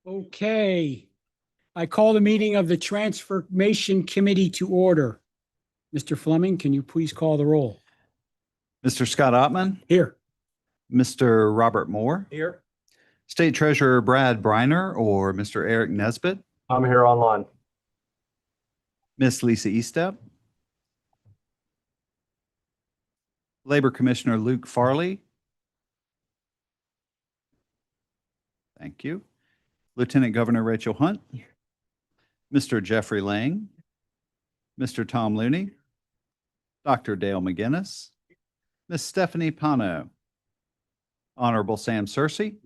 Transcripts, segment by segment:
Okay, I call the meeting of the Transformation Committee to order. Mr. Fleming, can you please call the roll? Mr. Scott Ottman, Here. Mr. Robert Moore, Here. State Treasurer Brad Briner or Mr. Eric Nesbitt, I'm here online. Miss Lisa Estep, Labor Commissioner Luke Farley. Thank you. Lieutenant Governor Rachel Hunt, Mr. Jeffrey Lang, Mr. Tom Looney, Dr. Dale McGinnis, Miss Stephanie Pano, Honorable Sam Searcy.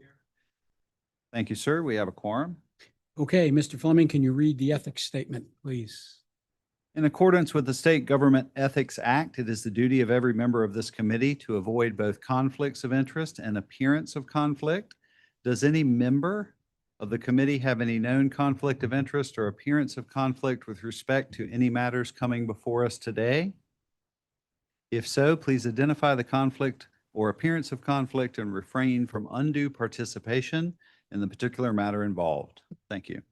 Thank you, sir. We have a quorum. Okay, Mr. Fleming, can you read the ethics statement, please? In accordance with the State Government Ethics Act, it is the duty of every member of this committee to avoid both conflicts of interest and appearance of conflict. Does any member of the committee have any known conflict of interest or appearance of conflict with respect to any matters coming before us today? If so, please identify the conflict or appearance of conflict and refrain from undue participation in the particular matter involved. Thank you.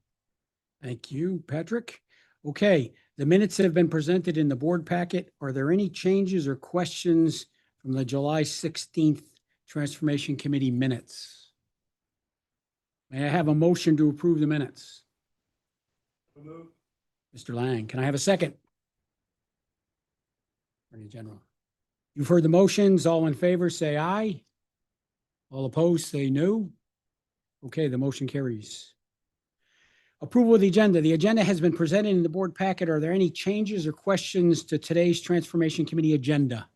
Thank you, Patrick. Okay, the minutes have been presented in the board packet. Are there any changes or questions from the July 16th Transformation Committee minutes? May I have a motion to approve the minutes? Mr. Lang, can I have a second? Attorney General. You've heard the motions. All in favor, say aye. All opposed, say no. Okay, the motion carries. Approval of the agenda. The agenda has been presented in the board packet. Are there any changes or questions to today's Transformation Committee agenda?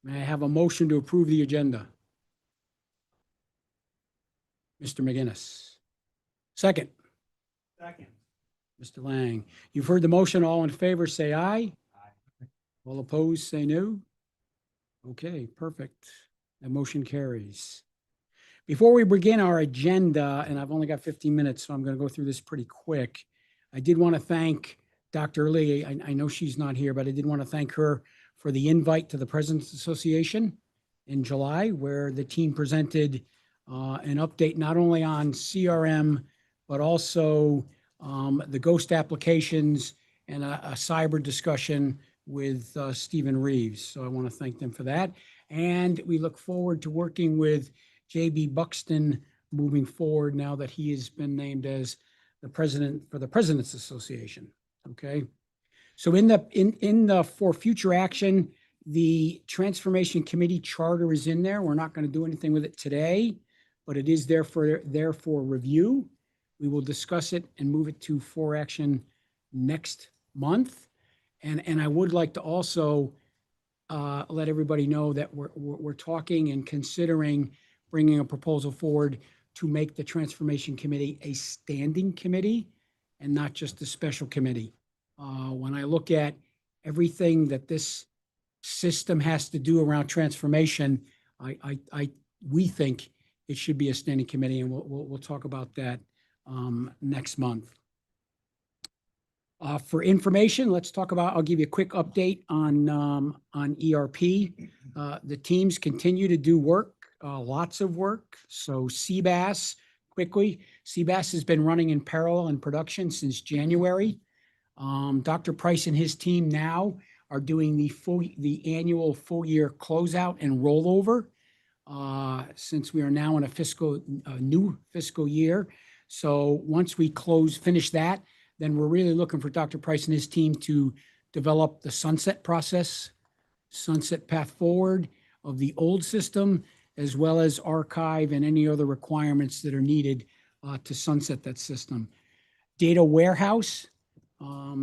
May I have a motion to approve the agenda? Mr. McGinnis. Second. Second. Mr. Lang. You've heard the motion. All in favor, say aye. Aye. All opposed, say no. Okay, perfect. That motion carries. Before we begin our agenda, and I've only got 15 minutes, so I'm going to go through this pretty quick. I did want to thank Dr. Lee. I know she's not here, but I did want to thank her for the invite to the President's Association in July, where the team presented an update not only on CRM, but also the ghost applications and a cyber discussion with Stephen Reeves. So I want to thank them for that. And we look forward to working with J.B. Buxton moving forward now that he has been named as the president for the President's Association. Okay. So for future action, the Transformation Committee charter is in there. We're not going to do anything with it today, but it is there for review. We will discuss it and move it to for action next month. And I would like to also let everybody know that we're talking and considering bringing a proposal forward to make the Transformation Committee a standing committee and not just a special committee. When I look at everything that this system has to do around transformation, we think it should be a standing committee, and we'll talk about that next month. For information, I'll give you a quick update on ERP. The teams continue to do work, lots of work. So CBAS, quickly, CBAS has been running in parallel in production since January. Dr. Price and his team now are doing the annual full year closeout and rollover, since we are now in a new fiscal year. So once we finish that, then we're really looking for Dr. Price and his team to develop the sunset process, sunset path forward of the old system, as well as archive and any other requirements that are needed to sunset that system. Data warehouse,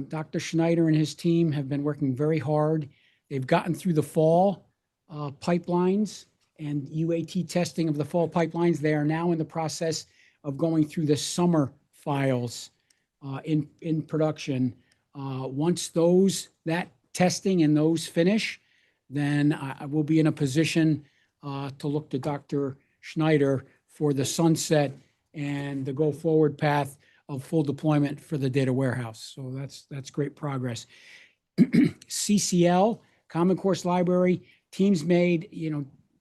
Dr. Schneider and his team have been working very hard. They've gotten through the fall pipelines and UAT testing of the fall pipelines. They are now in the process of going through the summer files in production. Once that testing and those finish, then I will be in a position to look to Dr. Schneider for the sunset and the go forward path of full deployment for the data warehouse. So that's great progress. CCL, Common Course Library, teams made,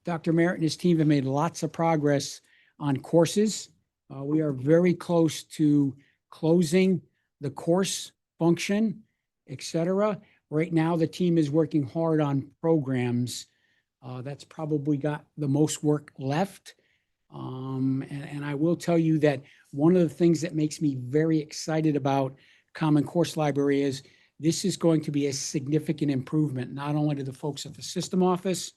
Dr. Merritt and his team have made lots of progress on courses We are very close to closing the course function, et cetera. Right now, the team is working hard on programs. That's probably got the most work left. And I will tell you that one of the things that makes me very excited about Common Course Library is this is going to be a significant improvement, not only to the folks at the system office,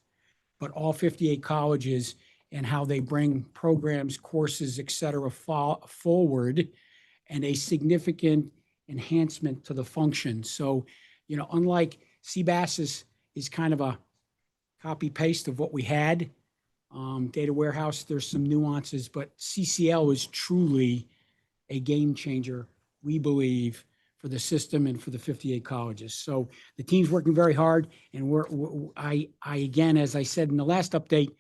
but all 58 colleges and how they bring programs, courses, et cetera, forward, and a significant enhancement to the function. So, unlike CBAS is kind of a copy paste of what we had. Data warehouse, there's some nuances, but CCL is truly a game changer, we believe, for the system and for the 58 colleges. So the team's working very hard, and I again, as I said in the last update,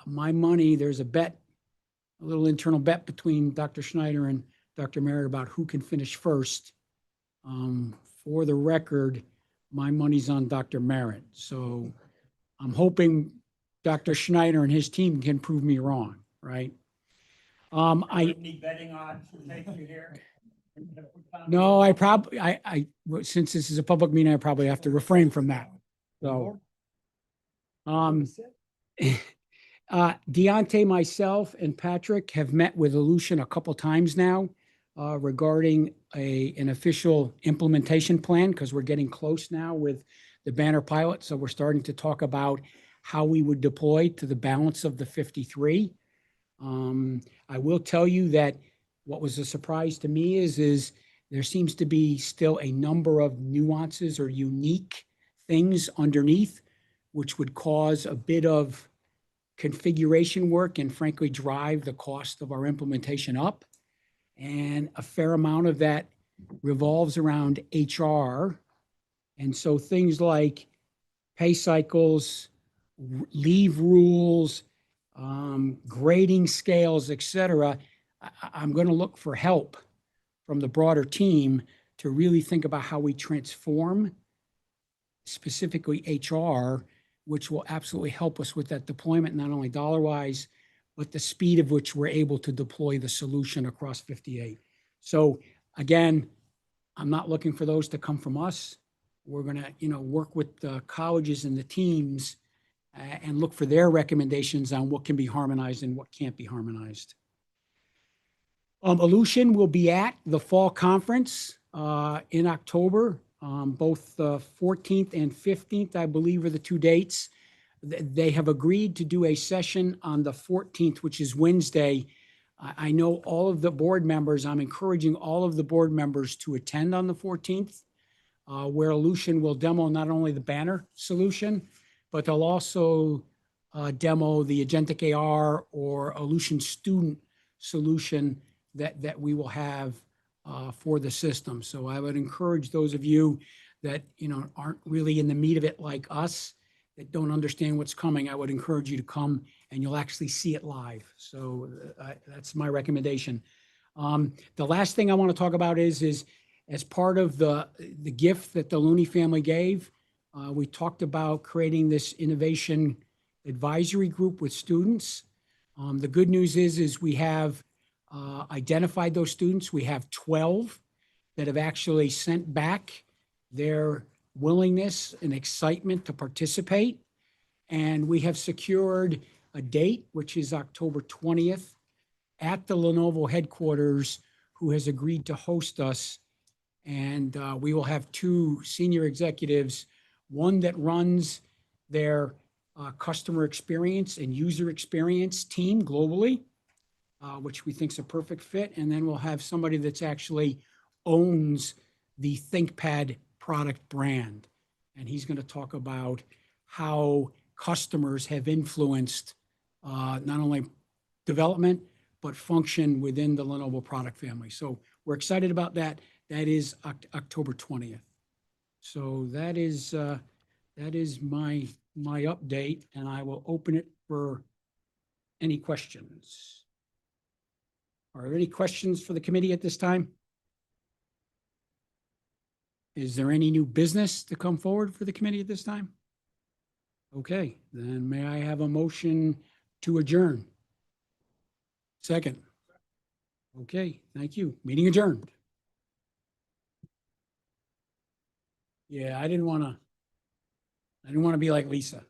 my money, there's a little internal bet between Dr. Schneider and Dr. Merritt about who can finish first. For the record, my money's on Dr. Merritt. So I'm hoping Dr. Schneider and his team can prove me wrong, right? Any betting odds to take you here? No, since this is a public meeting, I probably have to refrain from that. So, Deontay, myself, and Patrick have met with Aleutian a couple times now regarding an official implementation plan, because we're getting close now with the banner pilot. So we're starting to talk about how we would deploy to the balance of the 53. I will tell you that what was a surprise to me is there seems to be still a number of nuances or unique things underneath, which would cause a bit of configuration work and frankly drive the cost of our implementation up. And a fair amount of that revolves around HR. And so things like pay cycles, leave rules, grading scales, et cetera, I'm going to look for help from the broader team to really think about how we transform specifically HR, which will absolutely help us with that deployment, not only dollar-wise, but the speed of which we're able to deploy the solution across 58. So again, I'm not looking for those to come from us. We're going to, work with the colleges and the teams and look for their recommendations on what can be harmonized and what can't be harmonized. Aleutian will be at the fall conference in October. Both the 14th and 15th, I believe, are the two dates. They have agreed to do a session on the 14th, which is Wednesday. I know all of the board members, I'm encouraging all of the board members to attend on the 14th, where Aleutian will demo not only the banner solution, but they'll also demo the Agentic AR or Aleutian student solution that we will have for the system. So I would encourage those of you that aren't really in the meat of it like us, that don't understand what's coming, I would encourage you to come and you'll actually see it live. So that's my recommendation. The last thing I want to talk about is as part of the gift that the Looney family gave, we talked about creating this innovation advisory group with students. The good news is we have identified those students. We have 12 that have actually sent back their willingness and excitement to participate. And we have secured a date, which is October 20th, at the Lenovo headquarters, who has agreed to host us. And we will have two senior executives, one that runs their customer experience and user experience team globally, which we think is a perfect fit. And then we'll have somebody that's actually owns the ThinkPad product brand. And he's going to talk about how customers have influenced not only development, but function within the Lenovo product family. So we're excited about that. That is October 20th. So that is my update, and I will open it for any questions. Are there any questions for the committee at this time? Is there any new business to come forward for the committee at this time? Okay, then may I have a motion to adjourn? Second. Okay, thank you. Meeting adjourned. Yeah, I didn't want to be like Lisa.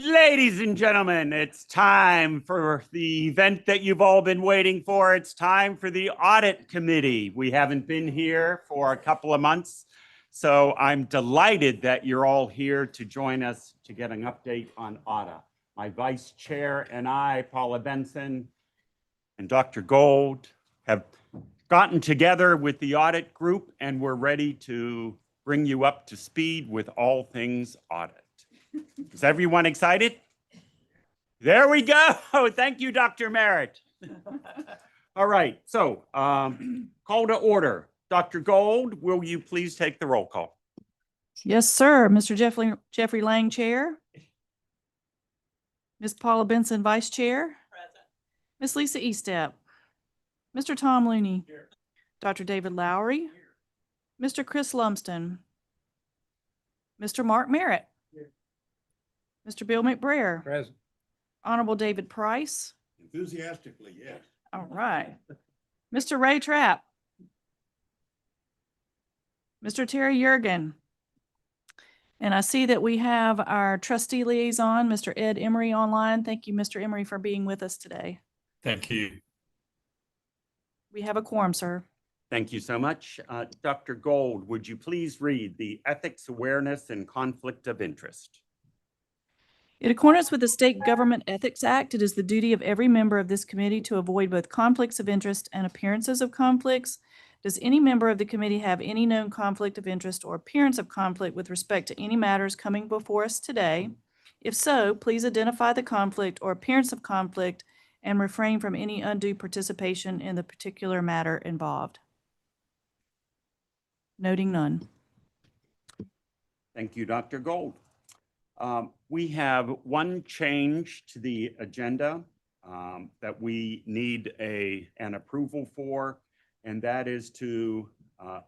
Ladies and gentlemen, it's time for the event that you've all been waiting for. It's time for the audit committee. We haven't been here for a couple of months, so I'm delighted that you're all here to join us to get an update on audit. My vice chair and I, Paula Benson and Dr. Gold, have gotten together with the audit group, and we're ready to bring you up to speed with all things audit. Is everyone excited? There we go. Thank you, Dr. Merritt. All right, so call to order. Dr. Gold, will you please take the roll call? Yes, sir. Mr. Jeffrey Lang, Chair. Ms. Paula Benson, Vice Chair. Ms. Lisa Eastep. Mr. Tom Looney. Dr. David Lowry. Mr. Chris Lumsden. Mr. Mark Merritt. Mr. Bill McBrayer. Present. Honorable David Price. Enthusiastically, yes. All right. Mr. Ray Trapp. Mr. Terry Yergin. And I see that we have our trustee liaison, Mr. Ed Emery, online. Thank you, Mr. Emery, for being with us today. Thank you. We have a quorum, sir. Thank you so much. Dr. Gold, would you please read the Ethics Awareness and Conflict of Interest? In accordance with the State Government Ethics Act, it is the duty of every member of this committee to avoid both conflicts of interest and appearances of conflicts. Does any member of the committee have any known conflict of interest or appearance of conflict with respect to any matters coming before us today? If so, please identify the conflict or appearance of conflict and refrain from any undue participation in the particular matter involved. Noting none. Thank you, Dr. Gold. We have one change to the agenda that we need an approval for, and that is to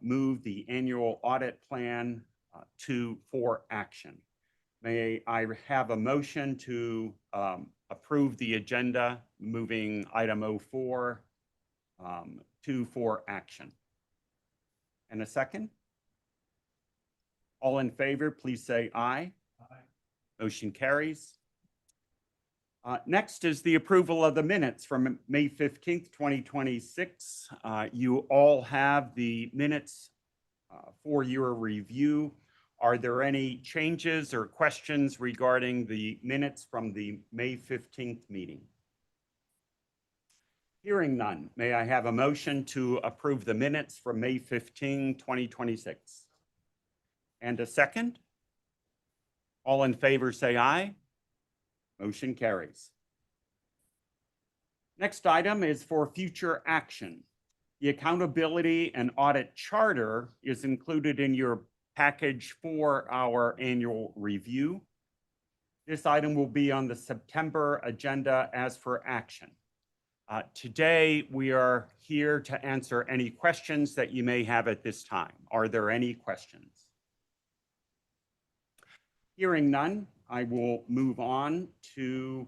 move the annual audit plan for action. May I have a motion to approve the agenda, moving item 04 for action? And a second? All in favor, please say aye. Motion carries. Next is the approval of the minutes from May 15th, 2026. You all have the minutes for your review. Are there any changes or questions regarding the minutes from the May 15th meeting? Hearing none, may I have a motion to approve the minutes from May 15, 2026? And a second? All in favor, say aye. Motion carries. Next item is for future action. The Accountability and Audit Charter is included in your package for our annual review. This item will be on the September agenda as for action. Today, we are here to answer any questions that you may have at this time. Are there any questions? Hearing none, I will move on to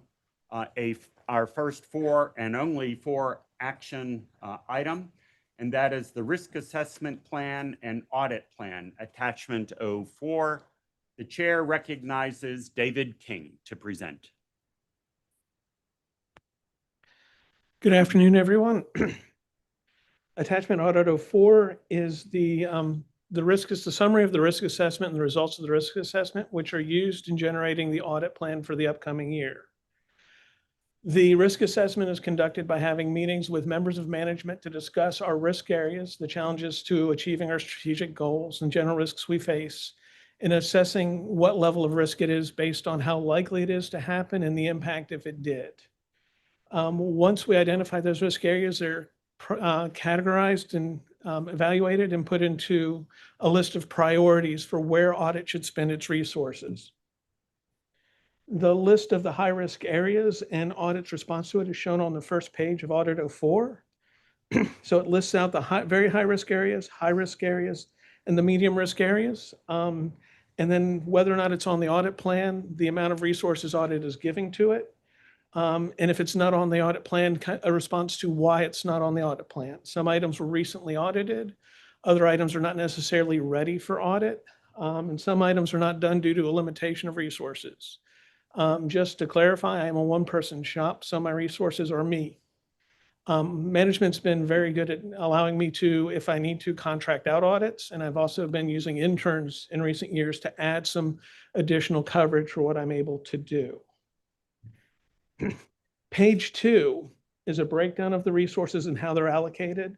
our first and only for action item, and that is the Risk Assessment Plan and Audit Plan, Attachment 04. The chair recognizes David King to present. Good afternoon, everyone. Attachment Audit 04 is the summary of the risk assessment and the results of the risk assessment, which are used in generating the audit plan for the upcoming year. The risk assessment is conducted by having meetings with members of management to discuss our risk areas, the challenges to achieving our strategic goals and general risks we face, and assessing what level of risk it is based on how likely it is to happen and the impact if it did. Once we identify those risk areas, they're categorized and evaluated and put into a list of priorities for where audit should spend its resources. The list of the high-risk areas and audit's response to it is shown on the first page of Audit 04. So it lists out the very high-risk areas, high-risk areas, and the medium-risk areas. And then whether or not it's on the audit plan, the amount of resources audit is giving to it. And if it's not on the audit plan, a response to why it's not on the audit plan. Some items were recently audited. Other items are not necessarily ready for audit. And some items are not done due to a limitation of resources. Just to clarify, I am a one-person shop, so my resources are me. Management's been very good at allowing me to, if I need to, contract out audits, and I've also been using interns in recent years to add some additional coverage for what I'm able to do. Page 2 is a breakdown of the resources and how they're allocated.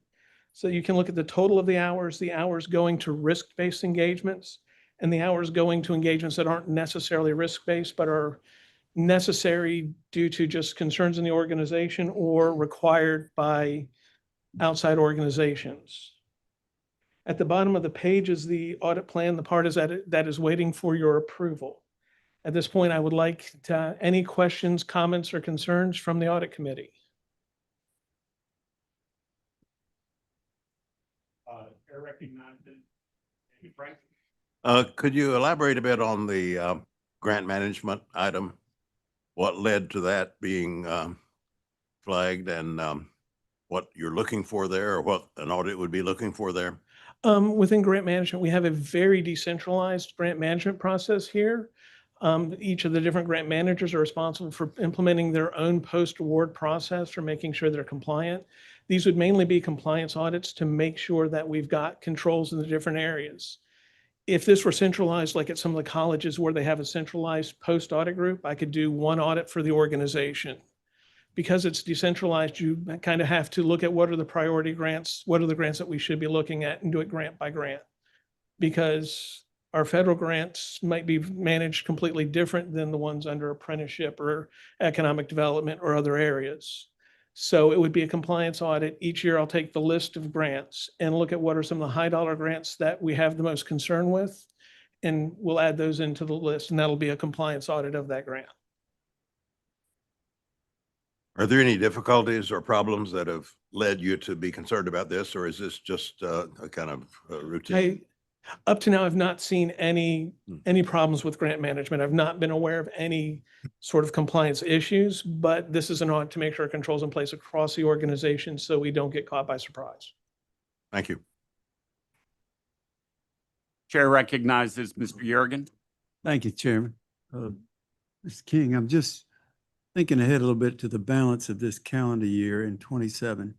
So you can look at the total of the hours going to risk-based engagements, and the hours going to engagements that aren't necessarily risk-based, but are necessary due to just concerns in the organization or required by outside organizations. At the bottom of the page is the audit plan, the part is that is waiting for your approval. At this point, I would like to, any questions, comments, or concerns from the audit committee? Chair recognizes Frank. Could you elaborate a bit on the grant management item? What led to that being flagged and what you're looking for there, or what an audit would be looking for there? Within grant management, we have a very decentralized grant management process here. Each of the different grant managers are responsible for implementing their own post-award process for making sure they're compliant. These would mainly be compliance audits to make sure that we've got controls in the different areas. If this were centralized, like at some of the colleges where they have a centralized post-audit group, I could do one audit for the organization. Because it's decentralized, you kind of have to look at what are the priority grants, what are the grants that we should be looking at, and do it grant by grant. Because our federal grants might be managed completely different than the ones under apprenticeship or economic development or other areas. So it would be a compliance audit. Each year I'll take the list of grants and look at what are some of the high dollar grants that we have the most concern with, and we'll add those into the list, and that'll be a compliance audit of that grant. Are there any difficulties or problems that have led you to be concerned about this, or is this just a kind of routine? Up to now, I've not seen any problems with grant management. I've not been aware of any sort of compliance issues, but this is an audit to make sure controls in place across the organization so we don't get caught by surprise. Thank you. Chair recognizes Mr. Yergin. Thank you, Chairman. Mr. King, I'm just thinking ahead a little bit to the balance of this calendar year in 27.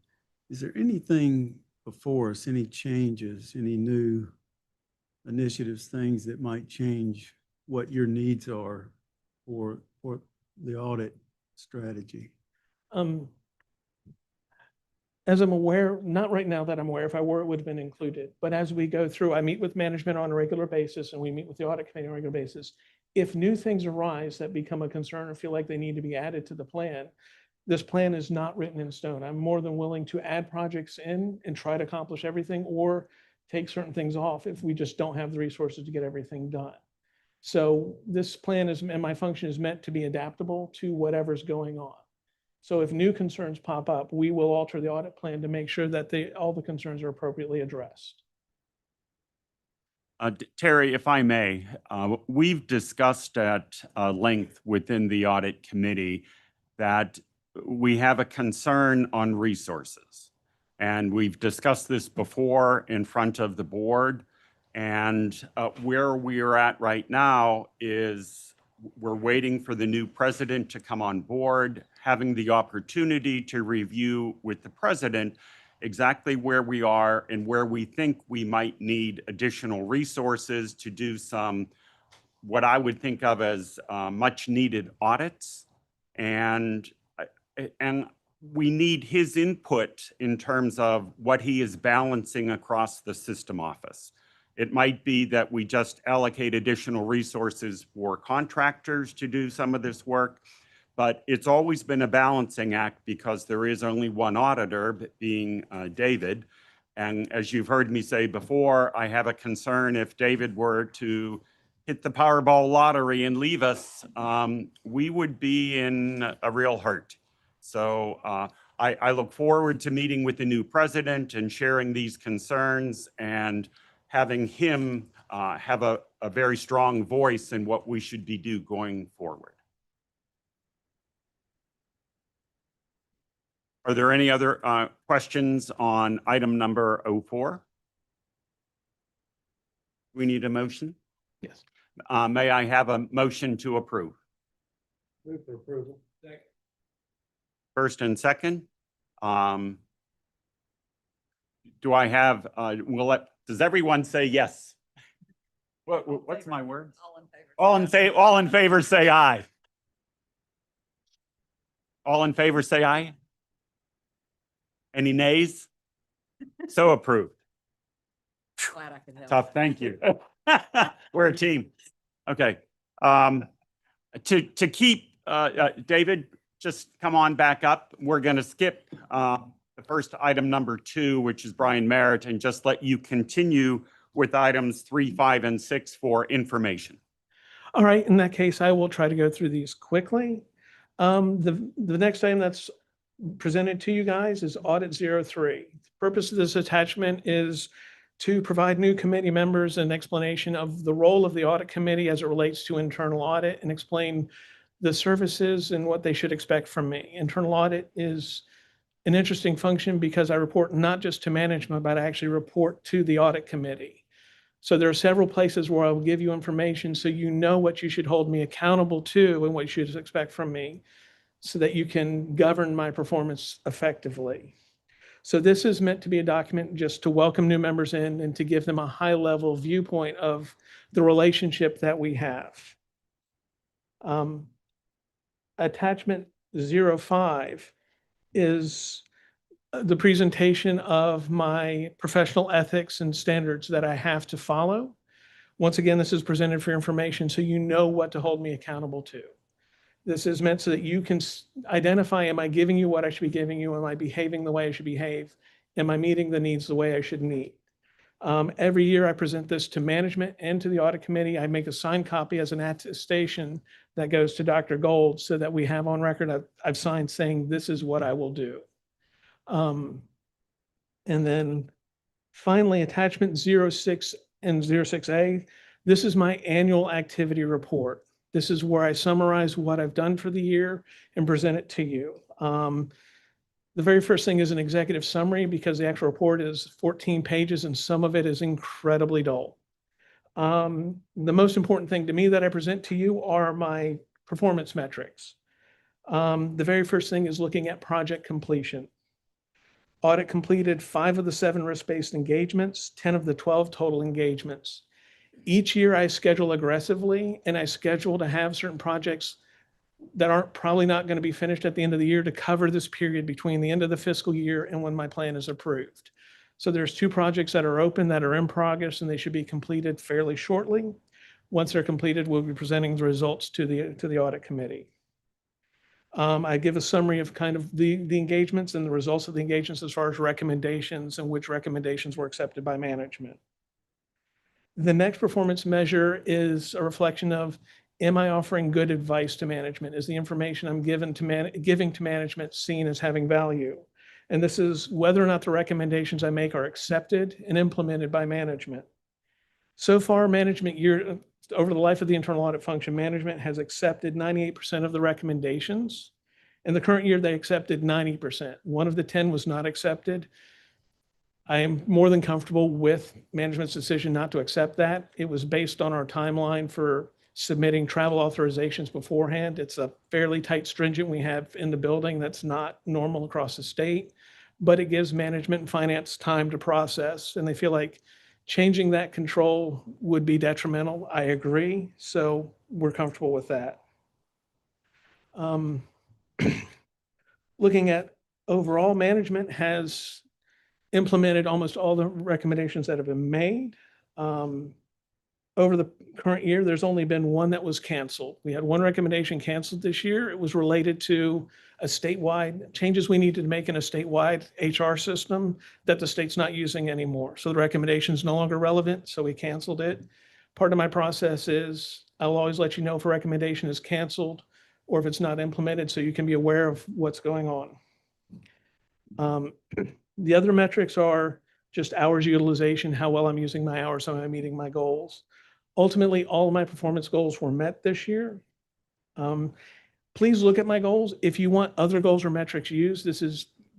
Is there anything before us, any changes, any new initiatives, things that might change what your needs are for the audit strategy? As I'm aware, not right now that I'm aware, if I were, it would have been included. But as we go through, I meet with management on a regular basis and we meet with the audit committee on a regular basis. If new things arise that become a concern or feel like they need to be added to the plan, this plan is not written in stone. I'm more than willing to add projects in and try to accomplish everything, or take certain things off if we just don't have the resources to get everything done. So this plan is, and my function is meant to be adaptable to whatever's going on. So if new concerns pop up, we will alter the audit plan to make sure that all the concerns are appropriately addressed. Terry, if I may, we've discussed at length within the audit committee that we have a concern on resources. And we've discussed this before in front of the board. And where we're at right now is we're waiting for the new president to come on board, having the opportunity to review with the president exactly where we are and where we think we might need additional resources to do some, what I would think of as much needed audits. And we need his input in terms of what he is balancing across the system office. It might be that we just allocate additional resources for contractors to do some of this work, but it's always been a balancing act because there is only one auditor, being David. And as you've heard me say before, I have a concern if David were to hit the Powerball lottery and leave us, we would be in a real hurt. So I look forward to meeting with the new president and sharing these concerns and having him have a very strong voice in what we should be doing going forward. Are there any other questions on item number 04? We need a motion? Yes. May I have a motion to approve? Move for approval. First and second. Do I have, does everyone say yes? What's my word? All in favor, say aye. All in favor, say aye. Any nays? So approved. Glad I could help. Tough, thank you. We're a team. Okay. To keep, David, just come on back up. We're going to skip the first item number 2, which is Brian Merritt, and just let you continue with items 3, 5, and 6 for information. All right, in that case, I will try to go through these quickly. The next item that's presented to you guys is Audit 03. The purpose of this attachment is to provide new committee members an explanation of the role of the audit committee as it relates to internal audit and explain the services and what they should expect from me. Internal audit is an interesting function because I report not just to management, but I actually report to the audit committee. So there are several places where I will give you information so you know what you should hold me accountable to and what you should expect from me so that you can govern my performance effectively. So this is meant to be a document just to welcome new members in and to give them a high-level viewpoint of the relationship that we have. Attachment 05 is the presentation of my professional ethics and standards that I have to follow. Once again, this is presented for information so you know what to hold me accountable to. This is meant so that you can identify, am I giving you what I should be giving you? Am I behaving the way I should behave? Am I meeting the needs the way I should meet? Every year I present this to management and to the audit committee. I make a signed copy as an attestation that goes to Dr. Gold so that we have on record, I've signed saying this is what I will do. And then finally, attachment 06 and 06A, this is my annual activity report. This is where I summarize what I've done for the year and present it to you. The very first thing is an executive summary because the actual report is 14 pages and some of it is incredibly dull. The most important thing to me that I present to you are my performance metrics. The very first thing is looking at project completion. Audit completed 5 of the 7 risk-based engagements, 10 of the 12 total engagements. Each year I schedule aggressively and I schedule to have certain projects that aren't probably not going to be finished at the end of the year to cover this period between the end of the fiscal year and when my plan is approved. So there's 2 projects that are open that are in progress and they should be completed fairly shortly. Once they're completed, we'll be presenting the results to the audit committee. I give a summary of kind of the engagements and the results of the engagements as far as recommendations and which recommendations were accepted by management. The next performance measure is a reflection of, am I offering good advice to management? Is the information I'm giving to management seen as having value? And this is whether or not the recommendations I make are accepted and implemented by management. So far, over the life of the internal audit function, management has accepted 98% of the recommendations. In the current year, they accepted 90%. 1 of the 10 was not accepted. I am more than comfortable with management's decision not to accept that. It was based on our timeline for submitting travel authorizations beforehand. It's a fairly tight stringent we have in the building that's not normal across the state, but it gives management and finance time to process. And they feel like changing that control would be detrimental. I agree. So we're comfortable with that. Looking at overall, management has implemented almost all the recommendations that have been made. Over the current year, there's only been 1 that was canceled. We had 1 recommendation canceled this year. It was related to a statewide changes we needed to make in a statewide HR system that the state's not using anymore. So the recommendation is no longer relevant, so we canceled it. Part of my process is I'll always let you know if a recommendation is canceled or if it's not implemented so you can be aware of what's going on. The other metrics are just hours utilization, how well I'm using my hours, am I meeting my goals. Ultimately, all of my performance goals were met this year. Please look at my goals. If you want other goals or metrics used,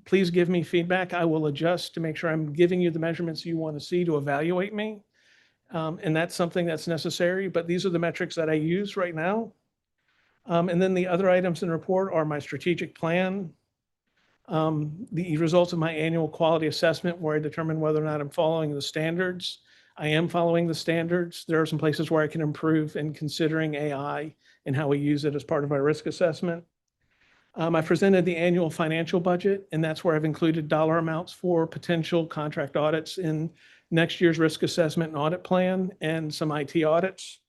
please give me feedback. I will adjust to make sure I'm giving you the measurements you want to see to evaluate me. And that's something that's necessary, but these are the metrics that I use right now. And then the other items in the report are my strategic plan, the results of my annual quality assessment where I determine whether or not I'm following the standards. I am following the standards. There are some places where I can improve in considering AI and how we use it as part of our risk assessment. I presented the annual financial budget, and that's where I've included dollar amounts for potential contract audits in next year's risk assessment and audit plan and some IT audits.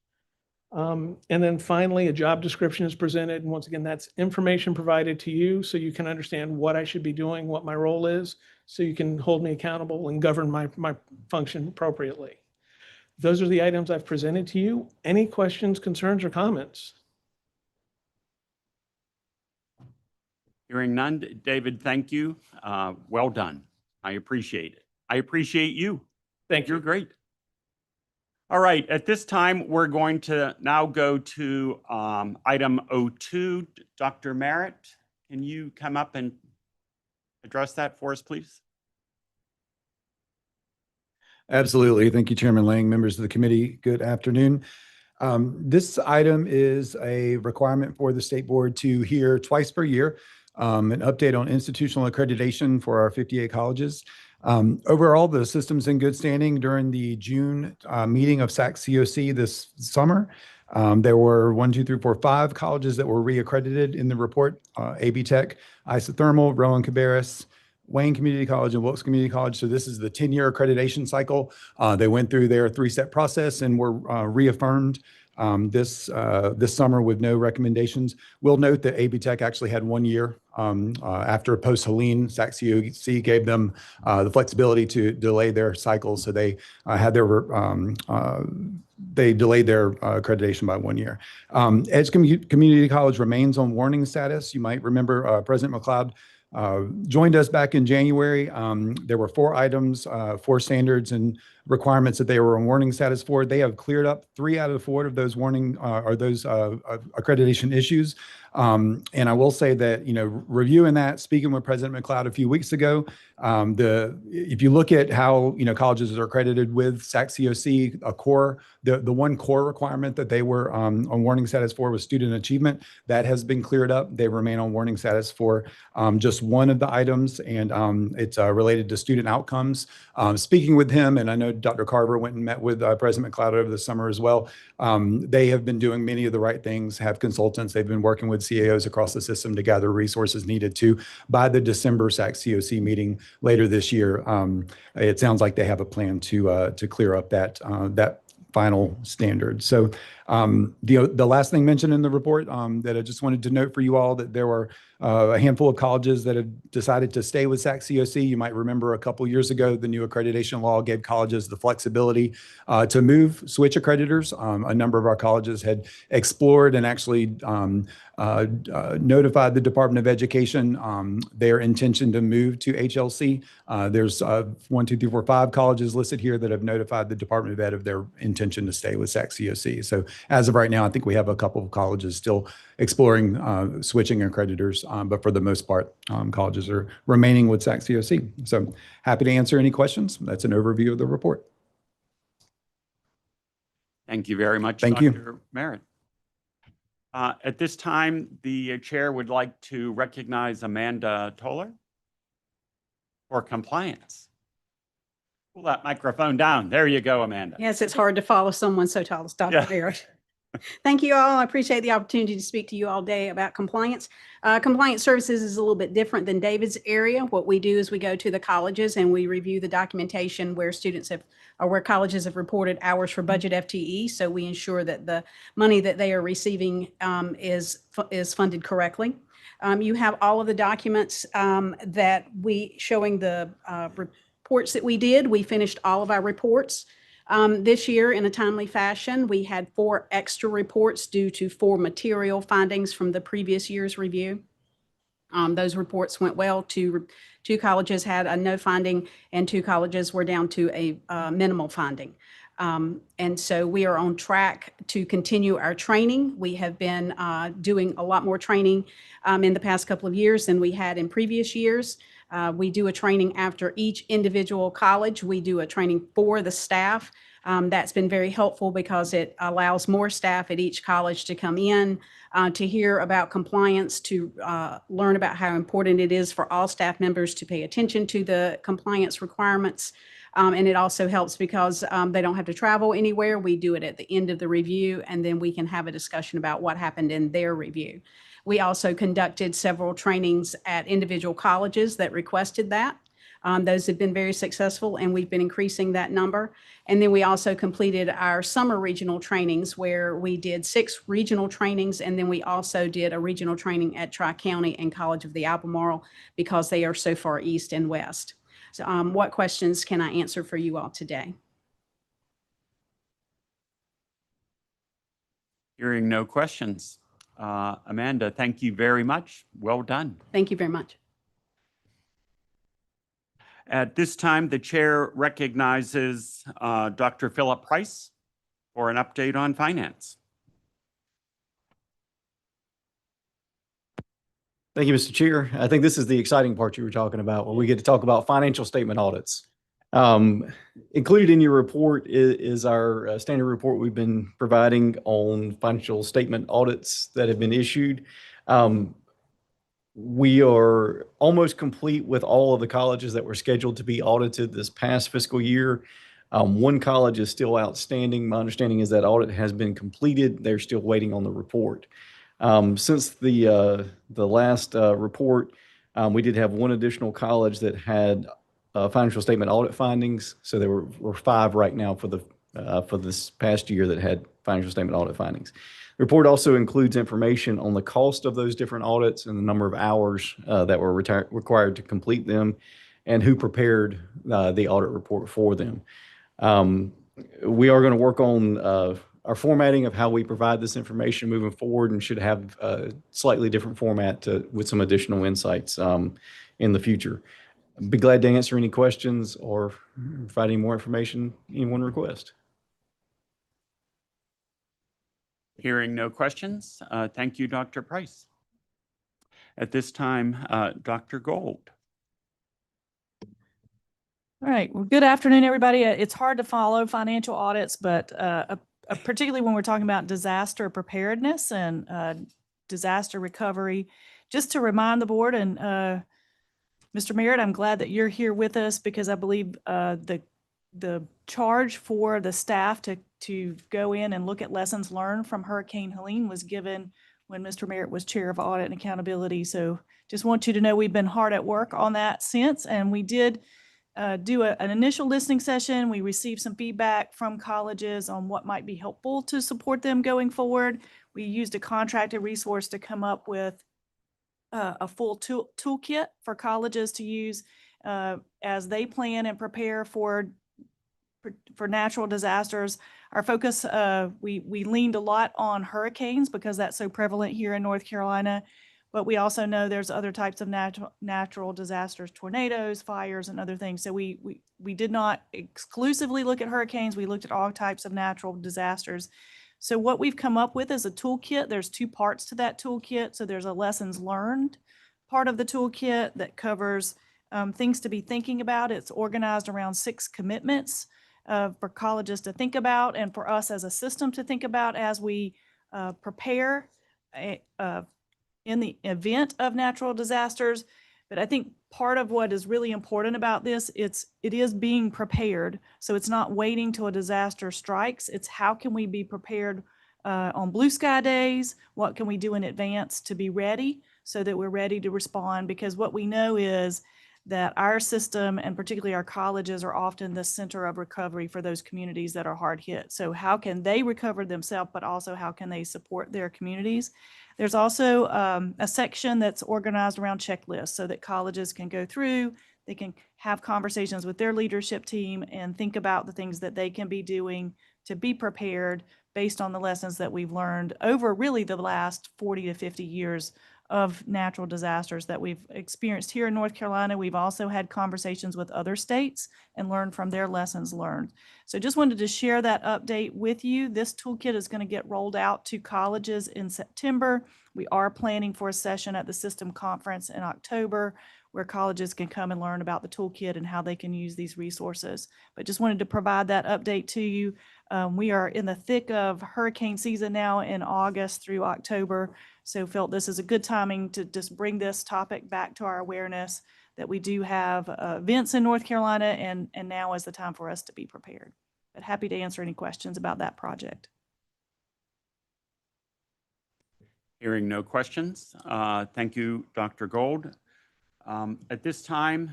And then finally, a job description is presented. And once again, that's information provided to you so you can understand what I should be doing, what my role is, so you can hold me accountable and govern my function appropriately. Those are the items I've presented to you. Any questions, concerns, or comments? Hearing none, David, thank you. Well done. I appreciate it. I appreciate you. Thank you. You're great. All right, at this time, we're going to now go to item 02. Dr. Merritt, can you come up and address that for us, please? Absolutely. Thank you, Chairman Lang, members of the committee. Good afternoon. This item is a requirement for the state board to hear twice per year an update on institutional accreditation for our 58 colleges. Overall, the system's in good standing. During the June meeting of SAC-COC this summer, there were 5 colleges that were reaccredited in the report: AB Tech, Isothermal, Rowan Cabarrus, Wayne Community College, and Wilkes Community College. So this is the 10-year accreditation cycle. They went through their 3-step process and were reaffirmed this summer with no recommendations. We'll note that AB Tech actually had 1 year after post-Helene. SAC-COC gave them the flexibility to delay their cycle, so they had their they delayed their accreditation by 1 year. Edge Community College remains on warning status. You might remember President McLeod joined us back in January. There were 4 items, 4 standards and requirements that they were on warning status for. They have cleared up 3 out of the 4 of those warning or those accreditation issues. And I will say that, reviewing that, speaking with President McLeod a few weeks ago, if you look at how, colleges are accredited with SAC-COC, the one core requirement that they were on warning status for was student achievement. That has been cleared up. They remain on warning status for just one of the items, and it's related to student outcomes. Speaking with him, and I know Dr. Carver went and met with President McLeod over the summer as well. They have been doing many of the right things, have consultants. They've been working with CAOs across the system to gather resources needed to, by the December SAC-COC meeting later this year. It sounds like they have a plan to clear up that final standard. So the last thing mentioned in the report that I just wanted to note for you all, that there were a handful of colleges that have decided to stay with SAC-COC. You might remember a couple years ago, the new accreditation law gave colleges the flexibility to switch accreditors. A number of our colleges had explored and actually notified the Department of Education their intention to move to HLC. There's 5 colleges listed here that have notified the Department of Ed of their intention to stay with SAC-COC. So as of right now, I think we have a couple of colleges still exploring switching accreditors, but for the most part, colleges are remaining with SAC-COC. So happy to answer any questions. That's an overview of the report. Thank you very much, Thank you. Dr. Merritt. At this time, the chair would like to recognize Amanda Toller for compliance. Pull that microphone down. There you go, Amanda. Yes, it's hard to follow someone so tall as Dr. Yeah. Barrett. Thank you all. I appreciate the opportunity to speak to you all day about compliance. Compliance services is a little bit different than David's area. What we do is we go to the colleges and we review the documentation where where colleges have reported hours for budget FTE. So we ensure that the money that they are receiving is funded correctly. You have all of the documents that showing the reports that we did. We finished all of our reports. This year, in a timely fashion, we had 4 extra reports due to 4 material findings from the previous year's review. Those reports went well. 2 colleges had a no finding, and 2 colleges were down to a minimal finding. And so we are on track to continue our training. We have been doing a lot more training in the past couple of years than we had in previous years. We do a training after each individual college. We do a training for the staff That's been very helpful because it allows more staff at each college to come in to hear about compliance, to learn about how important it is for all staff members to pay attention to the compliance requirements. And it also helps because they don't have to travel anywhere. We do it at the end of the review, and then we can have a discussion about what happened in their review. We also conducted several trainings at individual colleges that requested that. Those have been very successful, and we've been increasing that number. And then we also completed our summer regional trainings, where we did 6 regional trainings, and then we also did a regional training at Tri-County and College of the Albemarle because they are so far east and west. So what questions can I answer for you all today? Hearing no questions. Amanda, thank you very much. Well done. Thank you very much. At this time, the chair recognizes Dr. Philip Price for an update on finance. Thank you, Mr. Chair. I think this is the exciting part you were talking about, where we get to talk about financial statement audits. Included in your report is our standard report we've been providing on financial statement audits that have been issued. We are almost complete with all of the colleges that were scheduled to be audited this past fiscal year. One college is still outstanding. My understanding is that audit has been completed. They're still waiting on the report. Since the last report, we did have one additional college that had financial statement audit findings. So there were 5 right now for this past year that had financial statement audit findings. The report also includes information on the cost of those different audits and the number of hours that were required to complete them, and who prepared the audit report for them. We are going to work on our formatting of how we provide this information moving forward, and should have a slightly different format with some additional insights in the future. I'd be glad to answer any questions or provide any more information anyone requests. Hearing no questions, thank you, Dr. Price. At this time, Dr. Gold. All right. Well, good afternoon, everybody. It's hard to follow financial audits, but particularly when we're talking about disaster preparedness and disaster recovery. Just to remind the board and Mr. Merritt, I'm glad that you're here with us, because I believe the charge for the staff to go in and look at lessons learned from Hurricane Helene was given when Mr. Merritt was chair of audit and accountability. So just want you to know we've been hard at work on that since, and we did do an initial listening session. We received some feedback from colleges on what might be helpful to support them going forward. We used a contracted resource to come up with a full toolkit for colleges to use as they plan and prepare for natural disasters. Our focus, we leaned a lot on hurricanes because that's so prevalent here in North Carolina, but we also know there's other types of natural disasters, tornadoes, fires, and other things. So we did not exclusively look at hurricanes. We looked at all types of natural disasters. So what we've come up with is a toolkit. There's 2 parts to that toolkit. So there's a lessons learned part of the toolkit that covers things to be thinking about. It's organized around 6 commitments for colleges to think about, and for us as a system to think about as we prepare in the event of natural disasters. But I think part of what is really important about this, it is being prepared. So it's not waiting till a disaster strikes. It's how can we be prepared on blue sky days? What can we do in advance to be ready so that we're ready to respond? Because what we know is that our system, and particularly our colleges, are often the center of recovery for those communities that are hard hit. So how can they recover themselves, but also how can they support their communities? There's also a section that's organized around checklists so that colleges can go through, they can have conversations with their leadership team and think about the things that they can be doing to be prepared based on the lessons that we've learned over really the last 40 to 50 years of natural disasters that we've experienced here in North Carolina. We've also had conversations with other states and learned from their lessons learned. So just wanted to share that update with you. This toolkit is going to get rolled out to colleges in September. We are planning for a session at the system conference in October where colleges can come and learn about the toolkit and how they can use these resources. But just wanted to provide that update to you. We are in the thick of hurricane season now in August through October. So felt this is a good timing to just bring this topic back to our awareness that we do have events in North Carolina, and now is the time for us to be prepared. But happy to answer any questions about that project. Hearing no questions, thank you, Dr. Gold. At this time,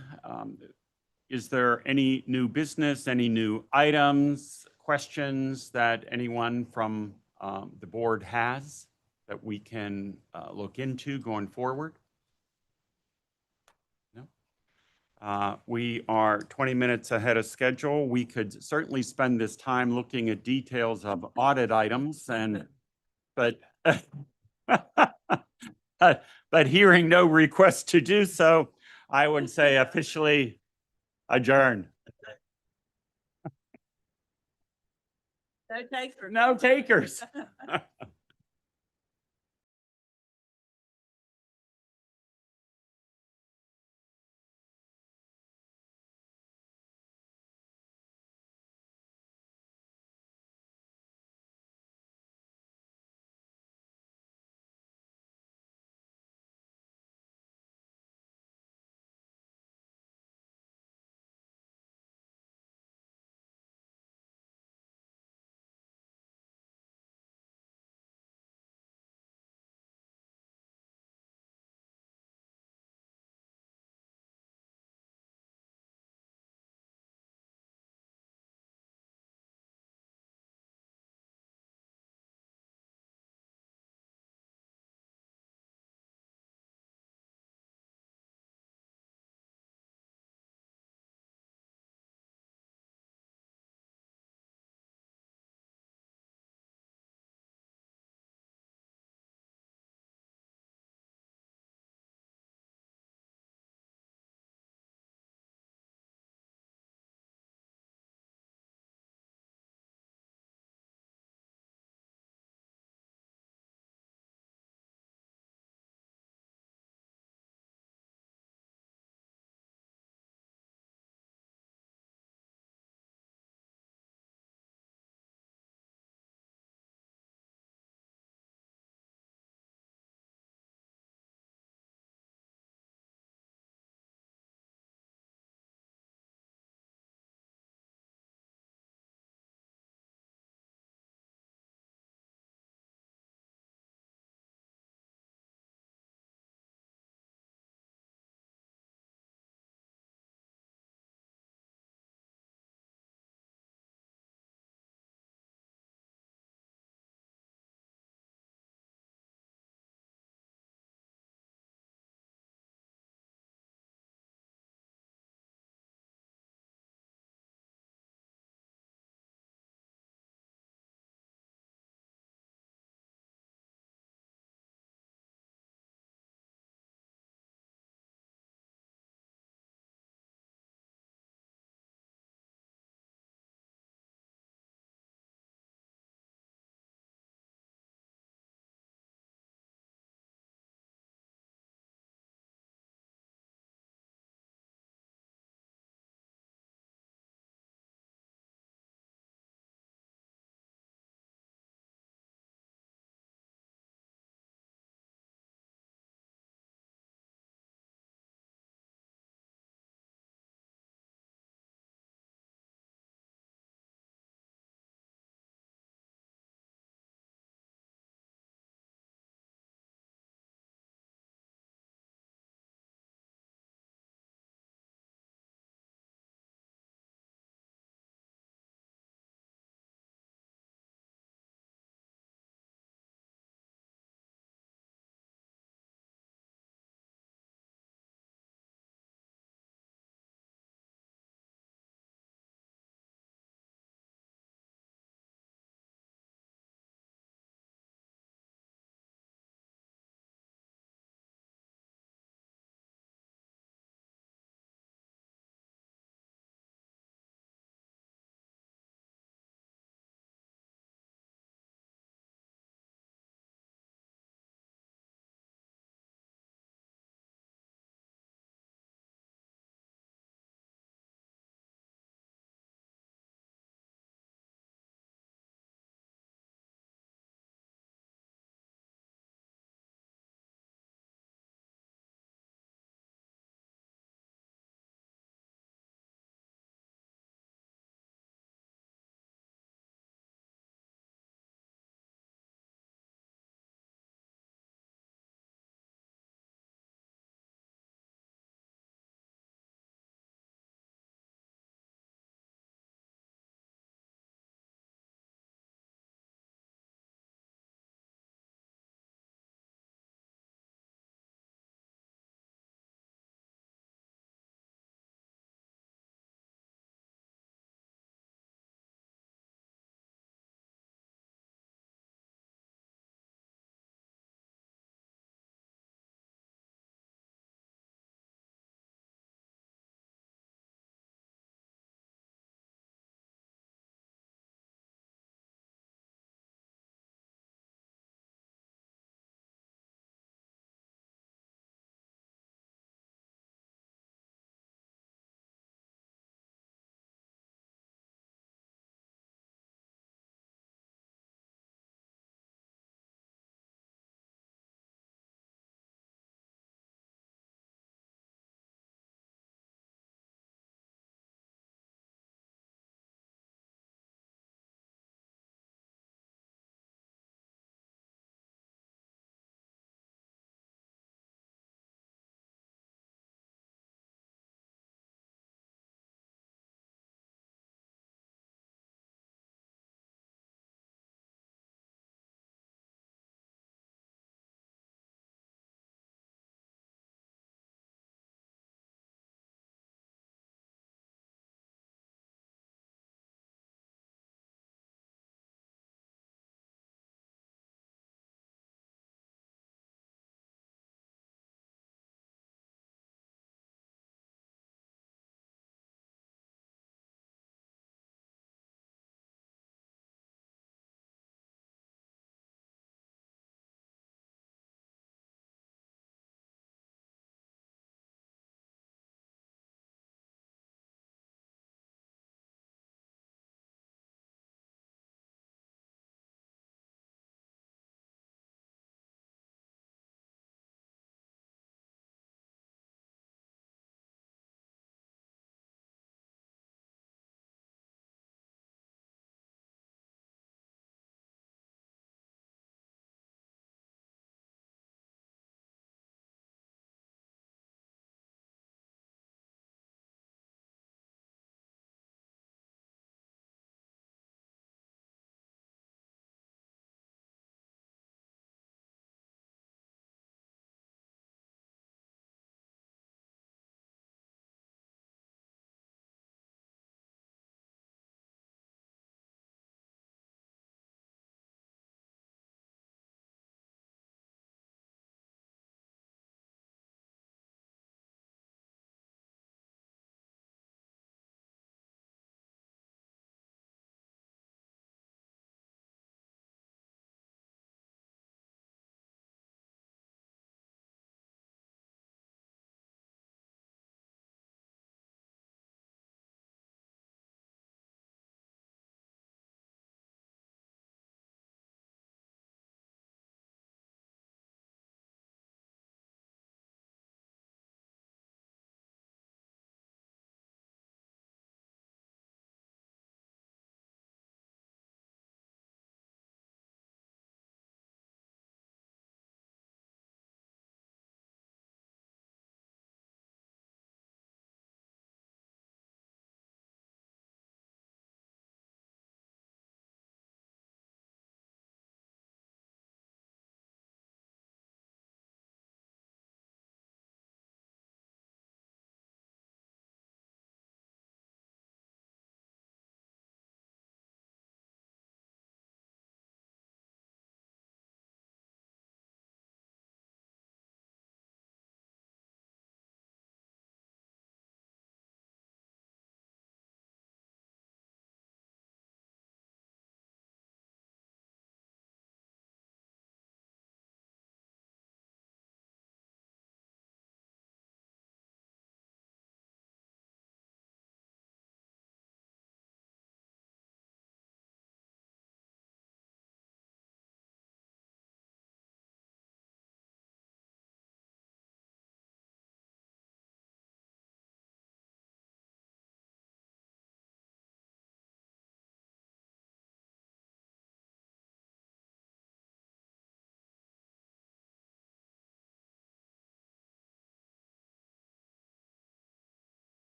is there any new business, any new items, questions that anyone from the board has that we can look into going forward? No? We are 20 minutes ahead of schedule. We could certainly spend this time looking at details of audit items but but hearing no request to do so, I would say officially adjourn. No takers. No takers.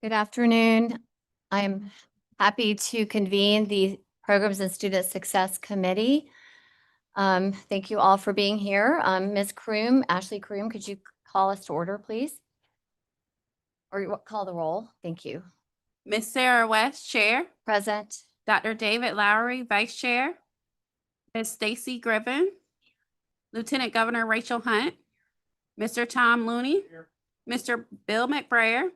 Good afternoon. I'm happy to convene the Programs and Student Success Committee. Thank you all for being here. Ms. Kroom, Ashley Kroom, could you call us to order, please? Or call the roll? Thank you. Ms. Sarah West, Chair. Present. Dr. David Lowery, Vice Chair. Ms. Stacy Griffin. Lieutenant Governor Rachel Hunt. Mr. Tom Looney. Mr. Bill McBrayer.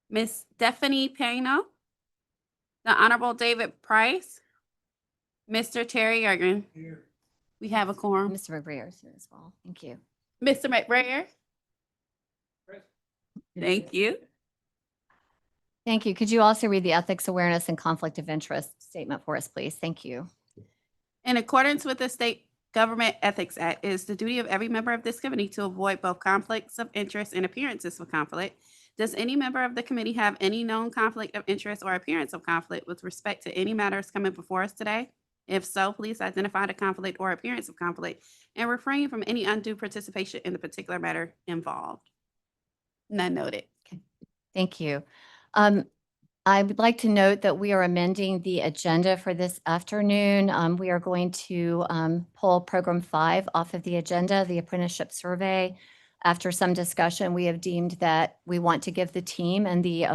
Ms. Stephanie Pano. The Honorable David Price. Mr. Terry Yergin. We have a quorum. Mr. McBrayer is here as well. Thank you. Mr. McBrayer. Thank you. Thank you. Could you also read the Ethics, Awareness, and Conflict of Interest statement for us, please? Thank you. In accordance with the State Government Ethics Act, it is the duty of every member of this committee to avoid both conflicts of interest and appearances of conflict. Does any member of the committee have any known conflict of interest or appearance of conflict with respect to any matters coming before us today? If so, please identify the conflict or appearance of conflict and refrain from any undue participation in the particular matter involved. None noted. Okay. Thank you. I would like to note that we are amending the agenda for this afternoon. We are going to pull Program 5 off of the agenda, the apprenticeship survey. After some discussion, we have deemed that we want to give the team and the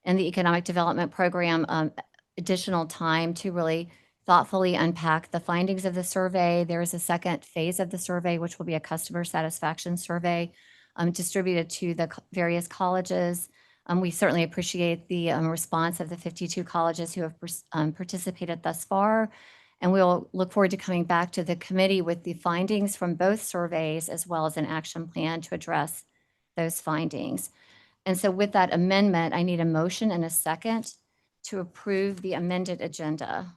economic development program additional time to really thoughtfully unpack the findings of the survey. There is a second phase of the survey, which will be a customer satisfaction survey distributed to the various colleges. We certainly appreciate the response of the 52 colleges who have participated thus far. And we'll look forward to coming back to the committee with the findings from both surveys, as well as an action plan to address those findings. And so with that amendment, I need a motion and a second to approve the amended agenda.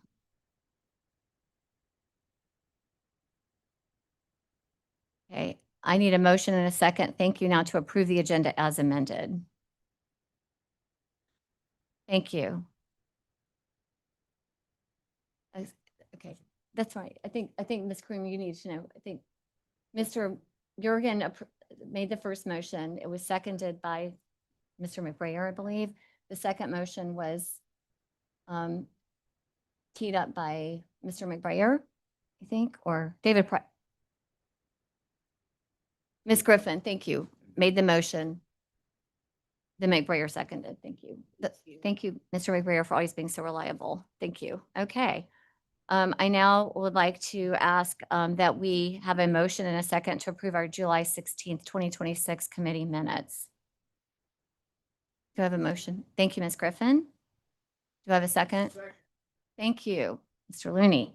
Okay, I need a motion and a second. Thank you. Now to approve the agenda as amended. Thank you. Okay, that's right. I think Ms. Kroom, you need to know. I think Mr. Yergin made the first motion. It was seconded by Mr. McBrayer, I believe. The second motion was teed up by Mr. McBrayer, I think, or David Price. Ms. Griffin, thank you, made the motion. The McBrayer seconded. Thank you. Thank you, Mr. McBrayer, for always being so reliable. Thank you. Okay. I now would like to ask that we have a motion and a second to approve our July 16th, 2026 committee minutes. Do I have a motion? Thank you, Ms. Griffin. Do I have a second? Thank you, Mr. Looney.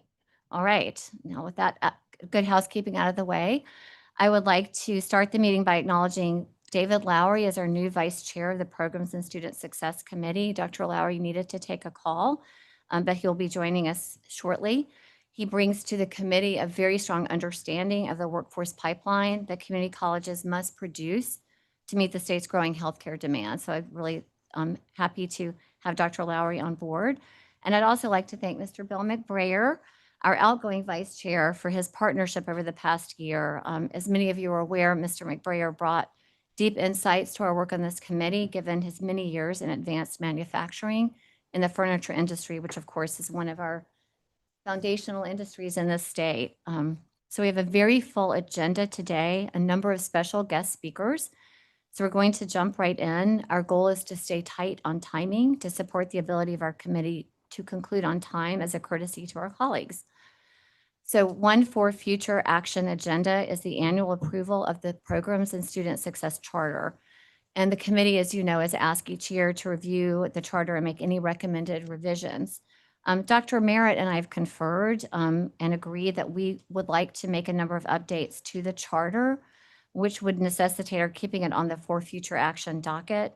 All right. Now with that good housekeeping out of the way, I would like to start the meeting by acknowledging David Lowery as our new Vice Chair of the Programs and Student Success Committee. Dr. Lowery needed to take a call, but he'll be joining us shortly. He brings to the committee a very strong understanding of the workforce pipeline that community colleges must produce to meet the state's growing healthcare demand. So I'm really happy to have Dr. Lowery on board. And I'd also like to thank Mr. Bill McBrayer, our outgoing Vice Chair, for his partnership over the past year. As many of you are aware, Mr. McBrayer brought deep insights to our work on this committee, given his many years in advanced manufacturing in the furniture industry, which of course is one of our foundational industries in this state. So we have a very full agenda today, a number of special guest speakers. So we're going to jump right in. Our goal is to stay tight on timing to support the ability of our committee to conclude on time as a courtesy to our colleagues. So one for future action agenda is the annual approval of the Programs and Student Success Charter. And the committee, as you know, is asked each year to review the charter and make any recommended revisions. Dr. Merritt and I have conferred and agreed that we would like to make a number of updates to the charter, which would necessitate our keeping it on the for future action docket.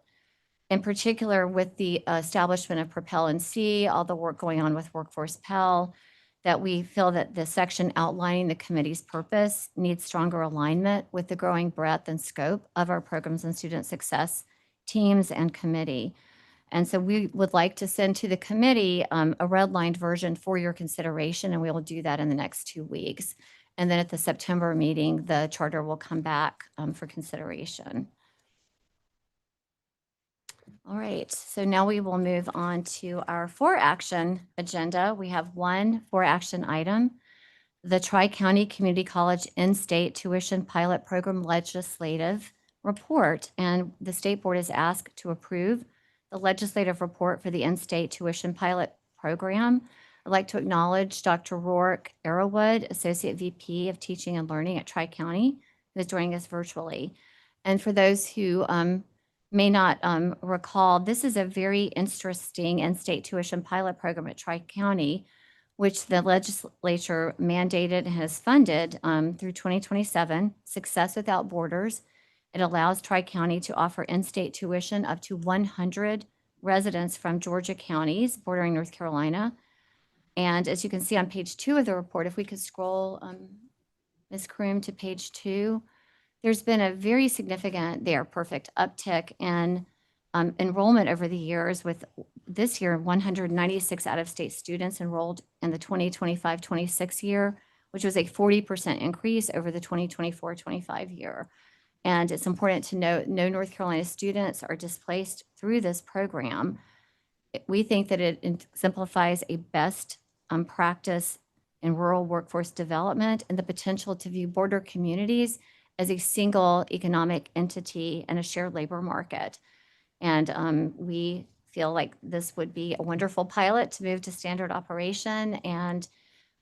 In particular, with the establishment of Propel and C, all the work going on with Workforce Pell, that we feel that the section outlining the committee's purpose needs stronger alignment with the growing breadth and scope of our programs and student success teams and committee. And so we would like to send to the committee a redlined version for your consideration, and we will do that in the next 2 weeks. And then at the September meeting, the charter will come back for consideration. All right, so now we will move on to our 4-action agenda. We have one 4-action item, the Tri-County Community College in-state tuition pilot program legislative report. And the state board is asked to approve the legislative report for the in-state tuition pilot program. I'd like to acknowledge Dr. Rourke Arrowwood, Associate VP of Teaching and Learning at Tri-County, who is joining us virtually. And for those who may not recall, this is a very interesting in-state tuition pilot program at Tri-County, which the legislature mandated and has funded through 2027, Success Without Borders. It allows Tri-County to offer in-state tuition up to 100 residents from Georgia counties bordering North Carolina. And as you can see on page 2 of the report, if we could scroll, Ms. Kroom, to page 2, there's been a very significant uptick in enrollment over the years, with this year 196 out-of-state students enrolled in the 2025-26 year, which was a 40% increase over the 2024-25 year. And it's important to note, no North Carolina students are displaced through this program. We think that it exemplifies a best practice in rural workforce development and the potential to view border communities as a single economic entity and a shared labor market. And we feel like this would be a wonderful pilot to move to standard operation, and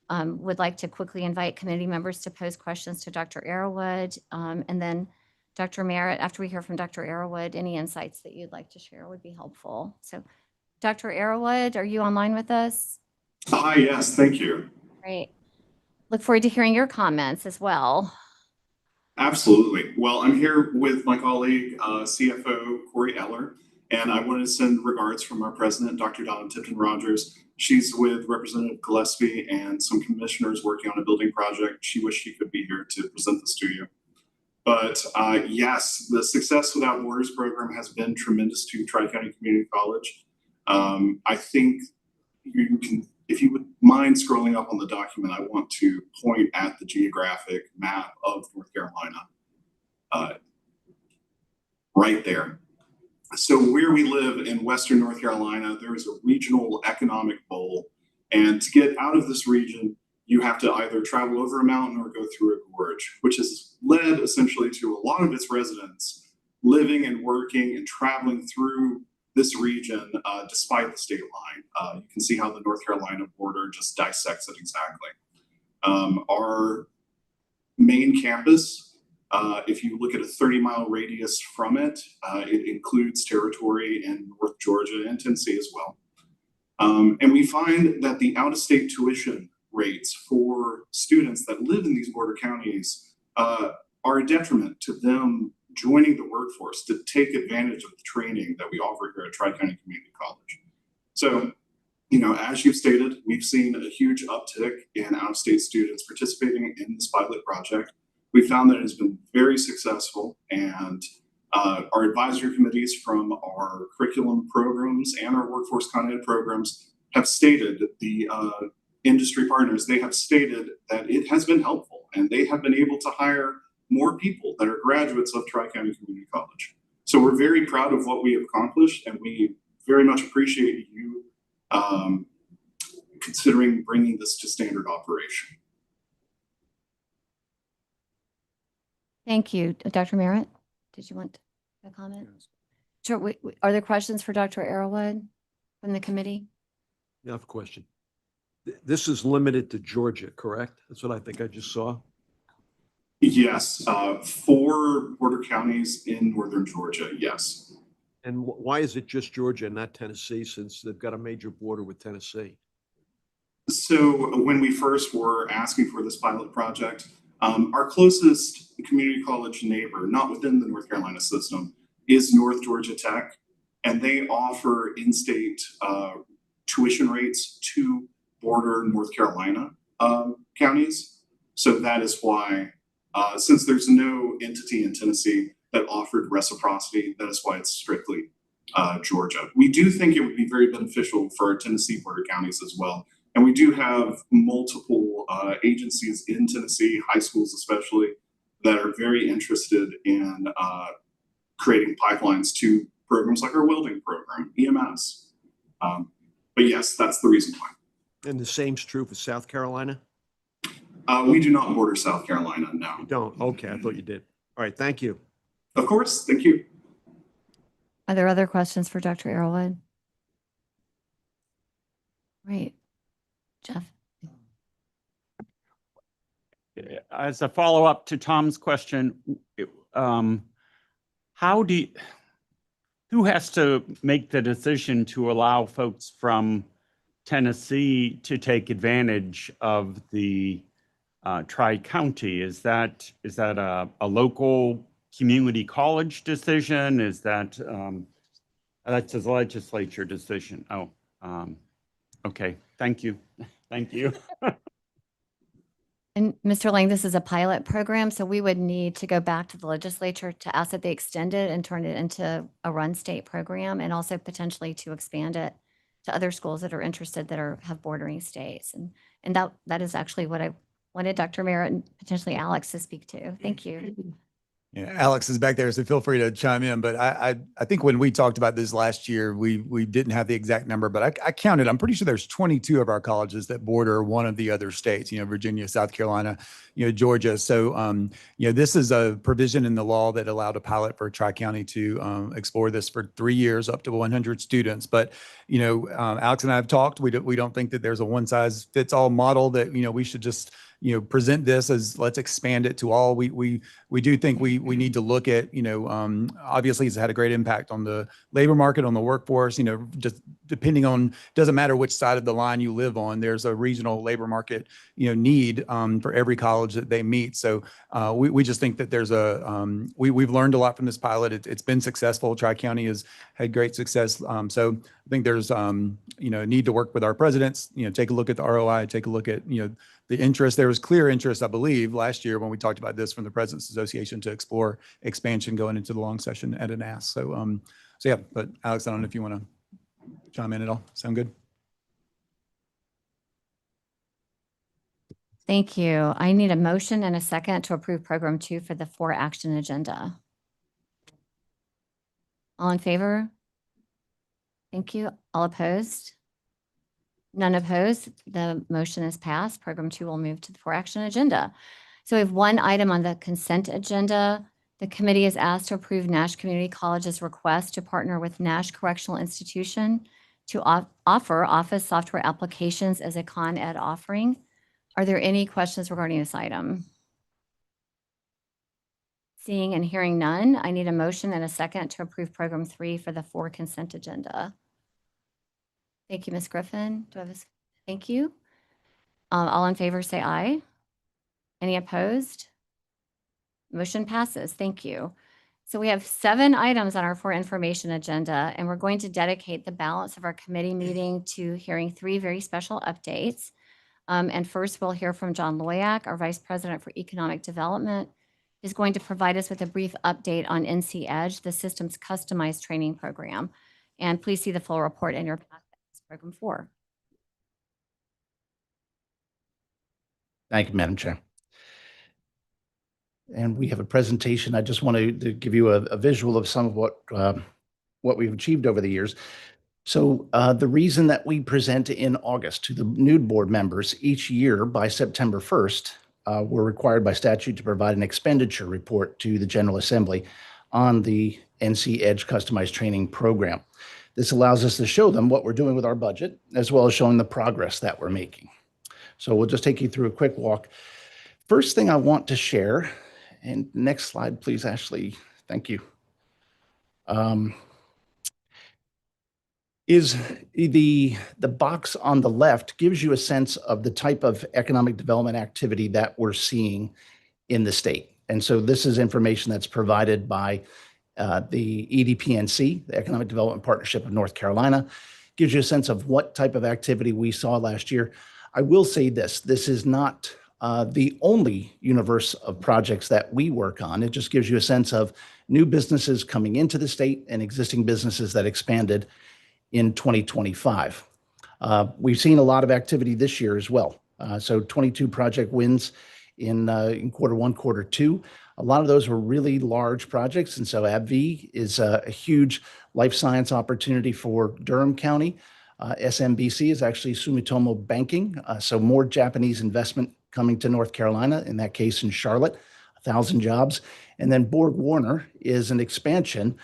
would like to quickly invite committee members to pose questions to Dr. Arrowwood. And then Dr. Merritt, after we hear from Dr. Arrowwood, any insights that you'd like to share would be helpful. So Dr. Arrowwood, are you online with us? Hi, yes, thank you. Great. Look forward to hearing your comments as well. Absolutely. Well, I'm here with my colleague, CFO Corey Eller, and I wanted to send regards from our president, Dr. Donna Tipton-Rogers. She's with Representative Gillespie and some commissioners working on a building project. She wished she could be here to present this to you. But yes, the Success Without Borders program has been tremendous to Tri-County Community College. I think you can, if you would mind scrolling up on the document, I want to point at the geographic map of North Carolina, right there. So where we live in Western North Carolina, there is a regional economic bowl. And to get out of this region, you have to either travel over a mountain or go through a gorge, which has led essentially to a lot of its residents living and working and traveling through this region despite the state line. You can see how the North Carolina border just dissects it exactly. Our main campus, if you look at a 30-mile radius from it, it includes territory in North Georgia and Tennessee as well. And we find that the out-of-state tuition rates for students that live in these border counties are a detriment to them joining the workforce to take advantage of the training that we offer here at Tri-County Community College. So, you know, as you've stated, we've seen a huge uptick in out-of-state students participating in this pilot project. We found that it has been very successful, and our advisory committees from our curriculum programs and our workforce content programs have stated, the industry partners, they have stated that it has been helpful, and they have been able to hire more people that are graduates of Tri-County Community College. So we're very proud of what we have accomplished, and we very much appreciate you considering bringing this to standard operation. Thank you. Dr. Merritt, did you want a comment? Sure. Are there questions for Dr. Arrowwood from the committee? I have a question. This is limited to Georgia, correct? That's what I think I just saw. Yes, 4 border counties in northern Georgia, yes. And why is it just Georgia and not Tennessee, since they've got a major border with Tennessee? So when we first were asking for this pilot project, our closest community college neighbor, not within the North Carolina system, is North Georgia Tech, and they offer in-state tuition rates to border North Carolina counties. So that is why, since there's no entity in Tennessee that offered reciprocity, that is why it's strictly Georgia. We do think it would be very beneficial for our Tennessee border counties as well. And we do have multiple agencies in Tennessee, high schools especially, that are very interested in creating pipelines to programs like our welding program, EMS. But yes, that's the reason why. And the same's true for South Carolina? We do not border South Carolina, no. You don't? Okay, I thought you did. All right, thank you. Of course, thank you. Are there other questions for Dr. Arrowood? Great. Jeff? As a follow-up to Tom's question, who has to make the decision to allow folks from Tennessee to take advantage of the Tri-County? Is that a local community college decision? Is that that's a legislature decision? Oh, okay. Thank you. Thank you. And Mr. Lang, this is a pilot program, so we would need to go back to the legislature to ask that they extend it and turn it into a run state program, and also potentially to expand it to other schools that are interested that have bordering states. And that is actually what I wanted Dr. Merritt and potentially Alex to speak to. Thank you. Yeah, Alex is back there, so feel free to chime in. But I think when we talked about this last year, we didn't have the exact number, but I counted. I'm pretty sure there's 22 of our colleges that border one of the other states. Virginia, South Carolina, Georgia. So this is a provision in the law that allowed a pilot for Tri-County to explore this for 3 years, up to 100 students. But Alex and I have talked. We don't think that there's a one size fits all model that we should just present this as let's expand it to all. We do think we need to look at, obviously it's had a great impact on the labor market, on the workforce, just depending on, doesn't matter which side of the line you live on, there's a regional labor market, need for every college that they meet. So we just think that there's we've learned a lot from this pilot. It's been successful. Tri-County has had great success. So I think there's, a need to work with our presidents, take a look at the ROI, take a look at, the interest. There was clear interest, I believe, last year when we talked about this from the President's Association to explore expansion going into the long session at an ask. So yeah, but Alex, I don't know if you want to chime in at all. Sound good? Thank you. I need a motion and a second to approve program 2 for the 4 action agenda. All in favor? Thank you. All opposed? None opposed. The motion is passed. Program 2 will move to the 4 action agenda. So we have one item on the consent agenda. The committee is asked to approve Nash Community College's request to partner with Nash Correctional Institution to offer office software applications as a Con Ed offering. Are there any questions regarding this item? Seeing and hearing none, I need a motion and a second to approve program 3 for the 4 consent agenda. Thank you, Ms. Griffin. Do I have thank you. All in favor, say aye. Any opposed? Motion passes. Thank you. So we have 7 items on our 4 information agenda, and we're going to dedicate the balance of our committee meeting to hearing 3 very special updates. And first, we'll hear from John Loyak, our Vice President for Economic Development, is going to provide us with a brief update on NC Edge, the system's customized training program. And please see the full report in your packet. Program 4. Thank you, Madam Chair. And we have a presentation. I just wanted to give you a visual of some of what we've achieved over the years. So the reason that we present in August to the new board members each year by September 1st, we're required by statute to provide an expenditure report to the General Assembly on the NC Edge customized training program. This allows us to show them what we're doing with our budget, as well as showing the progress that we're making. So we'll just take you through a quick walk. First thing I want to share, and next slide, please, Ashley. Thank you. Is the box on the left gives you a sense of the type of economic development activity that we're seeing in the state. And so this is information that's provided by the EDPNC, the Economic Development Partnership of North Carolina, gives you a sense of what type of activity we saw last year. I will say this is not the only universe of projects that we work on. It just gives you a sense of new businesses coming into the state and existing businesses that expanded in 2025. We've seen a lot of activity this year as well. So 22 project wins in quarter 1, quarter 2. A lot of those were really large projects. And so AbbVie is a huge life science opportunity for Durham County. SMBC is actually Sumitomo Banking. So more Japanese investment coming to North Carolina, in that case in Charlotte, 1,000 jobs. And then Borg Warner is an expansion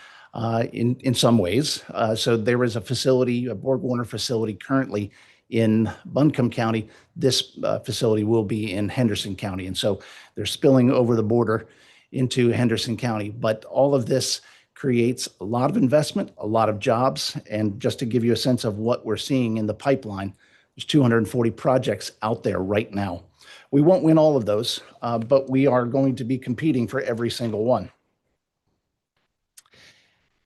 in some ways. So there is a facility, a Borg Warner facility currently in Buncombe County. This facility will be in Henderson County. And so they're spilling over the border into Henderson County. But all of this creates a lot of investment, a lot of jobs. And just to give you a sense of what we're seeing in the pipeline, there's 240 projects out there right now. We won't win all of those, but we are going to be competing for every single one.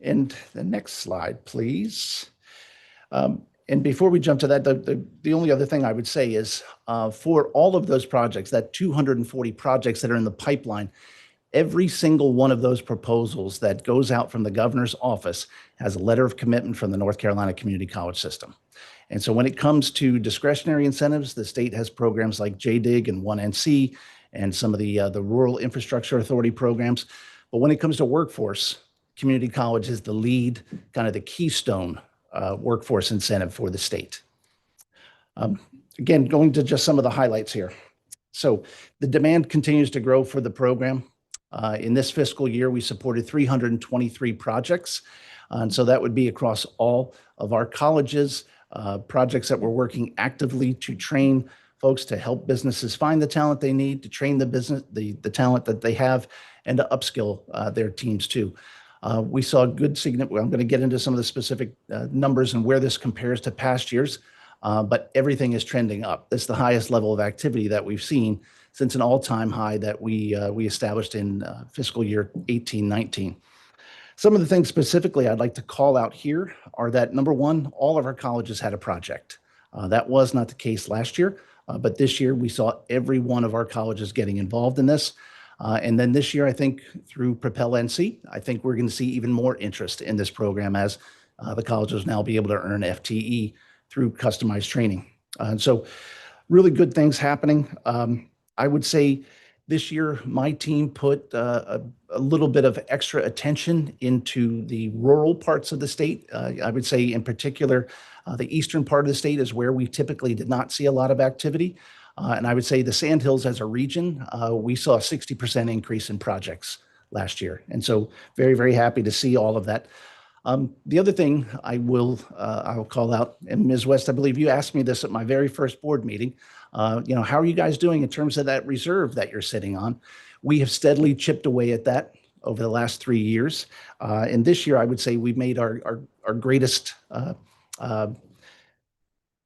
And the next slide, please. And before we jump to that, the only other thing I would say is for all of those projects, that 240 projects that are in the pipeline, every single one of those proposals that goes out from the governor's office has a letter of commitment from the North Carolina Community College System. And so when it comes to discretionary incentives, the state has programs like JDIG and 1NC and some of the Rural Infrastructure Authority programs. But when it comes to workforce, community college is the lead, kind of the keystone workforce incentive for the state. Again, going to just some of the highlights here. So the demand continues to grow for the program. In this fiscal year, we supported 323 projects. And so that would be across all of our colleges, projects that we're working actively to train folks, to help businesses find the talent they need, to train the business, the talent that they have, and to upskill their teams too. We saw good significant, I'm going to get into some of the specific numbers and where this compares to past years, but everything is trending up. It's the highest level of activity that we've seen since an all-time high that we established in fiscal year 18-19. Some of the things specifically I'd like to call out here are that, number one, all of our colleges had a project. That was not the case last year, but this year we saw every one of our colleges getting involved in this. And then this year, I think through Propel NC, I think we're going to see even more interest in this program as the colleges now be able to earn FTE through customized training. And so really good things happening. I would say this year, my team put a little bit of extra attention into the rural parts of the state. I would say in particular, the eastern part of the state is where we typically did not see a lot of activity. And I would say the Sandhills as a region, we saw a 60% increase in projects last year. And so very, very happy to see all of that. The other thing I'll call out, and Ms. West, I believe you asked me this at my very first board meeting, how are you guys doing in terms of that reserve that you're sitting on? We have steadily chipped away at that over the last 3 years. And this year, I would say we've made our greatest,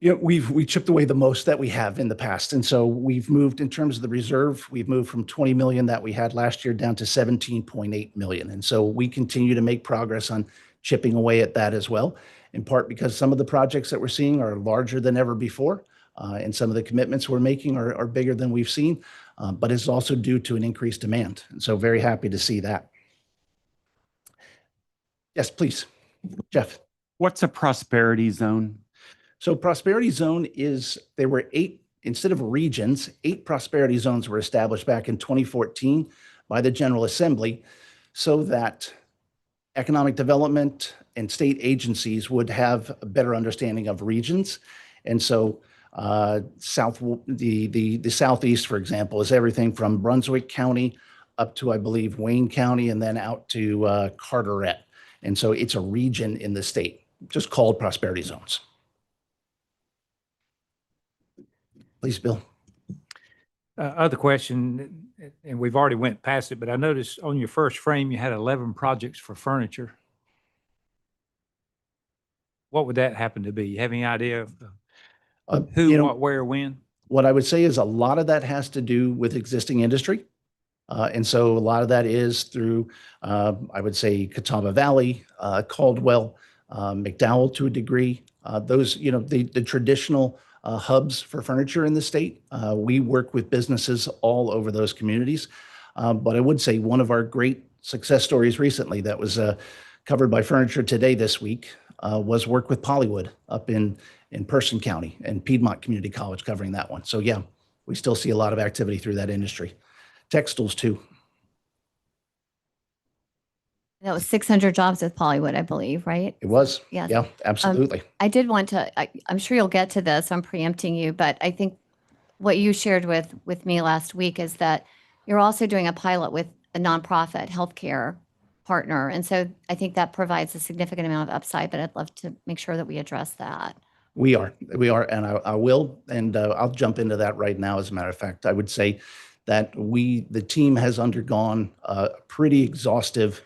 we chipped away the most that we have in the past. And so we've moved in terms of the reserve, we've moved from 20 million that we had last year down to 17.8 million. And so we continue to make progress on chipping away at that as well, in part because some of the projects that we're seeing are larger than ever before. And some of the commitments we're making are bigger than we've seen, but it's also due to an increased demand. And so very happy to see that. Yes, please, Jeff. What's a prosperity zone? So prosperity zone is, there were 8, instead of regions, 8 prosperity zones were established back in 2014 by the General Assembly so that economic development and state agencies would have a better understanding of regions. And so the Southeast, for example, is everything from Brunswick County up to, I believe, Wayne County, and then out to Carteret. And so it's a region in the state, just called prosperity zones. Please, Bill. Other question, and we've already went past it, but I noticed on your first frame, you had 11 projects for furniture. What would that happen to be? You have any idea of who, what, where, when? What I would say is a lot of that has to do with existing industry. And so a lot of that is through, I would say, Catawba Valley, Caldwell, McDowell to a degree. Those, the traditional hubs for furniture in the state. We work with businesses all over those communities. But I would say one of our great success stories recently that was covered by Furniture Today this week was work with Pollywood up in Person County and Piedmont Community College covering that one. So yeah, we still see a lot of activity through that industry. Textiles too. That was 600 jobs with Pollywood, I believe, right? It was. Yes. Yeah, absolutely. I did want to, I'm sure you'll get to this, I'm preempting you, but I think what you shared with me last week is that you're also doing a pilot with a nonprofit healthcare partner. And so I think that provides a significant amount of upside, but I'd love to make sure that we address that. We are, and I will, and I'll jump into that right now. As a matter of fact, I would say that the team has undergone a pretty exhaustive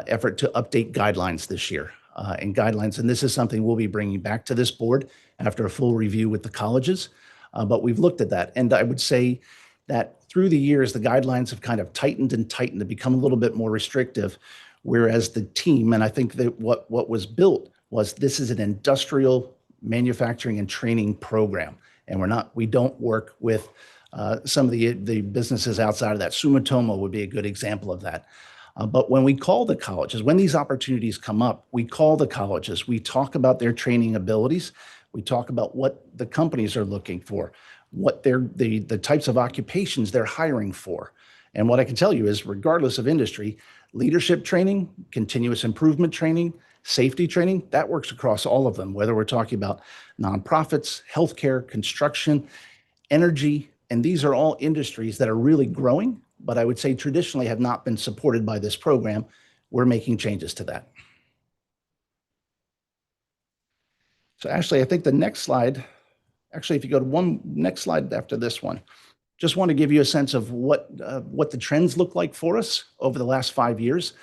effort to update guidelines this year. And this is something we'll be bringing back to this board after a full review with the colleges. But we've looked at that, and I would say that through the years, the guidelines have kind of tightened and tightened to become a little bit more restrictive, whereas the team, and I think that what was built was this is an industrial manufacturing and training program. And we don't work with some of the businesses outside of that. Sumitomo would be a good example of that. But when we call the colleges, when these opportunities come up, we call the colleges, we talk about their training abilities, we talk about what the companies are looking for, what the types of occupations they're hiring for. And what I can tell you is, regardless of industry, leadership training, continuous improvement training, safety training, that works across all of them, whether we're talking about nonprofits, healthcare, construction, energy, and these are all industries that are really growing, but I would say traditionally have not been supported by this program. We're making changes to that. So Ashley, I think the next slide, actually, if you go to next slide after this one, just want to give you a sense of what the trends look like for us over the last 5 years.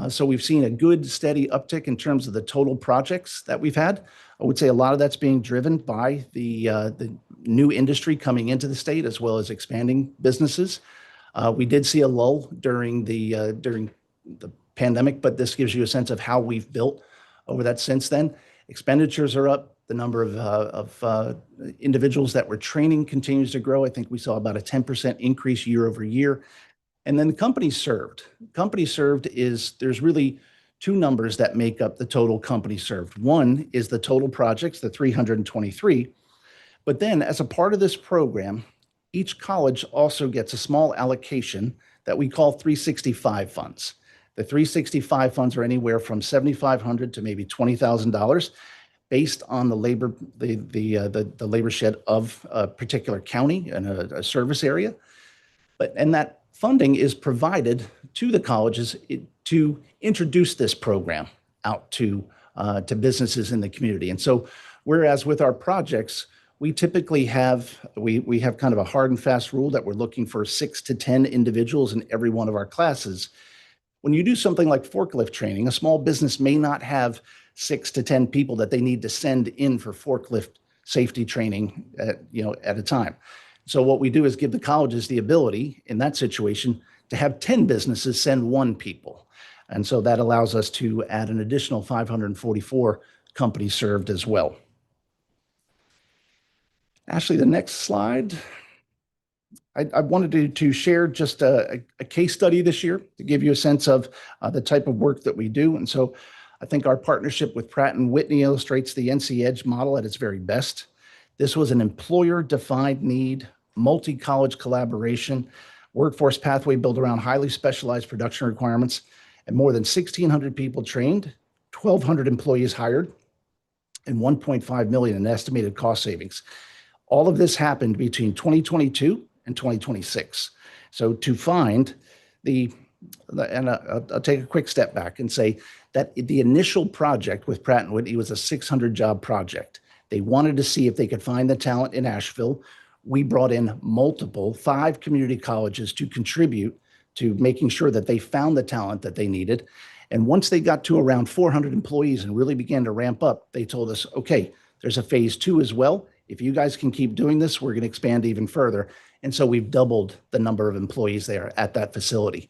So we've seen a good steady uptick in terms of the total projects that we've had. I would say a lot of that's being driven by the new industry coming into the state, as well as expanding businesses. We did see a lull during the pandemic, but this gives you a sense of how we've built over that since then. Expenditures are up. The number of individuals that we're training continues to grow. I think we saw about a 10% increase year over year. And then companies served. Companies served there's really two numbers that make up the total company served. One is the total projects, the 323. But then as a part of this program, each college also gets a small allocation that we call 365 funds. The 365 funds are anywhere from $7,500 to maybe $20,000 based on the labor, the labor shed of a particular county and a service area. And that funding is provided to the colleges to introduce this program out to businesses in the community. And so, whereas with our projects, we typically have kind of a hard and fast rule that we're looking for 6 to 10 individuals in every one of our classes. When you do something like forklift training, a small business may not have 6 to 10 people that they need to send in for forklift safety training at a time. So what we do is give the colleges the ability in that situation to have 10 businesses send 1 people. And so that allows us to add an additional 544 companies served as well. Ashley, the next slide. I wanted to share just a case study this year to give you a sense of the type of work that we do. And so I think our partnership with Pratt & Whitney illustrates the NC Edge model at its very best. This was an employer-defined need, multi-college collaboration, workforce pathway built around highly specialized production requirements, and more than 1,600 people trained, 1,200 employees hired, and $1.5 million in estimated cost savings. All of this happened between 2022 and 2026. So to find and I'll take a quick step back and say that the initial project with Pratt & Whitney was a 600-job project. They wanted to see if they could find the talent in Asheville. We brought in 5 community colleges to contribute to making sure that they found the talent that they needed. And once they got to around 400 employees and really began to ramp up, they told us, okay, there's a phase 2 as well. If you guys can keep doing this, we're going to expand even further. And so we've doubled the number of employees there at that facility.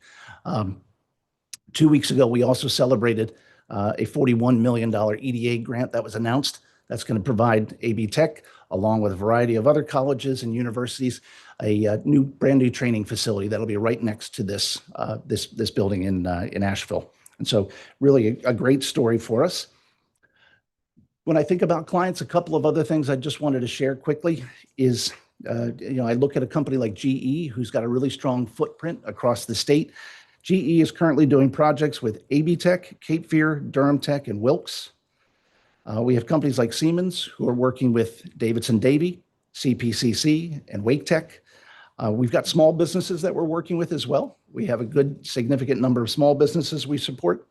2 weeks ago, we also celebrated a $41 million EDA grant that was announced. That's going to provide AB Tech, along with a variety of other colleges and universities, a brand new training facility that'll be right next to this building in Asheville. And so really a great story for us. When I think about clients, a couple of other things I just wanted to share quickly is, I look at a company like GE, who's got a really strong footprint across the state. GE is currently doing projects with AB Tech, Cape Fear, Durham Tech, and Wilkes. We have companies like Siemens who are working with Davidson Davy, CPCC, and Wake Tech. We've got small businesses that we're working with as well. We have a good significant number of small businesses we support.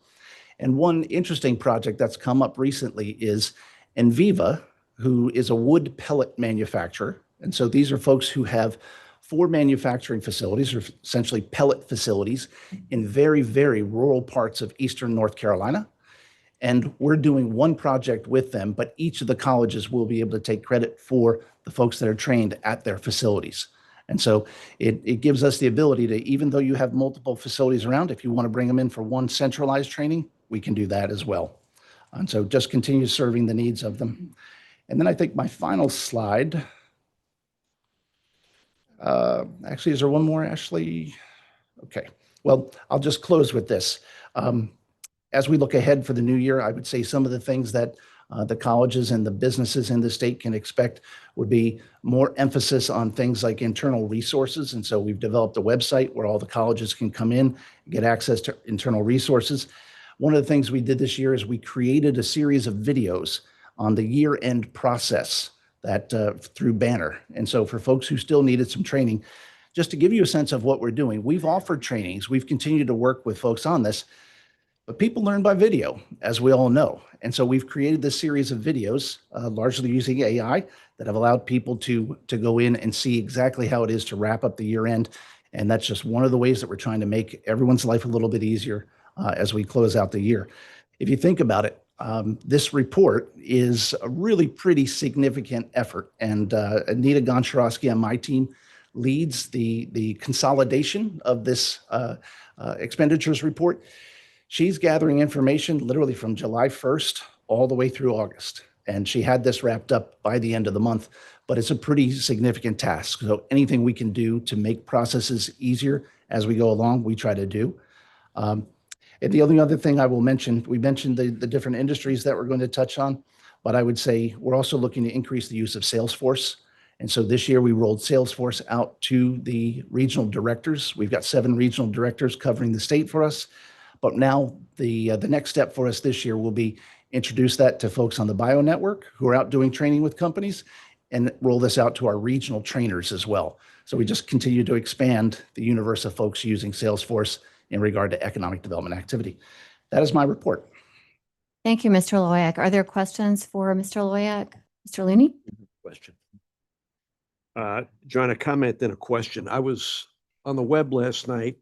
And one interesting project that's come up recently is Enviva, who is a wood pellet manufacturer. And so these are folks who have 4 manufacturing facilities, or essentially pellet facilities, in very, very rural parts of eastern North Carolina. And we're doing one project with them, but each of the colleges will be able to take credit for the folks that are trained at their facilities. And so it gives us the ability to, even though you have multiple facilities around, if you want to bring them in for one centralized training, we can do that as well. And so just continue serving the needs of them. And then I think my final slide, actually, is there one more, Ashley? Okay, well, I'll just close with this. As we look ahead for the new year, I would say some of the things that the colleges and the businesses in the state can expect would be more emphasis on things like internal resources. And so we've developed a website where all the colleges can come in and get access to internal resources. One of the things we did this year is we created a series of videos on the year-end process that through Banner. And so for folks who still needed some training, just to give you a sense of what we're doing, we've offered trainings. We've continued to work with folks on this, but people learn by video, as we all know. And so we've created this series of videos, largely using AI, that have allowed people to go in and see exactly how it is to wrap up the year end. And that's just one of the ways that we're trying to make everyone's life a little bit easier as we close out the year. If you think about it, this report is a really pretty significant effort. And Anita Goncharowski on my team leads the consolidation of this expenditures report. She's gathering information literally from July 1st all the way through August. And she had this wrapped up by the end of the month, but it's a pretty significant task. So anything we can do to make processes easier as we go along, we try to do. And the only other thing I will mention, we mentioned the different industries that we're going to touch on, but I would say we're also looking to increase the use of Salesforce. And so this year we rolled Salesforce out to the regional directors. We've got 7 regional directors covering the state for us. But now the next step for us this year will be introduce that to folks on the Bio Network who are out doing training with companies, and roll this out to our regional trainers as well. So we just continue to expand the universe of folks using Salesforce in regard to economic development activity. That is my report. Thank you, Mr. Loyak. Are there questions for Mr. Loyak? Mr. Looney? Question. John, a comment then a question. I was on the web last night,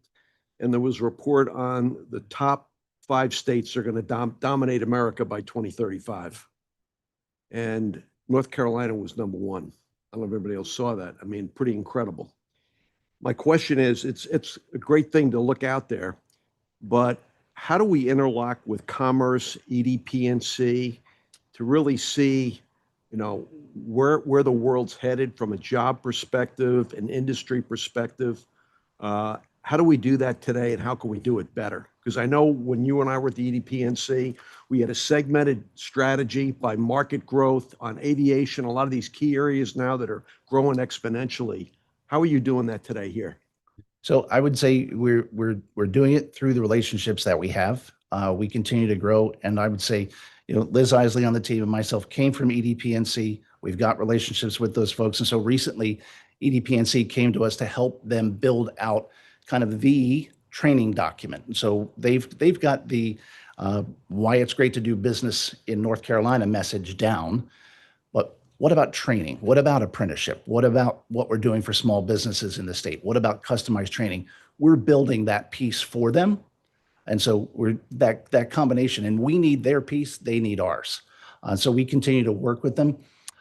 and there was a report on the top 5 states that are going to dominate America by 2035. And North Carolina was number 1. I don't know if everybody else saw that. I mean, pretty incredible. My question is, it's a great thing to look out there, but how do we interlock with commerce, EDPNC, to really see, where the world's headed from a job perspective, an industry perspective? How do we do that today, and how can we do it better? Because I know when you and I were at the EDPNC, we had a segmented strategy by market growth on aviation, a lot of these key areas now that are growing exponentially. How are you doing that today here? So I would say we're doing it through the relationships that we have. We continue to grow, and I would say, Liz Isley on the team and myself came from EDPNC. We've got relationships with those folks, and so recently, EDPNC came to us to help them build out kind of the training document. And so they've got the why it's great to do business in North Carolina message down. But what about training? What about apprenticeship? What about what we're doing for small businesses in the state? What about customized training? We're building that piece for them. And so we're that combination, and we need their piece, they need ours. So we continue to work with them.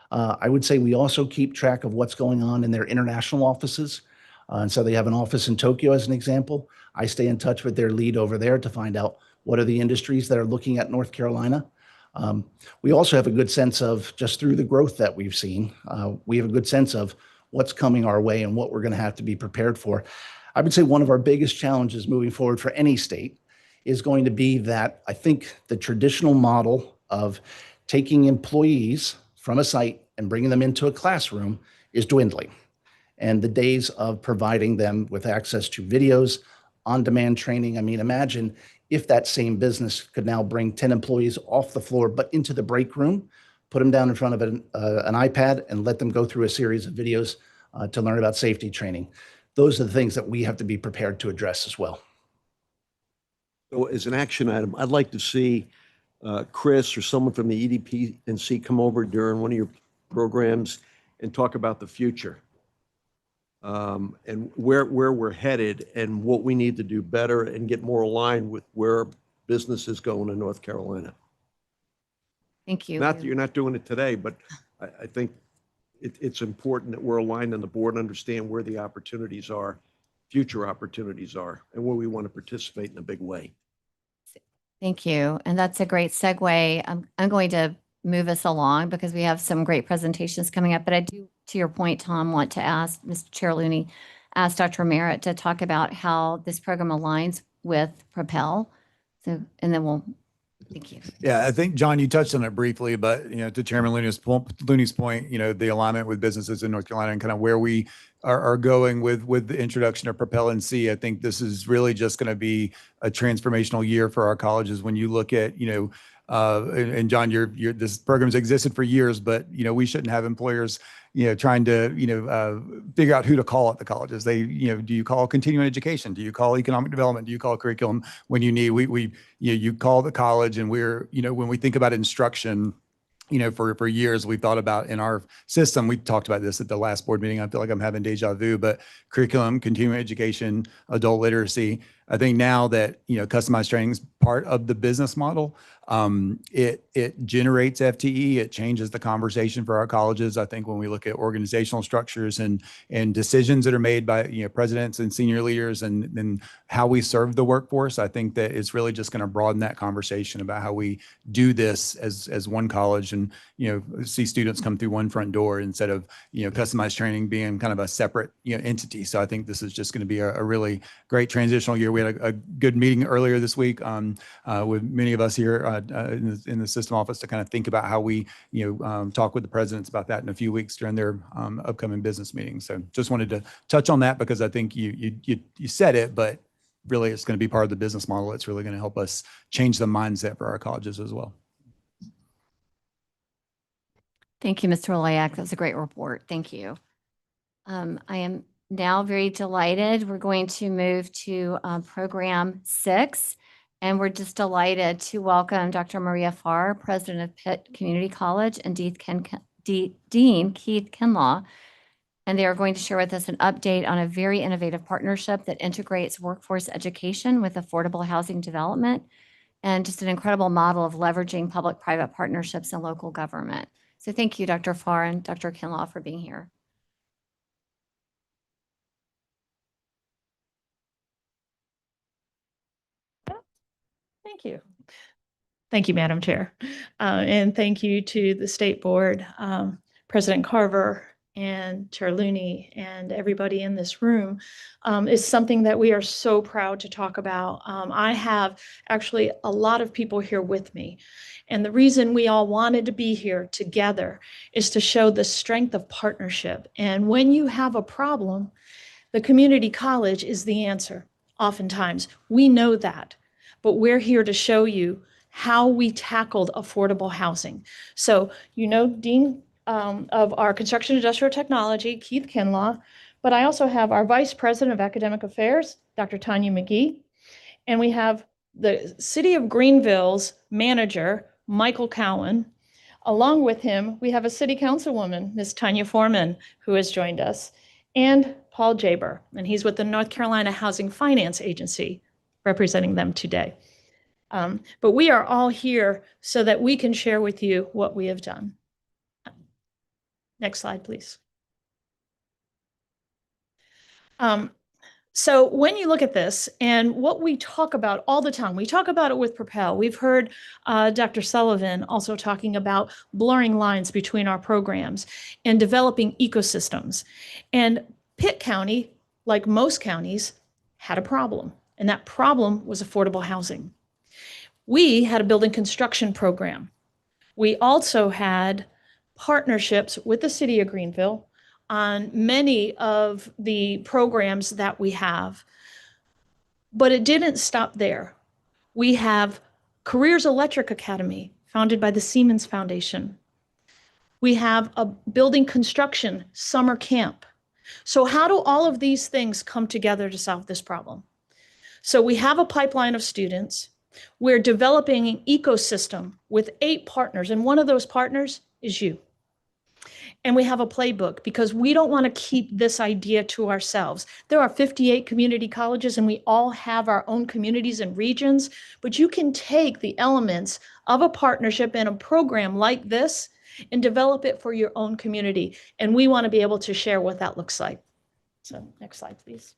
I would say we also keep track of what's going on in their international offices. And so they have an office in Tokyo, as an example. I stay in touch with their lead over there to find out what are the industries that are looking at North Carolina. We also have a good sense of, just through the growth that we've seen, we have a good sense of what's coming our way and what we're going to have to be prepared for. I would say one of our biggest challenges moving forward for any state is going to be that I think the traditional model of taking employees from a site and bringing them into a classroom is dwindling. And the days of providing them with access to videos, on-demand training. I mean, imagine if that same business could now bring 10 employees off the floor, but into the break room, put them down in front of an iPad and let them go through a series of videos to learn about safety training. Those are the things that we have to be prepared to address as well. So as an action item, I'd like to see Chris or someone from the EDP&C come over during one of your programs and talk about the future. And where we're headed and what we need to do better and get more aligned with where business is going in North Carolina. Thank you. Not that you're not doing it today, but I think it's important that we're aligned on the board and understand where the opportunities are, future opportunities are, and where we want to participate in a big way. Thank you. And that's a great segue. I'm going to move us along because we have some great presentations coming up. But I do, to your point, Tom, want to ask Mr. Chair Looney, ask Dr. Merritt to talk about how this program aligns with Propel. So, and then we'll, thank you. Yeah, I think, John, you touched on it briefly, but, to Chairman Looney's point, the alignment with businesses in North Carolina and kind of where we are going with the introduction of Propel NC, I think this is really just going to be a transformational year for our colleges. When you look at, and John, this program's existed for years, but, we shouldn't have employers, trying to, figure out who to call at the colleges. They, do you call continuing education? Do you call economic development? Do you call curriculum when you need? You call the college, and we're, when we think about instruction, for years we've thought about in our system, we talked about this at the last board meeting. I feel like I'm having deja vu, but curriculum, continuing education, adult literacy. I think now that, customized training is part of the business model, it generates FTE, it changes the conversation for our colleges. I think when we look at organizational structures and decisions that are made by, presidents and senior leaders and how we serve the workforce, I think that it's really just going to broaden that conversation about how we do this as one college and, see students come through one front door instead of, customized training being kind of a separate, entity. So I think this is just going to be a really great transitional year. We had a good meeting earlier this week with many of us here in the system office to kind of think about how we, talk with the presidents about that in a few weeks during their upcoming business meetings. So just wanted to touch on that because I think you said it, but really it's going to be part of the business model. It's really going to help us change the mindset for our colleges as well. Thank you, Mr. Olayak. That was a great report. Thank you. I am now very delighted. We're going to move to program 6, and we're just delighted to welcome Dr. Maria Farr, president of Pitt Community College, and Dean Keith Kinlaw. And they are going to share with us an update on a very innovative partnership that integrates workforce education with affordable housing development, and just an incredible model of leveraging public-private partnerships in local government. So thank you, Dr. Farr and Dr. Kinlaw, for being here. Thank you. Thank you, Madam Chair. And thank you to the State Board, President Carver and Chair Looney and everybody in this room. Is something that we are so proud to talk about. I have actually a lot of people here with me. And the reason we all wanted to be here together is to show the strength of partnership. And when you have a problem, the community college is the answer. Oftentimes, we know that. But we're here to show you how we tackled affordable housing. So, Dean of our Construction Industrial Technology, Keith Kinlaw, but I also have our Vice President of Academic Affairs, Dr. Tanya McGee, and we have the City of Greenville's manager, Michael Cowan. Along with him, we have a City Councilwoman, Ms. Tanya Foreman, who has joined us, and Paul Jaber, and he's with the North Carolina Housing Finance Agency, representing them today. But we are all here so that we can share with you what we have done. Next slide, please. So when you look at this and what we talk about all the time, we talk about it with Propel. We've heard Dr. Sullivan also talking about blurring lines between our programs and developing ecosystems. And Pitt County, like most counties, had a problem. And that problem was affordable housing. We had a building construction program. We also had partnerships with the City of Greenville on many of the programs that we have. But it didn't stop there. We have Careers Electric Academy, founded by the Siemens Foundation. We have a building construction summer camp. So how do all of these things come together to solve this problem? So we have a pipeline of students. We're developing an ecosystem with 8 partners, and one of those partners is you. And we have a playbook because we don't want to keep this idea to ourselves. There are 58 community colleges and we all have our own communities and regions, but you can take the elements of a partnership and a program like this and develop it for your own community. And we want to be able to share what that looks like. So next slide, please.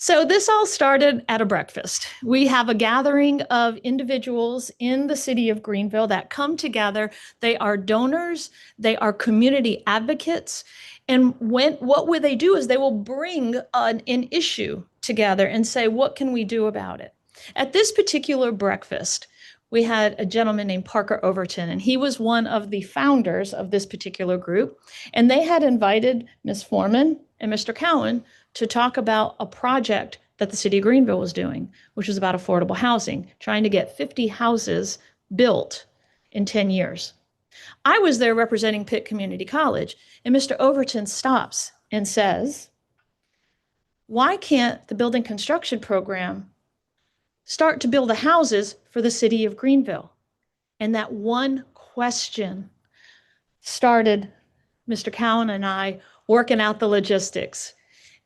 So this all started at a breakfast. We have a gathering of individuals in the city of Greenville that come together. They are donors, they are community advocates. And what would they do is they will bring an issue together and say, what can we do about it? At this particular breakfast, we had a gentleman named Parker Overton, and he was one of the founders of this particular group. And they had invited Ms. Foreman and Mr. Cowan to talk about a project that the city of Greenville was doing, which was about affordable housing, trying to get 50 houses built in 10 years. I was there representing Pitt Community College, and Mr. Overton stops and says, why can't the building construction program start to build the houses for the city of Greenville? And that one question started Mr. Cowan and I working out the logistics.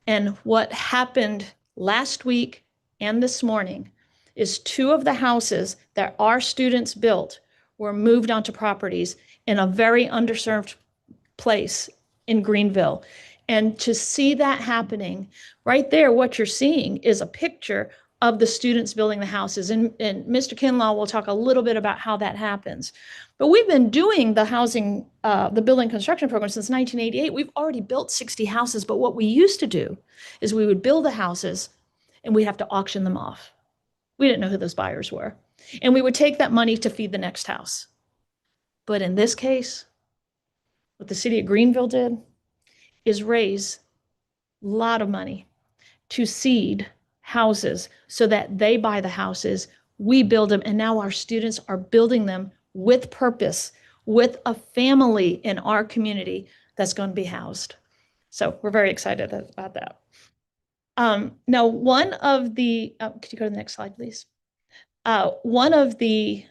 And what happened last week and this morning is 2 of the houses that our students built were moved onto properties in a very underserved place in Greenville. And to see that happening, right there, what you're seeing is a picture of the students building the houses. And Mr. Kinlaw will talk a little bit about how that happens. But we've been doing the housing, the building construction program since 1988. We've already built 60 houses, but what we used to do is we would build the houses and we'd have to auction them off. We didn't know who those buyers were. And we would take that money to feed the next house. But in this case, what the city of Greenville did is raise a lot of money to seed houses so that they buy the houses, we build them, and now our students are building them with purpose, with a family in our community that's going to be housed. So we're very excited about that. Now, one of the, could you go to the next slide, please? One of the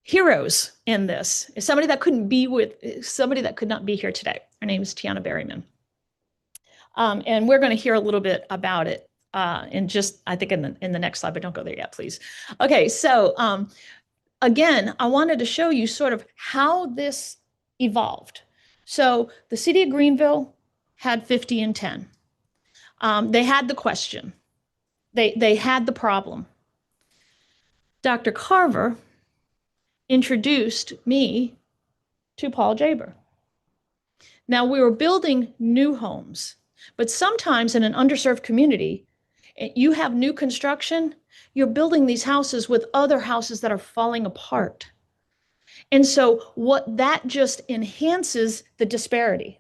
heroes in this is somebody that could not be here today. Her name is Tiana Berryman. And we're going to hear a little bit about it in just, I think, in the next slide, but don't go there yet, please. Okay, so again, I wanted to show you sort of how this evolved. So the city of Greenville had 50 and 10. They had the question. They had the problem. Dr. Carver introduced me to Paul Jaber. Now, we were building new homes, but sometimes in an underserved community, you have new construction, you're building these houses with other houses that are falling apart. And so what that just enhances the disparity.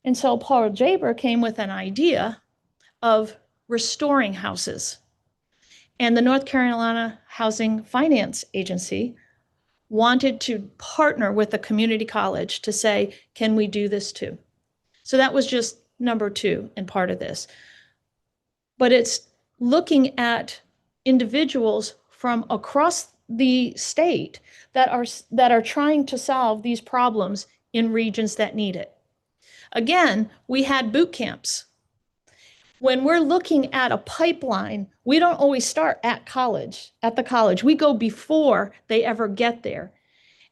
And so Paul Jaber came with an idea of restoring houses. And the North Carolina Housing Finance Agency wanted to partner with a community college to say, can we do this too? So that was just number 2 and part of this. But it's looking at individuals from across the state that are trying to solve these problems in regions that need it. Again, we had boot camps. When we're looking at a pipeline, we don't always start at the college. We go before they ever get there.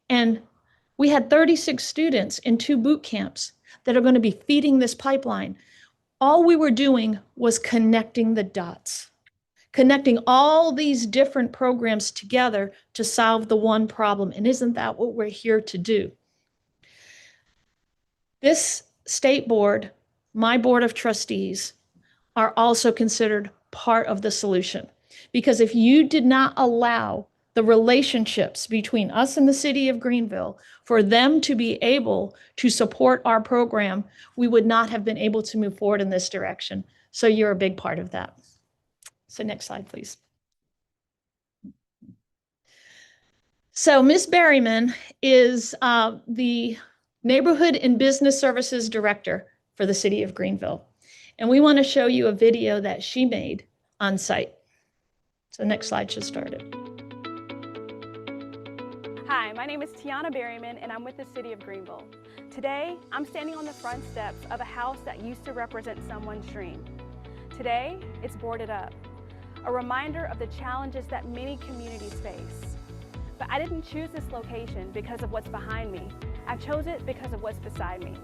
And we had 36 students in 2 boot camps that are going to be feeding this pipeline. All we were doing was connecting the dots, connecting all these different programs together to solve the one problem. And isn't that what we're here to do? This state board, my board of trustees, are also considered part of the solution. Because if you did not allow the relationships between us and the city of Greenville, for them to be able to support our program, we would not have been able to move forward in this direction. So you're a big part of that. So next slide, please. So Ms. Berryman is the Neighborhood and Business Services Director for the city of Greenville. And we want to show you a video that she made on site. So next slide should start it. Hi, my name is Tiana Berryman and I'm with the City of Greenville. Today, I'm standing on the front steps of a house that used to represent someone's dream. Today, it's boarded up, a reminder of the challenges that many communities face. But I didn't choose this location because of what's behind me. I chose it because of what's beside me.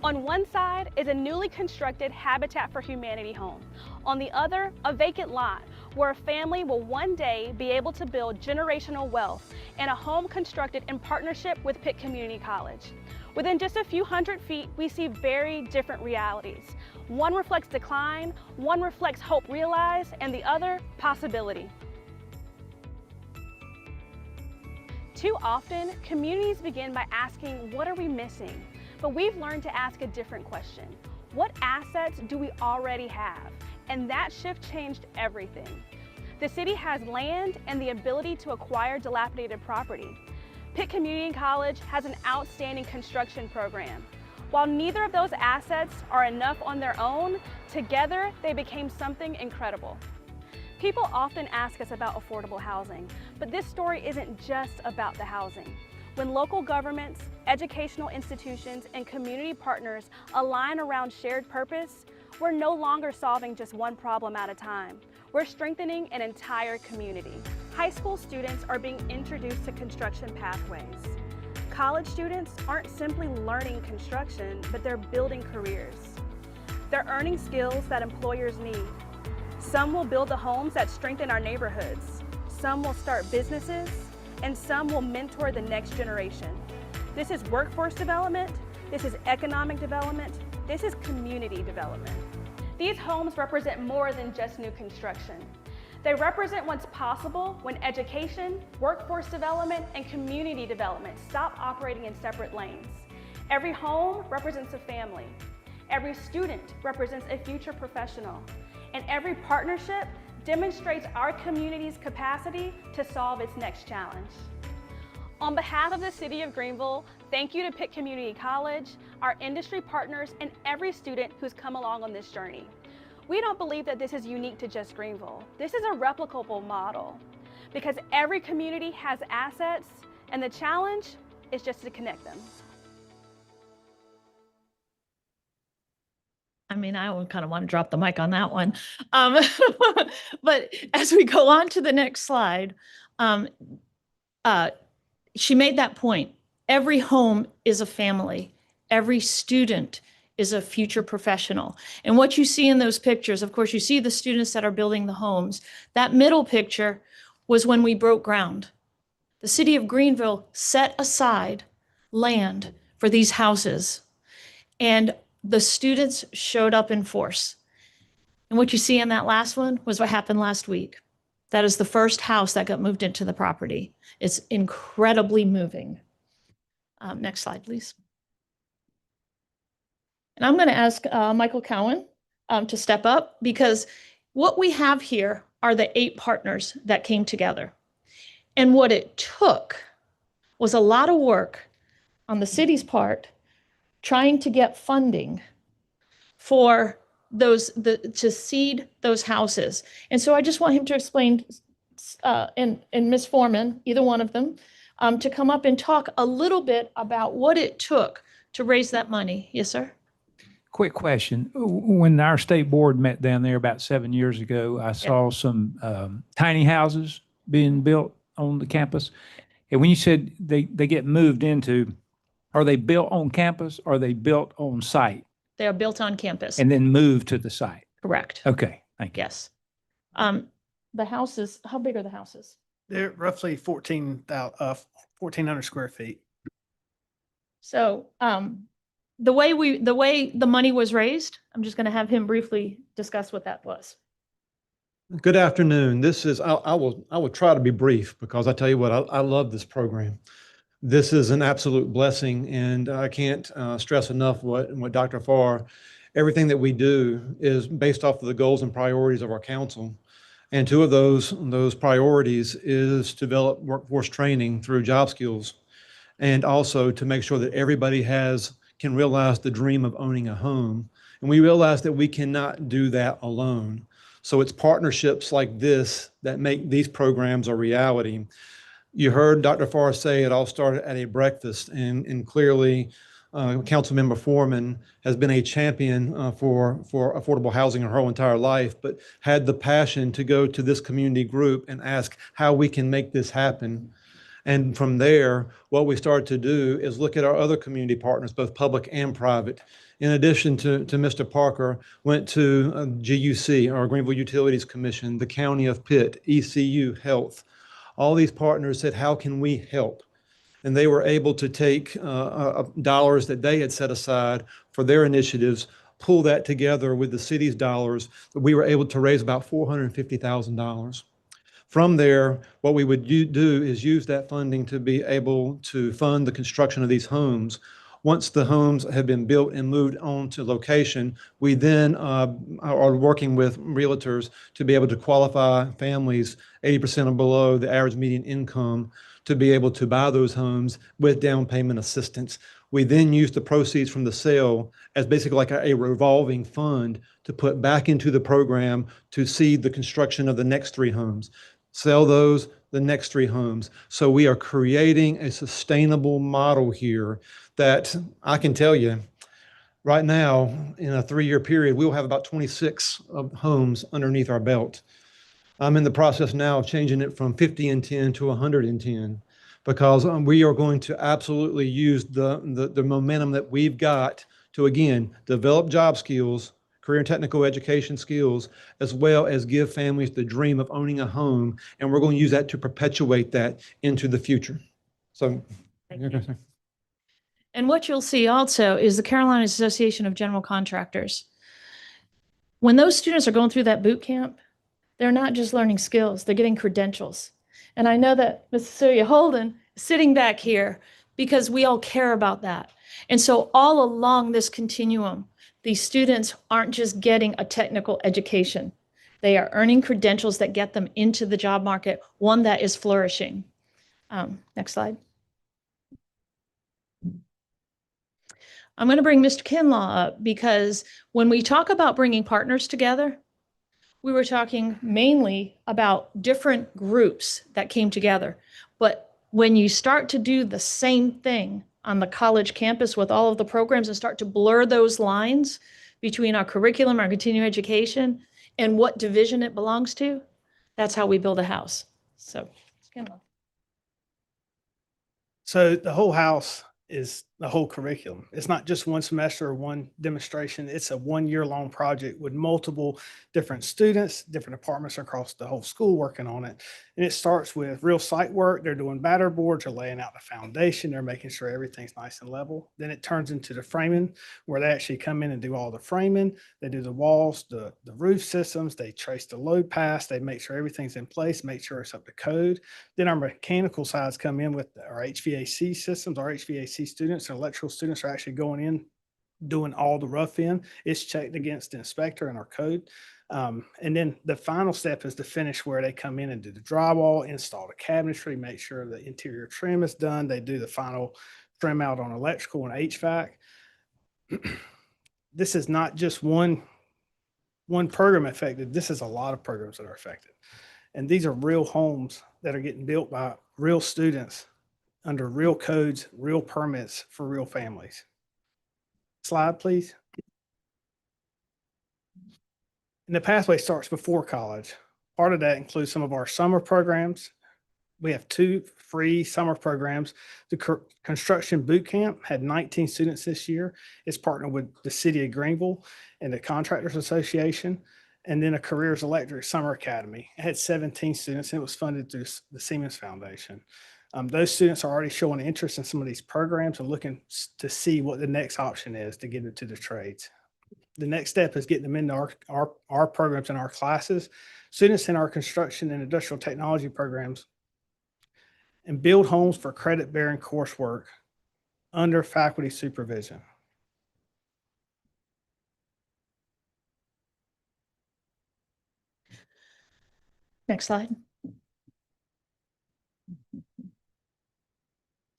On one side is a newly constructed Habitat for Humanity home. On the other, a vacant lot where a family will one day be able to build generational wealth in a home constructed in partnership with Pitt Community College. Within just a few hundred feet, we see very different realities. One reflects decline, one reflects hope realized, and the other, possibility. Too often, communities begin by asking, what are we missing? But we've learned to ask a different question. What assets do we already have? And that shift changed everything. The city has land and the ability to acquire dilapidated property. Pitt Community College has an outstanding construction program. While neither of those assets are enough on their own, together they became something incredible. People often ask us about affordable housing, but this story isn't just about the housing. When local governments, educational institutions, and community partners align around shared purpose, we're no longer solving just one problem at a time. We're strengthening an entire community. High school students are being introduced to construction pathways. College students aren't simply learning construction, but they're building careers. They're earning skills that employers need. Some will build the homes that strengthen our neighborhoods. Some will start businesses, and some will mentor the next generation. This is workforce development, this is economic development, this is community development. These homes represent more than just new construction. They represent what's possible when education, workforce development, and community development stop operating in separate lanes. Every home represents a family. Every student represents a future professional. And every partnership demonstrates our community's capacity to solve its next challenge. On behalf of the City of Greenville, thank you to Pitt Community College, our industry partners, and every student who's come along on this journey. We don't believe that this is unique to just Greenville. This is a replicable model because every community has assets, and the challenge is just to connect them. I mean, I kind of want to drop the mic on that one. But as we go on to the next slide, she made that point. Every home is a family. Every student is a future professional. And what you see in those pictures, of course, you see the students that are building the homes. That middle picture was when we broke ground. The city of Greenville set aside land for these houses. And the students showed up in force. And what you see in that last one was what happened last week. That is the first house that got moved into the property. It's incredibly moving. Next slide, please. And I'm going to ask Michael Cowan to step up because what we have here are the 8 partners that came together. And what it took was a lot of work on the city's part trying to get funding for to seed those houses. And so I just want him to explain, and Ms. Foreman, either one of them, to come up and talk a little bit about what it took to raise that money. Yes, sir? Quick question. When our state board met down there about 7 years ago, I saw some tiny houses being built on the campus. And when you said they get moved into, are they built on campus or are they built on site? They are built on campus. And then moved to the site? Correct. Okay, thank you. Yes. The houses, how big are the houses? They're roughly 1,400 square feet. So the way the money was raised, I'm just going to have him briefly discuss what that was. Good afternoon. This is, I will try to be brief because I tell you what, I love this program. This is an absolute blessing, and I can't stress enough what Dr. Farr, everything that we do is based off of the goals and priorities of our council. And two of those priorities is to develop workforce training through job skills, and also to make sure that everybody can realize the dream of owning a home. And we realize that we cannot do that alone. So it's partnerships like this that make these programs a reality. You heard Dr. Farr say it all started at a breakfast, and clearly Councilmember Foreman has been a champion for affordable housing her whole entire life, but had the passion to go to this community group and ask how we can make this happen. And from there, what we started to do is look at our other community partners, both public and private. In addition to Mr. Parker, went to GUC, our Greenville Utilities Commission, the County of Pitt, ECU Health. All these partners said, how can we help? And they were able to take dollars that they had set aside for their initiatives, pull that together with the city's dollars. We were able to raise about $450,000. From there, what we would do is use that funding to be able to fund the construction of these homes. Once the homes have been built and moved on to location, we then are working with realtors to be able to qualify families 80% or below the average median income to be able to buy those homes with down payment assistance. We then use the proceeds from the sale as basically like a revolving fund to put back into the program to seed the construction of the next 3 homes. Sell those, the next 3 homes. So we are creating a sustainable model here that I can tell you right now, in a 3-year period, we'll have about 26 homes underneath our belt. I'm in the process now of changing it from 50 and 10 to 110 because we are going to absolutely use the momentum that we've got to, again, develop job skills, career and technical education skills, as well as give families the dream of owning a home. And we're going to use that to perpetuate that into the future. So, And what you'll see also is the Carolina Association of General Contractors. When those students are going through that boot camp, they're not just learning skills, they're getting credentials. And I know that Ms. Cecilia Holden is sitting back here because we all care about that. And so all along this continuum, these students aren't just getting a technical education. They are earning credentials that get them into the job market, one that is flourishing. Next slide. I'm going to bring Mr. Kinlaw up because when we talk about bringing partners together, we were talking mainly about different groups that came together. But when you start to do the same thing on the college campus with all of the programs and start to blur those lines between our curriculum, our continuing education, and what division it belongs to, that's how we build a house. So, Kinlaw. So the whole house is the whole curriculum. It's not just one semester or one demonstration. It's a 1-year-long project with multiple different students, different departments across the whole school working on it. And it starts with real site work. They're doing batter boards, they're laying out the foundation, they're making sure everything's nice and level. Then it turns into the framing where they actually come in and do all the framing. They do the walls, the roof systems, they trace the load pass, they make sure everything's in place, make sure it's up to code. Then our mechanical sides come in with our HVAC systems. Our HVAC students and electrical students are actually going in, doing all the rough in. It's checked against the inspector and our code. And then the final step is to finish where they come in and do the drywall, install the cabinetry, make sure the interior trim is done. They do the final trim out on electrical and HVAC. This is not just one program affected. This is a lot of programs that are affected. And these are real homes that are getting built by real students under real codes, real permits for real families. Slide, please. And the pathway starts before college. Part of that includes some of our summer programs. We have 2 free summer programs. The construction boot camp had 19 students this year. It's partnered with the city of Greenville and the Contractors Association. And then a Careers Electric Summer Academy. It had 17 students and it was funded through the Siemens Foundation. Those students are already showing interest in some of these programs and looking to see what the next option is to get into the trades. The next step is getting them into our programs and our classes, students in our construction and industrial technology programs, and build homes for credit-bearing coursework under faculty supervision. Next slide.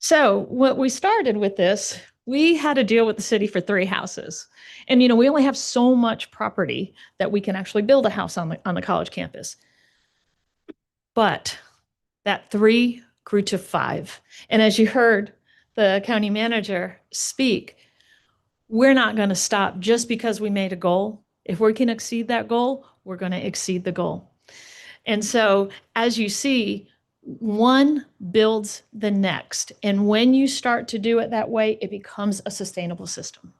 So what we started with this, we had to deal with the city for 3 houses. And, we only have so much property that we can actually build a house on the college campus. But that 3 grew to 5. And as you heard the county manager speak, we're not going to stop just because we made a goal. If we can exceed that goal, we're going to exceed the goal. And so as you see, one builds the next. And when you start to do it that way, it becomes a sustainable system.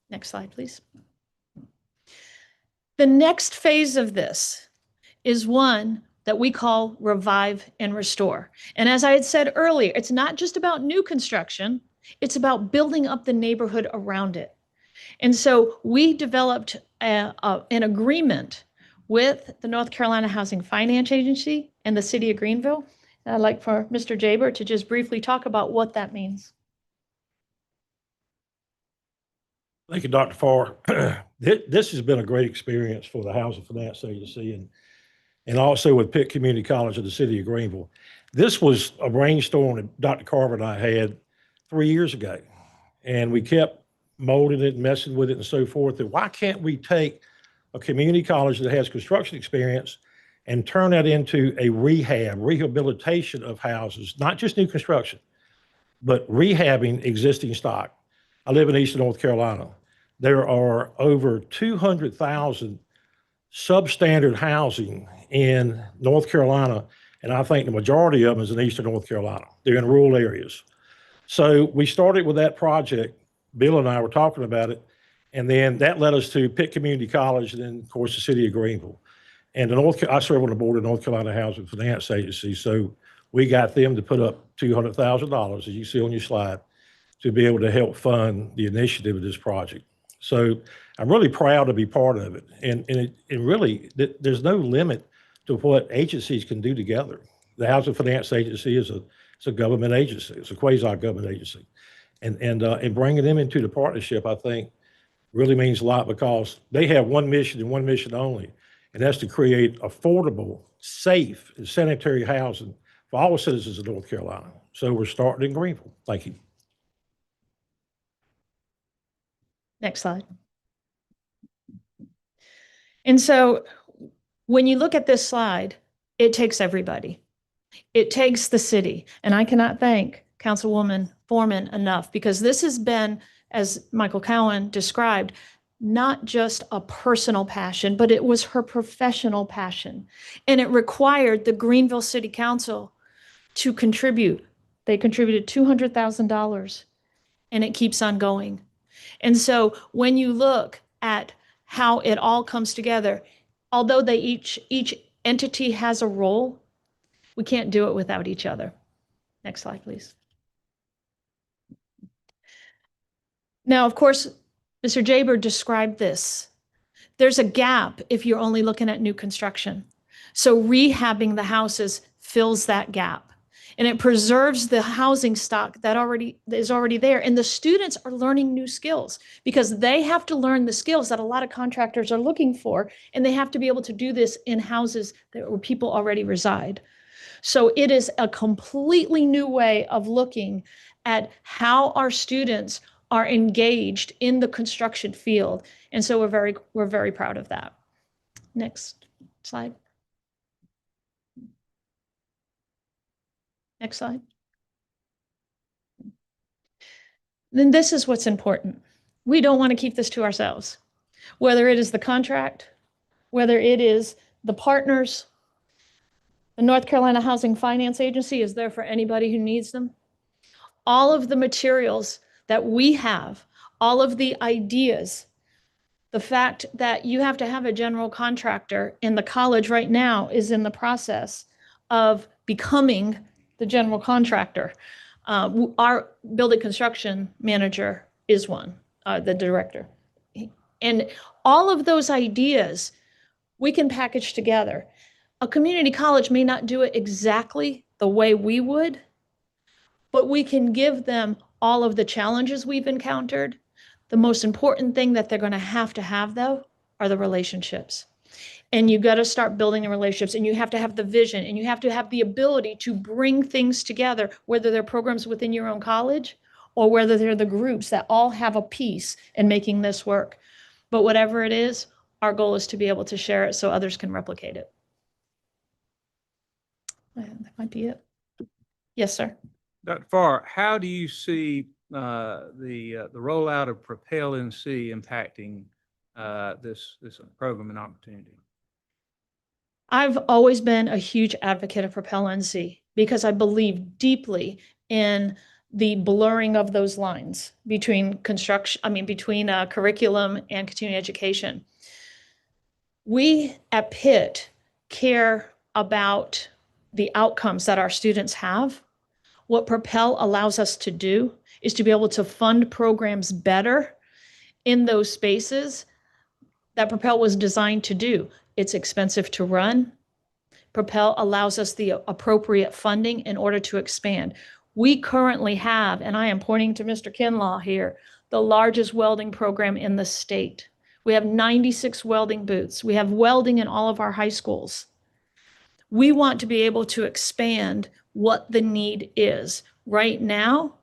Next slide, please. The next phase of this is one that we call revive and restore. And as I had said earlier, it's not just about new construction, it's about building up the neighborhood around it. And so we developed an agreement with the North Carolina Housing Finance Agency and the City of Greenville. And I'd like for Mr. Jaber to just briefly talk about what that means. Thank you, Dr. Farr. This has been a great experience for the Housing Finance Agency and also with Pitt Community College of the City of Greenville. This was a brainstorm that Dr. Carver and I had 3 years ago, and we kept molding it, messing with it, and so forth. And why can't we take a community college that has construction experience and turn that into a rehabilitation of houses, not just new construction, but rehabbing existing stock? I live in Eastern North Carolina. There are over 200,000 substandard housing in North Carolina, and I think the majority of them is in Eastern North Carolina. They're in rural areas. So we started with that project. Bill and I were talking about it, and then that led us to Pitt Community College, and then, of course, the City of Greenville. And I serve on the board of North Carolina Housing Finance Agency, so we got them to put up $200,000, as you see on your slide, to be able to help fund the initiative of this project. So I'm really proud to be part of it. And it really, there's no limit to what agencies can do together. The Housing Finance Agency is a government agency. It's a quasi-government agency. And bringing them into the partnership, I think, really means a lot because they have one mission and one mission only, and that's to create affordable, safe, and sanitary housing for all citizens of North Carolina. So we're starting in Greenville. Thank you. Next slide. And so when you look at this slide, it takes everybody. It takes the city. And I cannot thank Councilwoman Foreman enough because this has been, as Michael Cowan described, not just a personal passion, but it was her professional passion. And it required the Greenville City Council to contribute. They contributed $200,000, and it keeps on going. And so when you look at how it all comes together, although they each entity has a role, we can't do it without each other. Next slide, please. Now, of course, Mr. Jaber described this. There's a gap if you're only looking at new construction. So rehabbing the houses fills that gap. And it preserves the housing stock that is already there. And the students are learning new skills because they have to learn the skills that a lot of contractors are looking for. And they have to be able to do this in houses where people already reside. So it is a completely new way of looking at how our students are engaged in the construction field. And so we're very proud of that. Next slide. Next slide. Then this is what's important. We don't want to keep this to ourselves. Whether it is the contract, whether it is the partners, the North Carolina Housing Finance Agency is there for anybody who needs them. All of the materials that we have, all of the ideas, the fact that you have to have a general contractor in the college right now is in the process of becoming the general contractor. Our building construction manager is one, the director. And all of those ideas we can package together. A community college may not do it exactly the way we would, but we can give them all of the challenges we've encountered. The most important thing that they're going to have, though, are the relationships. And you got to start building the relationships, and you have to have the vision, and you have to have the ability to bring things together, whether they're programs within your own college or whether they're the groups that all have a piece in making this work. But whatever it is, our goal is to be able to share it so others can replicate it. That might be it. Yes, sir. Dr. Farr, how do you see the rollout of Propel NC impacting this program and opportunity? I've always been a huge advocate of Propel NC because I believe deeply in the blurring of those lines between curriculum and continuing education. We at Pitt care about the outcomes that our students have. What Propel allows us to do is to be able to fund programs better in those spaces that Propel was designed to do. It's expensive to run. Propel allows us the appropriate funding in order to expand. We currently have, and I am pointing to Mr. Kinlaw here, the largest welding program in the state. We have 96 welding booths. We have welding in all of our high schools. We want to be able to expand what the need is. Right now,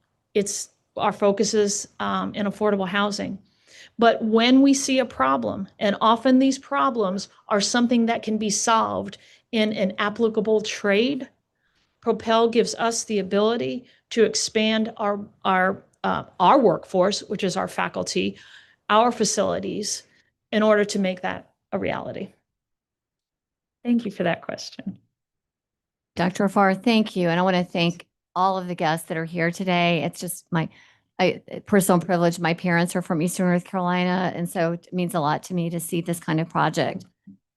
our focus is in affordable housing. But when we see a problem, and often these problems are something that can be solved in an applicable trade, Propel gives us the ability to expand our workforce, which is our faculty, our facilities, in order to make that a reality. Thank you for that question. Dr. Farr, thank you. And I want to thank all of the guests that are here today. It's just my personal privilege. My parents are from Eastern North Carolina, and so it means a lot to me to see this kind of project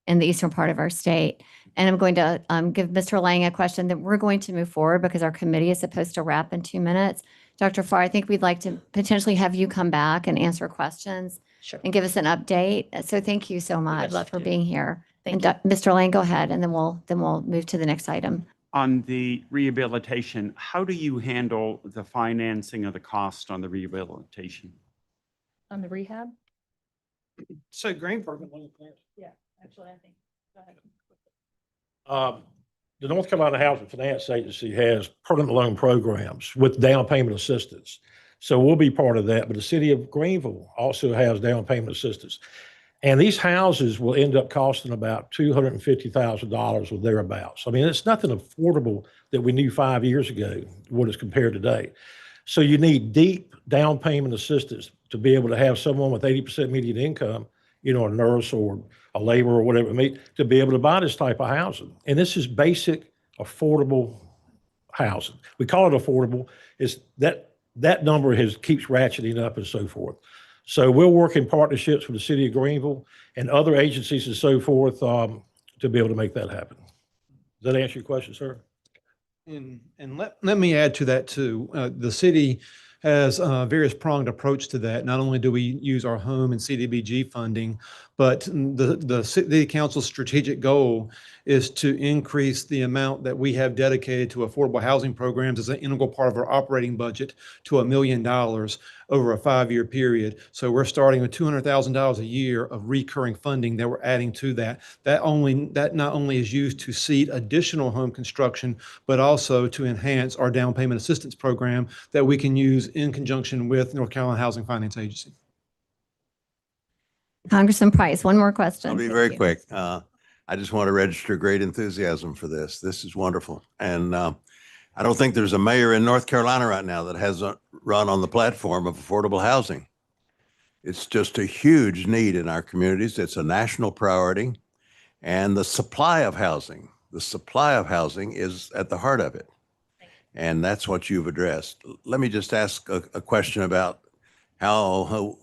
in the eastern part of our state. And I'm going to give Mr. Lang a question that we're going to move forward because our committee is supposed to wrap in 2 minutes. Dr. Farr, I think we'd like to potentially have you come back and answer questions. Sure. And give us an update. So thank you so much love for to. being here. Thank And Mr. Lang, go ahead, and then we'll move to the next item. On the rehabilitation, how do you handle the financing of the cost on the rehabilitation? On the rehab? So Greenberg. Yeah, actually, I think. Go ahead. The North Carolina Housing Finance Agency has permanent loan programs with down payment assistance. So we'll be part of that. But the city of Greenville also has down payment assistance. And these houses will end up costing about $250,000 or thereabouts. I mean, it's nothing affordable that we knew 5 years ago, what is compared today. So you need deep down payment assistance to be able to have someone with 80% median income, you know, a nurse or a laborer or whatever it may, to be able to buy this type of housing. And this is basic, affordable housing. We call it affordable. It's that number keeps ratcheting up and so forth. So we'll work in partnerships with the city of Greenville and other agencies and so forth to be able to make that happen. Does that answer your question, sir? And let me add to that too. The city has a various pronged approach to that. Not only do we use our home and CDBG funding, but the city council's strategic goal is to increase the amount that we have dedicated to affordable housing programs as an integral part of our operating budget to $1 million over a 5-year period. So we're starting with $200,000 a year of recurring funding that we're adding to that. That not only is used to seed additional home construction, but also to enhance our down payment assistance program that we can use in conjunction with North Carolina Housing Finance Agency. Congressman Price, one more question. I'll be very quick. I just want to register great enthusiasm for this. This is wonderful. And I don't think there's a mayor in North Carolina right now that hasn't run on the platform of affordable housing. It's just a huge need in our communities. It's a national priority. And the supply of housing is at the heart of it. And that's what you've addressed. Let me just ask a question about how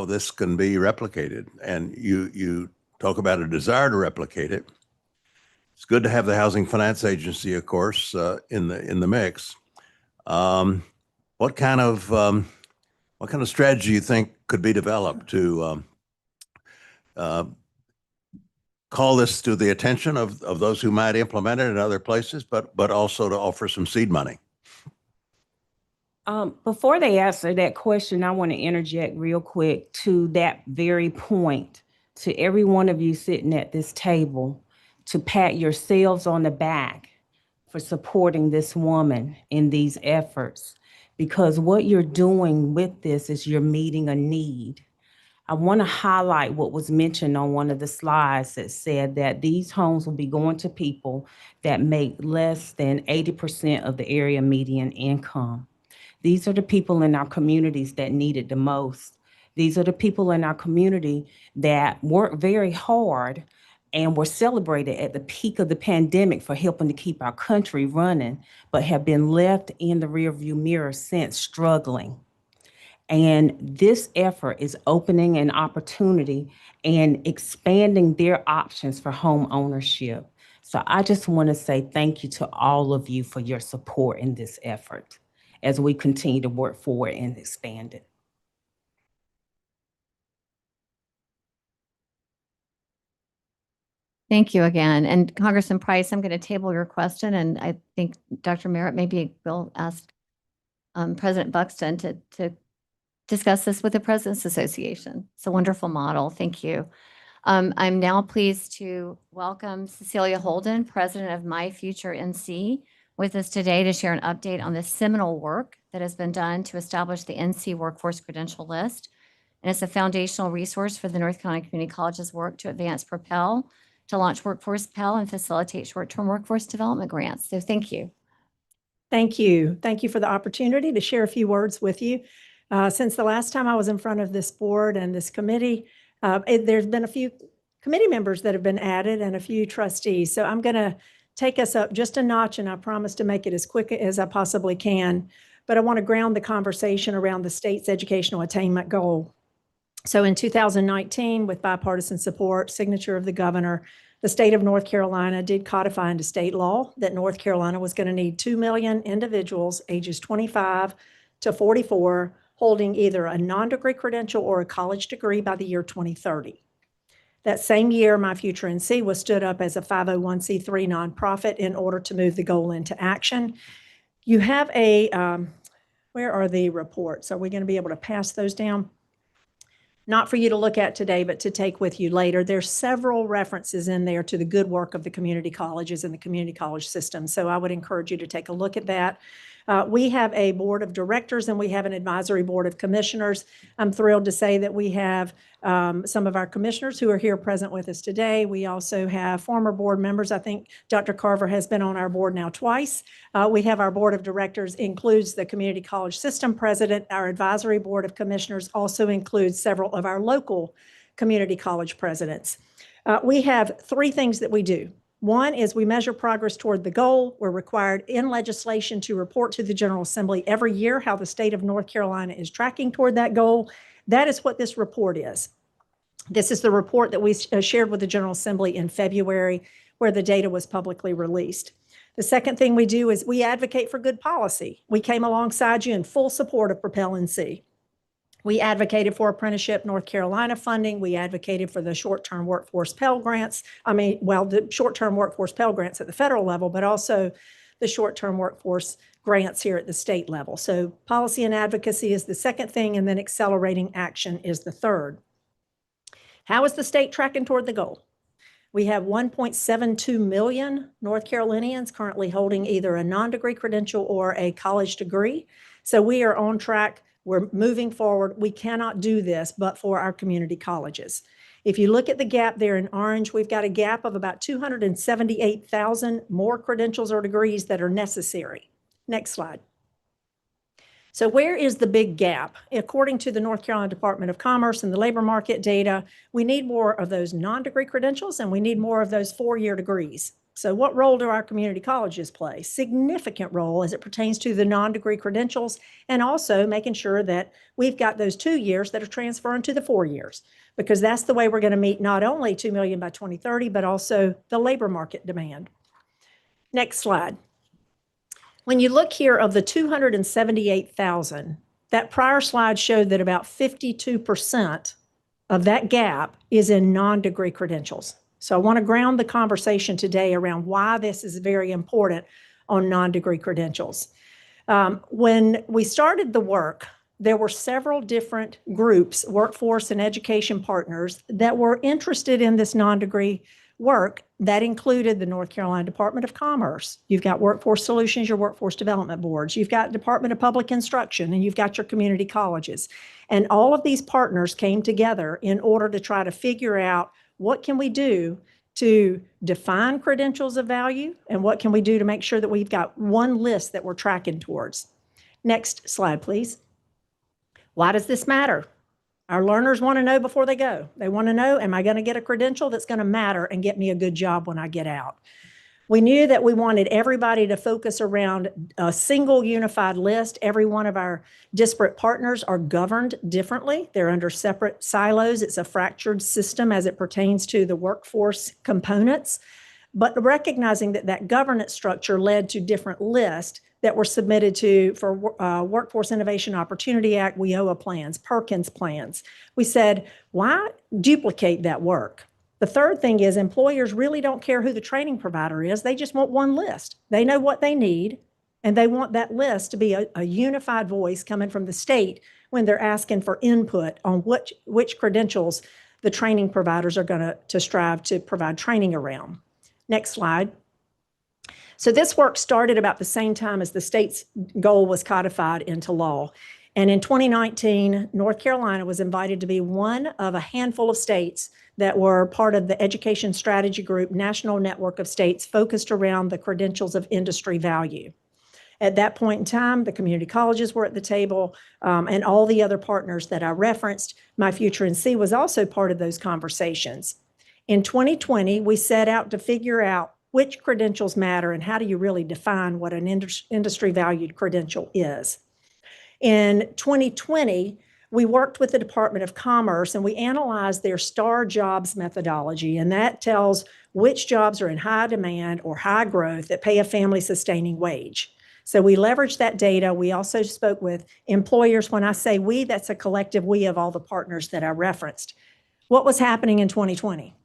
this can be replicated. And you talk about a desire to replicate it. It's good to have the Housing Finance Agency, of course, in the mix. What kind of strategy you think could be developed to call this to the attention of those who might implement it in other places, but also to offer some seed money. Before they answer that question, I want to interject real quick to that very point, to every one of you sitting at this table, to pat yourselves on the back for supporting this woman in these efforts, because what you're doing with this is you're meeting a need. I want to highlight what was mentioned on one of the slides that said that these homes will be going to people that make less than 80% of the area median income. These are the people in our communities that need it the most. These are the people in our community that work very hard and were celebrated at the peak of the pandemic for helping to keep our country running, but have been left in the rearview mirror since, struggling. And this effort is opening an opportunity and expanding their options for home ownership. So I just want to say thank you to all of you for your support in this effort as we continue to work forward and expand it. Thank you again. And Congressman Price, I'm going to table your question, and I think Dr. Merritt maybe will ask President Buxton to discuss this with the President's Association. It's a wonderful model. Thank you. I'm now pleased to welcome Cecilia Holden, President of My Future NC, with us today to share an update on the seminal work that has been done to establish the NC Workforce Credential List. And it's a foundational resource for the North Carolina Community College's work to advance Propel, to launch Workforce Pell, and facilitate short-term workforce development grants. So thank you. Thank you. Thank you for the opportunity to share a few words with you. Since the last time I was in front of this board and this committee, there's been a few committee members that have been added and a few trustees. So I'm going to take us up just a notch, and I promise to make it as quick as I possibly can. But I want to ground the conversation around the state's educational attainment goal. So in 2019, with bipartisan support, signature of the governor, the state of North Carolina did codify into state law that North Carolina was going to need 2 million individuals ages 25 to 44 holding either a non-degree credential or a college degree by the year 2030. That same year, My Future NC was stood up as a 501c3 nonprofit in order to move the goal into action. You have a, where are the reports? Are we going to be able to pass those down? Not for you to look at today, but to take with you later. There's several references in there to the good work of the community colleges and the community college system. So I would encourage you to take a look at that. We have a board of directors and we have an advisory board of commissioners. I'm thrilled to say that we have some of our commissioners who are here present with us today. We also have former board members. I think Dr. Carver has been on our board now twice. We have our board of directors includes the community college system president. Our advisory board of commissioners also includes several of our local community college presidents. We have three things that we do. One is we measure progress toward the goal. We're required in legislation to report to the General Assembly every year how the state of North Carolina is tracking toward that goal. That is what this report is. This is the report that we shared with the General Assembly in February, where the data was publicly released. The second thing we do is we advocate for good policy. We came alongside you in full support of Propel NC. We advocated for Apprenticeship North Carolina funding. We advocated for the short-term workforce Pell Grants. The short-term workforce Pell Grants at the federal level, but also the short-term workforce grants here at the state level. So policy and advocacy is the second thing, and then accelerating action is the third. How is the state tracking toward the goal? We have 1.72 million North Carolinians currently holding either a non-degree credential or a college degree. So we are on track. We're moving forward. We cannot do this but for our community colleges. If you look at the gap there in orange, we've got a gap of about 278,000 more credentials or degrees that are necessary. Next slide. So where is the big gap? According to the North Carolina Department of Commerce and the labor market data, we need more of those non-degree credentials and we need more of those four-year degrees. So what role do our community colleges play? Significant role as it pertains to the non-degree credentials and also making sure that we've got those 2 years that are transferring to the 4 years, because that's the way we're going to meet not only 2 million by 2030, but also the labor market demand. Next slide. When you look here of the 278,000, that prior slide showed that about 52% of that gap is in non-degree credentials. So I want to ground the conversation today around why this is very important on non-degree credentials. When we started the work, there were several different groups, workforce and education partners, that were interested in this non-degree work. That included the North Carolina Department of Commerce. You've got Workforce Solutions, your workforce development boards. You've got Department of Public Instruction, and you've got your community colleges. And all of these partners came together in order to try to figure out what can we do to define credentials of value, and what can we do to make sure that we've got one list that we're tracking towards. Next slide, please. Why does this matter? Our learners want to know before they go. They want to know, am I going to get a credential that's going to matter and get me a good job when I get out? We knew that we wanted everybody to focus around a single unified list. Every one of our disparate partners are governed differently. They're under separate silos. It's a fractured system as it pertains to the workforce components. But recognizing that that governance structure led to different lists that were submitted to for Workforce Innovation Opportunity Act, WIOA plans, Perkins plans. We said, why duplicate that work? The third thing is employers really don't care who the training provider is. They just want one list. They know what they need, and they want that list to be a unified voice coming from the state when they're asking for input on which credentials the training providers are going to strive to provide training around. Next slide. So this work started about the same time as the state's goal was codified into law. And in 2019, North Carolina was invited to be one of a handful of states that were part of the Education Strategy Group national network of states focused around the credentials of industry value. At that point in time, the community colleges were at the table, and all the other partners that I referenced. My Future in C was also part of those conversations. In 2020, we set out to figure out which credentials matter and how do you really define what an industry valued credential is. In 2020, we worked with the Department of Commerce and we analyzed their STAR jobs methodology, and that tells which jobs are in high demand or high growth that pay a family sustaining wage. So we leveraged that data. We also spoke with employers. When I say we, that's a collective we of all the partners that I referenced. What was happening in 2020?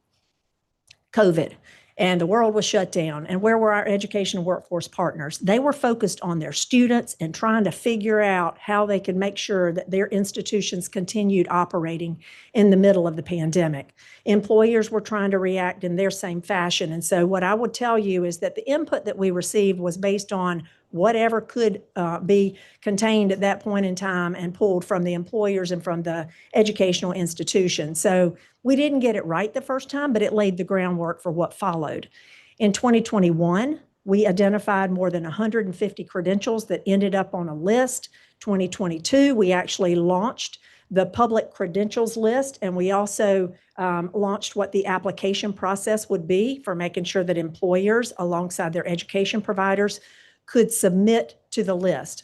COVID. And the world was shut down. And where were our education and workforce partners? They were focused on their students and trying to figure out how they could make sure that their institutions continued operating in the middle of the pandemic. Employers were trying to react in their same fashion. And so what I would tell you is that the input that we received was based on whatever could be contained at that point in time and pulled from the employers and from the educational institution. So we didn't get it right the first time, but it laid the groundwork for what followed. In 2021, we identified more than 150 credentials that ended up on a list. 2022, we actually launched the public credentials list, and we also launched what the application process would be for making sure that employers, alongside their education providers, could submit to the list.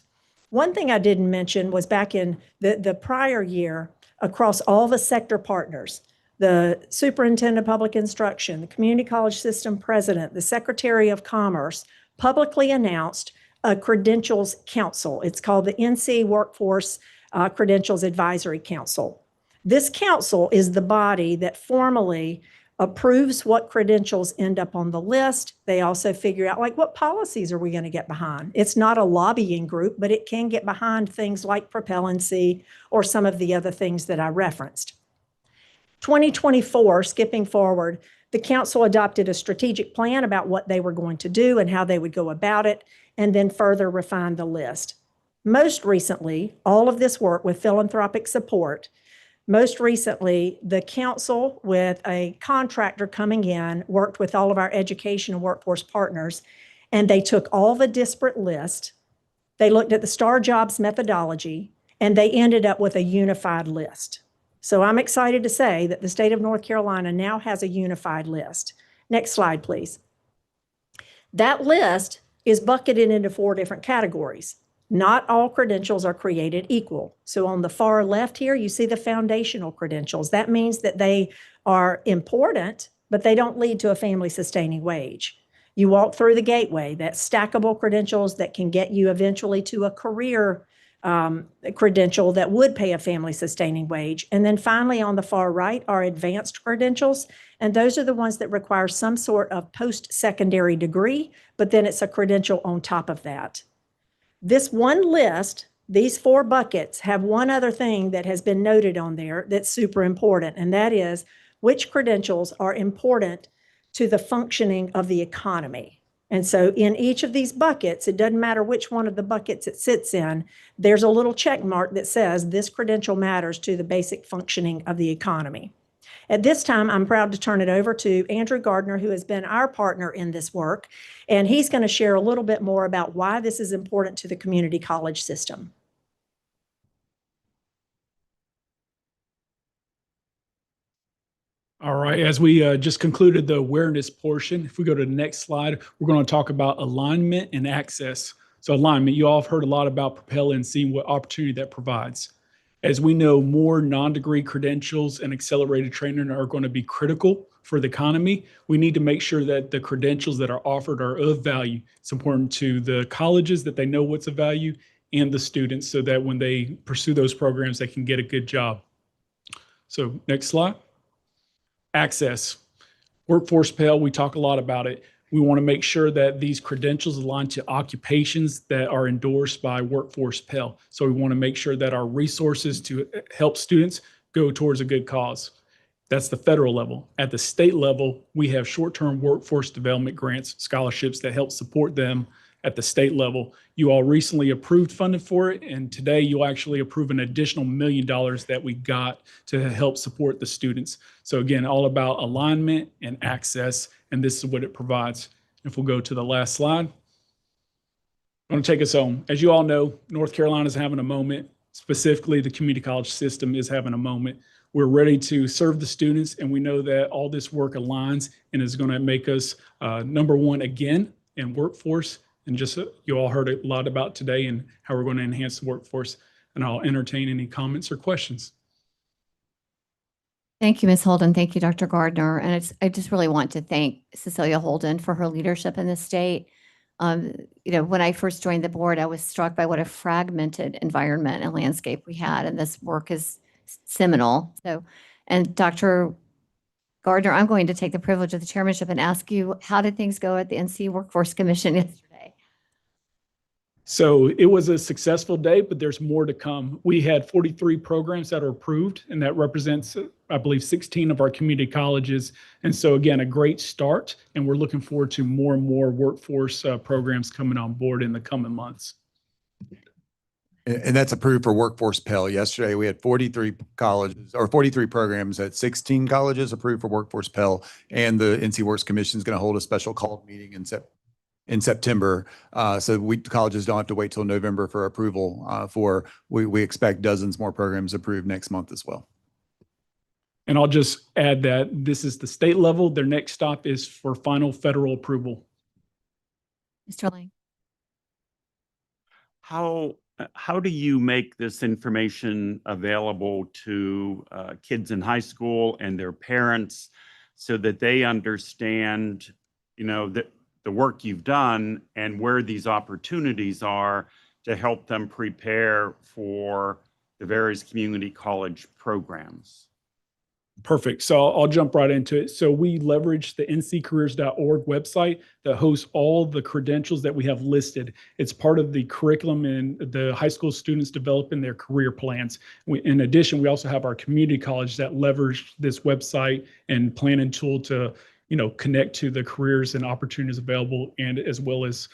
One thing I didn't mention was back in the prior year, across all the sector partners, the superintendent of public instruction, the community college system president, the secretary of commerce, publicly announced a credentials council. It's called the NC Workforce Credentials Advisory Council. This council is the body that formally approves what credentials end up on the list. They also figure out, like, what policies are we going to get behind? It's not a lobbying group, but it can get behind things like propellancy or some of the other things that I referenced. 2024, skipping forward, the council adopted a strategic plan about what they were going to do and how they would go about it, and then further refined the list. Most recently, all of this work with philanthropic support. Most recently, the council, with a contractor coming in, worked with all of our education and workforce partners, and they took all the disparate lists, they looked at the STAR jobs methodology, and they ended up with a unified list. So I'm excited to say that the state of North Carolina now has a unified list. Next slide, please. That list is bucketed into 4 different categories. Not all credentials are created equal. So on the far left here, you see the foundational credentials. That means that they are important, but they don't lead to a family sustaining wage. You walk through the gateway, that's stackable credentials that can get you eventually to a career credential that would pay a family sustaining wage. And then finally, on the far right are advanced credentials. And those are the ones that require some sort of post-secondary degree, but then it's a credential on top of that. This one list, these 4 buckets, have one other thing that has been noted on there that's super important, and that is which credentials are important to the functioning of the economy. And so in each of these buckets, it doesn't matter which one of the buckets it sits in, there's a little check mark that says this credential matters to the basic functioning of the economy. At this time, I'm proud to turn it over to Andrew Gardner, who has been our partner in this work, and he's going to share a little bit more about why this is important to the community college system. All right, as we just concluded the awareness portion, if we go to the next slide, we're going to talk about alignment and access. So alignment, you all have heard a lot about Propel and seeing what opportunity that provides. As we know, more non-degree credentials and accelerated training are going to be critical for the economy. We need to make sure that the credentials that are offered are of value. It's important to the colleges that they know what's of value and the students so that when they pursue those programs, they can get a good job. So next slide. Access. Workforce Pell, we talk a lot about it. We want to make sure that these credentials align to occupations that are endorsed by Workforce Pell. So we want to make sure that our resources to help students go towards a good cause. That's the federal level. At the state level, we have short-term workforce development grants, scholarships that help support them at the state level. You all recently approved funding for it, and today you'll actually approve an additional $1 million that we got to help support the students. So again, all about alignment and access, and this is what it provides. If we'll go to the last slide. I'm going to take us home. As you all know, North Carolina is having a moment. Specifically, the community college system is having a moment. We're ready to serve the students, and we know that all this work aligns and is going to make us number one again in workforce. And just you all heard a lot about today and how we're going to enhance the workforce. And I'll entertain any comments or questions. Thank you, Ms. Holden. Thank you, Dr. Gardner. And I just really want to thank Cecilia Holden for her leadership in the state. When I first joined the board, I was struck by what a fragmented environment and landscape we had, and this work is seminal. And Dr. Gardner, I'm going to take the privilege of the chairmanship and ask you, how did things go at the NC Workforce Commission yesterday? So it was a successful day, but there's more to come. We had 43 programs that are approved, and that represents, I believe, 16 of our community colleges. And so again, a great start, and we're looking forward to more and more workforce programs coming on board in the coming months. And that's approved for Workforce Pell. Yesterday, we had 43 colleges or 43 programs at 16 colleges approved for Workforce Pell. And the NC Works Commission is going to hold a special call meeting in September. So colleges don't have to wait till November for approval we expect dozens more programs approved next month as well. And I'll just add that this is the state level. Their next stop is for final federal approval. Mr. Lang. How do you make this information available to kids in high school and their parents so that they understand, the work you've done and where these opportunities are to help them prepare for the various community college programs? Perfect. So I'll jump right into it. So we leverage the nccareers.org website that hosts all the credentials that we have listed. It's part of the curriculum and the high school students developing their career plans. In addition, we also have our community college that leverage this website and planning tool to connect to the careers and opportunities available, and as well as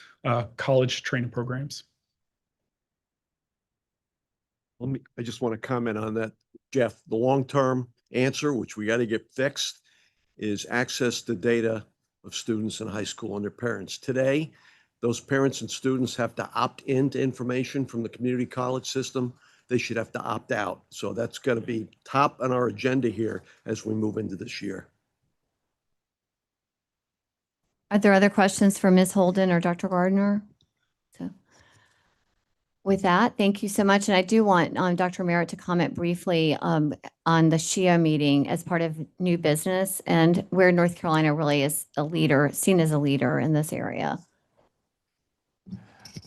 college training programs. I just want to comment on that, Jeff. The long-term answer, which we got to get fixed, is access to data of students in high school and their parents. Today, those parents and students have to opt into information from the community college system. They should have to opt out. So that's going to be top on our agenda here as we move into this year. Are there other questions for Ms. Holden or Dr. Gardner? So with that, thank you so much. And I do want Dr. Merritt to comment briefly on the SHIA meeting as part of new business and where North Carolina really is a leader, seen as a leader in this area.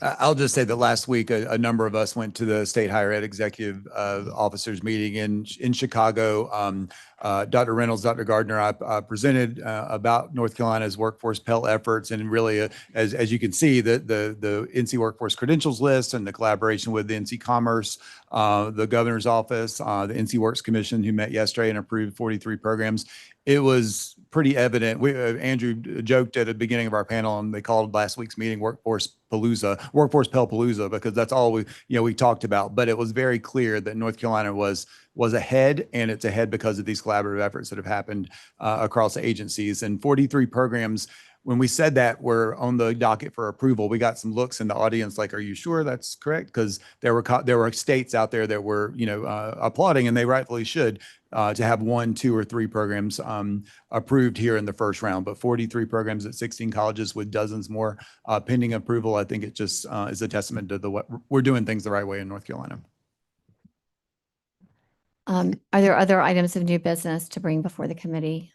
I'll just say that last week, a number of us went to the State Higher Ed Executive Officers meeting in Chicago. Dr. Reynolds, Dr. Gardner, I presented about North Carolina's workforce Pell efforts, and really, as you can see, the NC Workforce Credentials List and the collaboration with the NC Commerce, the Governor's Office, the NC Works Commission, who met yesterday and approved 43 programs. It was pretty evident. Andrew joked at the beginning of our panel, and they called last week's meeting Workforce Pell Palooza, because that's all we talked about. But it was very clear that North Carolina was ahead, and it's ahead because of these collaborative efforts that have happened across agencies. And 43 programs, when we said that were on the docket for approval, we got some looks in the audience like, are you sure that's correct? Because there were states out there that were applauding, and they rightfully should, to have 1, 2, or 3 programs approved here in the first round. But 43 programs at 16 colleges with dozens more pending approval, I think it just is a testament to we're doing things the right way in North Carolina. Are there other items of new business to bring before the committee?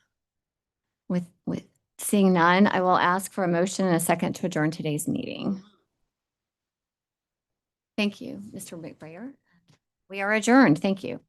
With seeing none, I will ask for a motion and a second to adjourn today's meeting. Thank you, Mr. McBrayer. We are adjourned. Thank you.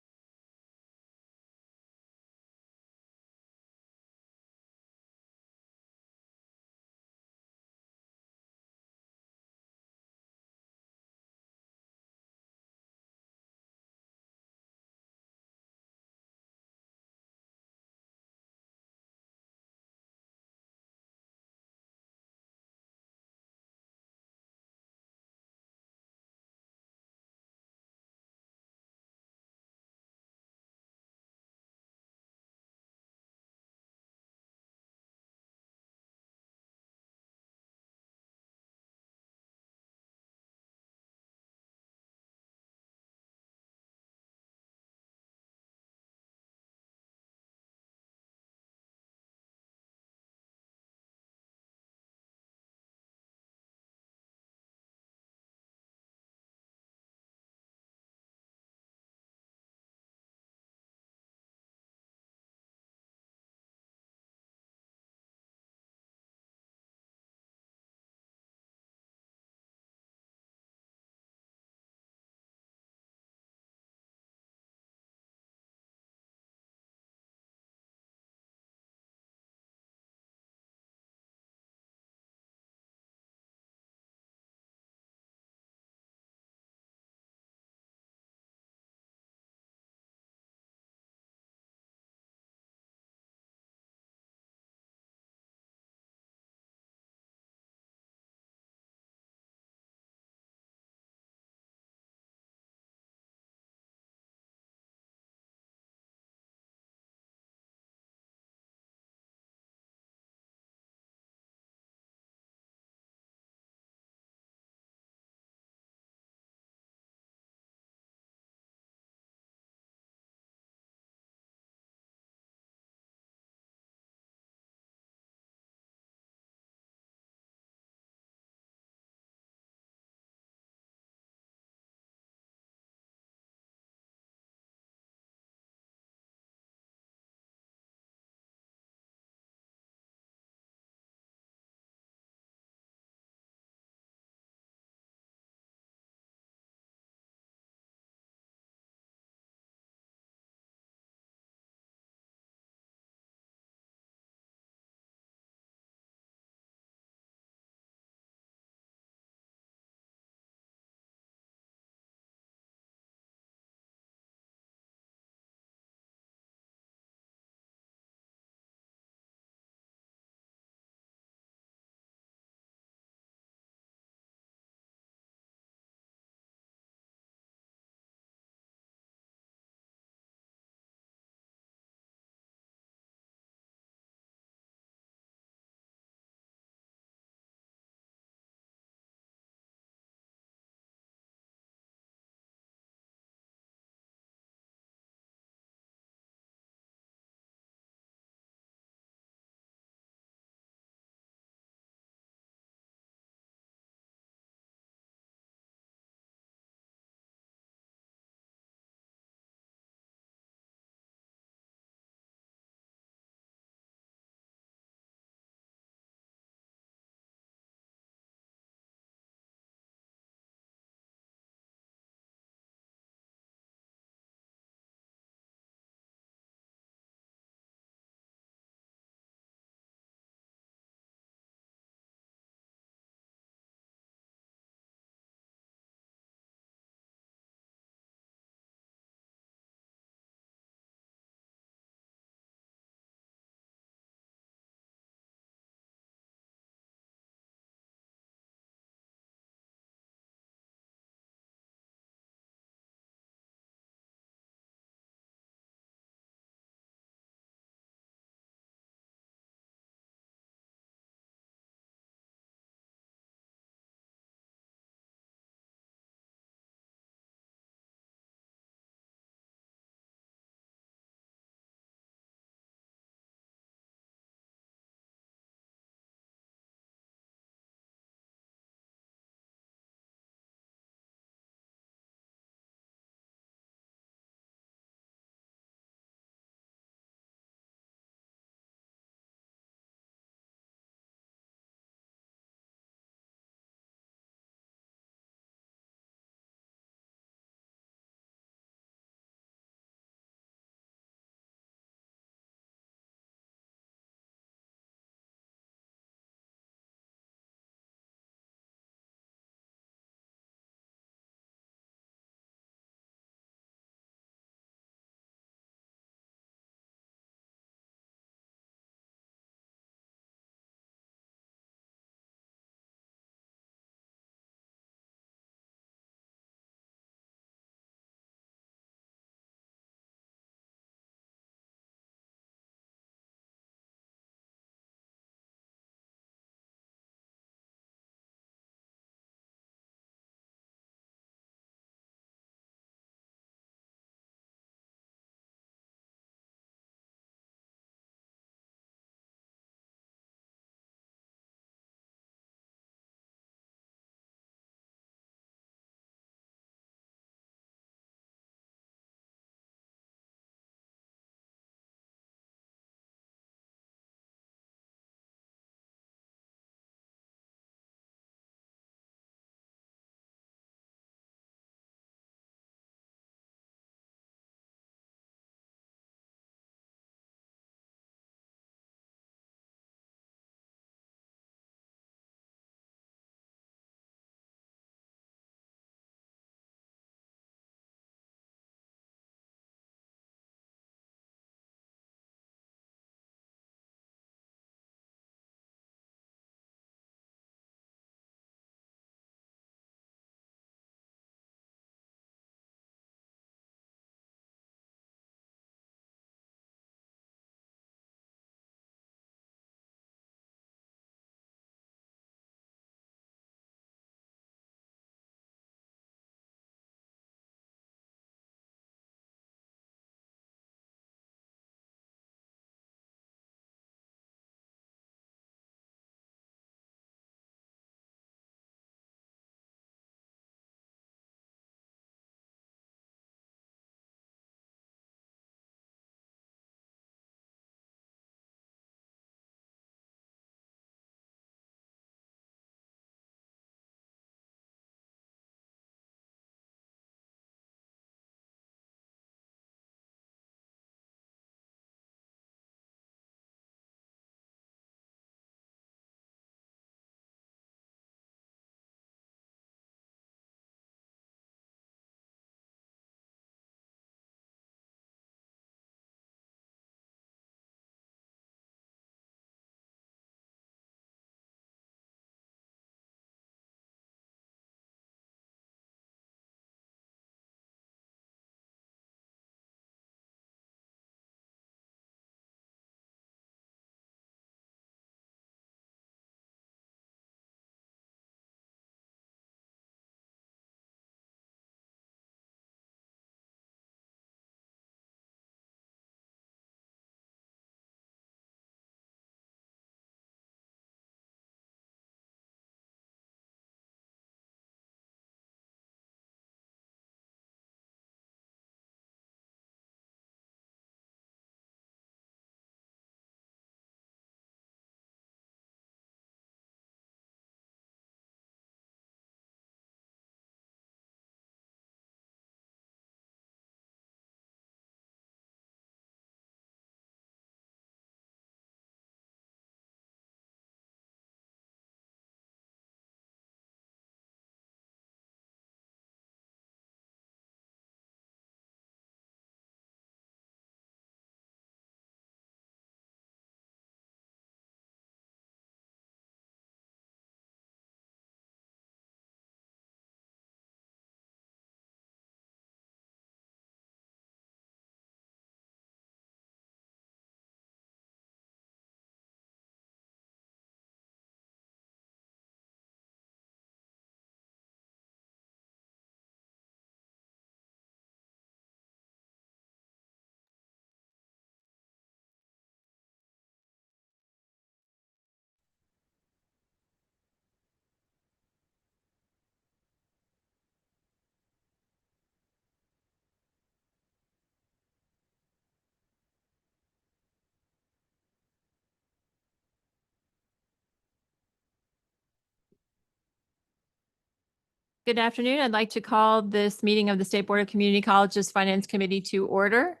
Good afternoon. I'd like to call this meeting of the State Board of Community Colleges Finance Committee to order.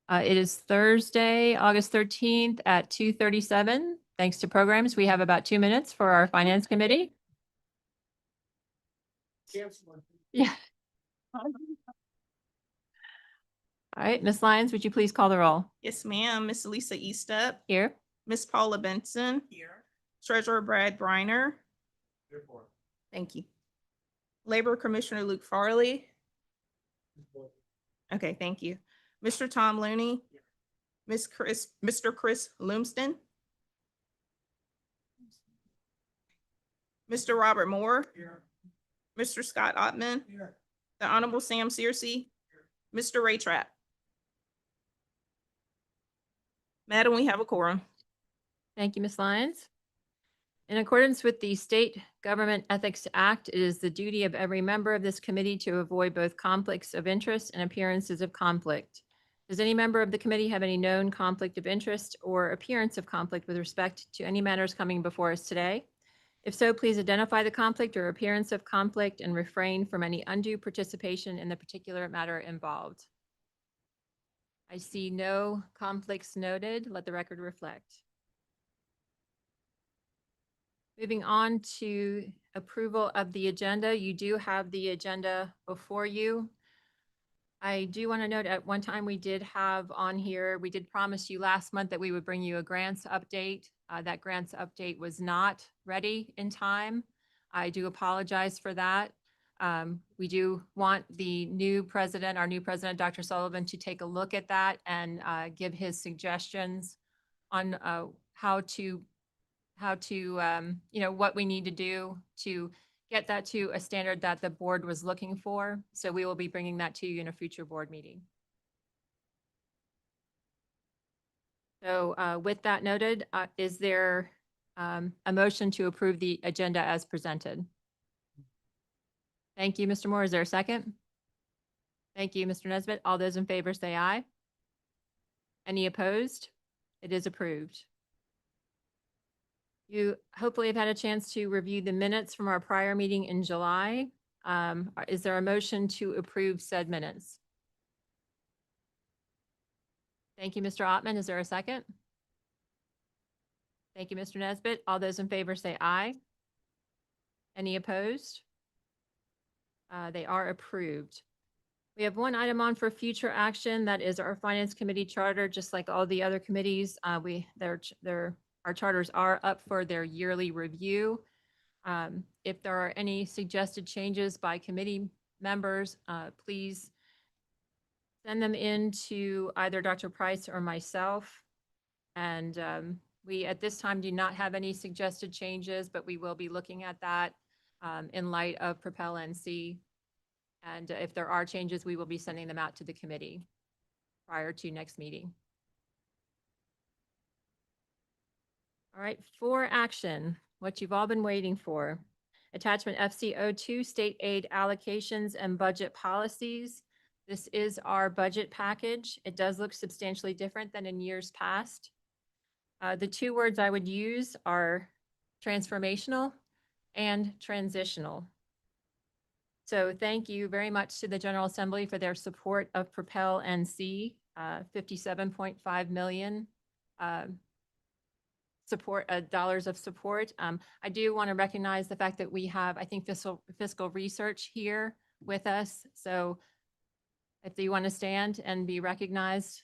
It is Thursday, August 13th at 2:37. Thanks to programs, we have about 2 minutes for our Finance Committee. Yeah. All right, Ms. Lyons, would you please call the roll? Yes, ma'am. Miss Lisa Eastup. Here. Miss Paula Benson. Here. Treasurer Brad Briner. Here for. Thank you. Labor Commissioner Luke Farley. Okay, thank you. Mr. Tom Looney. Mr. Chris Lumsden. Mr. Robert Moore. Here. Mr. Scott Ottman. Here. The Honorable Sam Searcy. Mr. Ray Trapp. Madam, we have a quorum. Thank you, Ms. Lyons. In accordance with the State Government Ethics Act, it is the duty of every member of this committee to avoid both conflicts of interest and appearances of conflict. Does any member of the committee have any known conflict of interest or appearance of conflict with respect to any matters coming before us today? If so, please identify the conflict or appearance of conflict and refrain from any undue participation in the particular matter involved. I see no conflicts noted. Let the record reflect. Moving on to approval of the agenda. You do have the agenda before you. I do want to note at one time we did have on here, we did promise you last month that we would bring you a grants update. That grants update was not ready in time. I do apologize for that. We do want the new president, our new president, Dr. Sullivan, to take a look at that and give his suggestions on how to what we need to do to get that to a standard that the board was looking for. So we will be bringing that to you in a future board meeting. So with that noted, is there a motion to approve the agenda as presented? Thank you, Mr. Moore. Is there a second? Thank you, Mr. Nesbitt. All those in favor say aye. Any opposed? It is approved. You hopefully have had a chance to review the minutes from our prior meeting in July. Is there a motion to approve said minutes? Thank you, Mr. Ottman. Is there a second? Thank you, Mr. Nesbitt. All those in favor say aye. Any opposed? They are approved. We have one item on for future action. That is our Finance Committee charter. Just like all the other committees, our charters are up for their yearly review. If there are any suggested changes by committee members, please send them in to either Dr. Price or myself. And we at this time do not have any suggested changes, but we will be looking at that in light of Propel NC. And if there are changes, we will be sending them out to the committee prior to next meeting. All right, for action, what you've all been waiting for. Attachment FC02, state aid allocations and budget policies. This is our budget package. It does look substantially different than in years past. The two words I would use are transformational and transitional. So thank you very much to the General Assembly for their support of Propel NC, 57.5 million dollars of support. I do want to recognize the fact that we have, I think, fiscal research here with us. So if you want to stand and be recognized.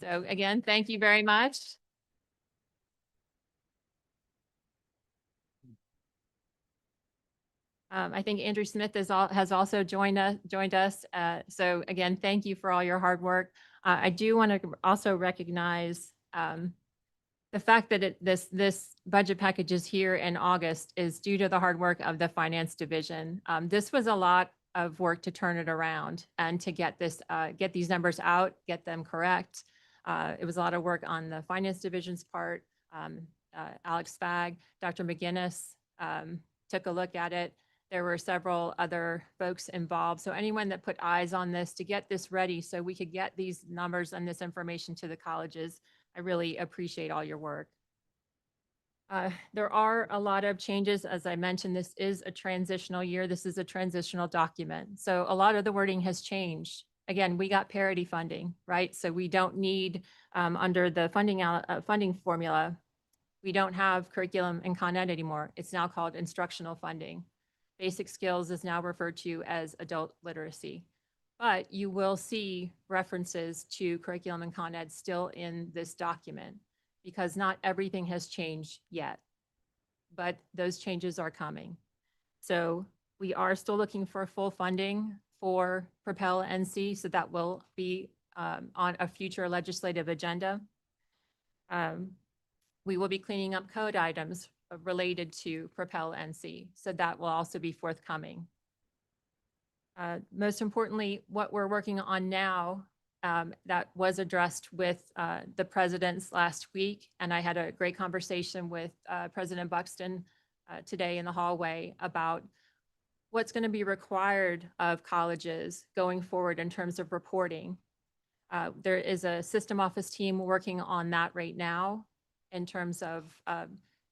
So again, thank you very much. I think Andrew Smith has also joined us. So again, thank you for all your hard work. I do want to also recognize the fact that this budget package is here in August is due to the hard work of the Finance Division. This was a lot of work to turn it around and to get these numbers out, get them correct. It was a lot of work on the Finance Division's part. Alex Spag, Dr. McGinnis took a look at it. There were several other folks involved. So anyone that put eyes on this to get this ready so we could get these numbers and this information to the colleges, I really appreciate all your work. There are a lot of changes. As I mentioned, this is a transitional year. This is a transitional document. So a lot of the wording has changed. Again, we got parity funding, right? So we don't need, under the funding formula, we don't have curriculum and Con Ed anymore. It's now called instructional funding. Basic skills is now referred to as adult literacy. But you will see references to curriculum and Con Ed still in this document, because not everything has changed yet, but those changes are coming. So we are still looking for full funding for Propel NC, so that will be on a future legislative agenda. We will be cleaning up code items related to Propel NC, so that will also be forthcoming. Most importantly, what we're working on now that was addressed with the presidents last week, and I had a great conversation with President Buxton today in the hallway about what's going to be required of colleges going forward in terms of reporting. There is a system office team working on that right now in terms of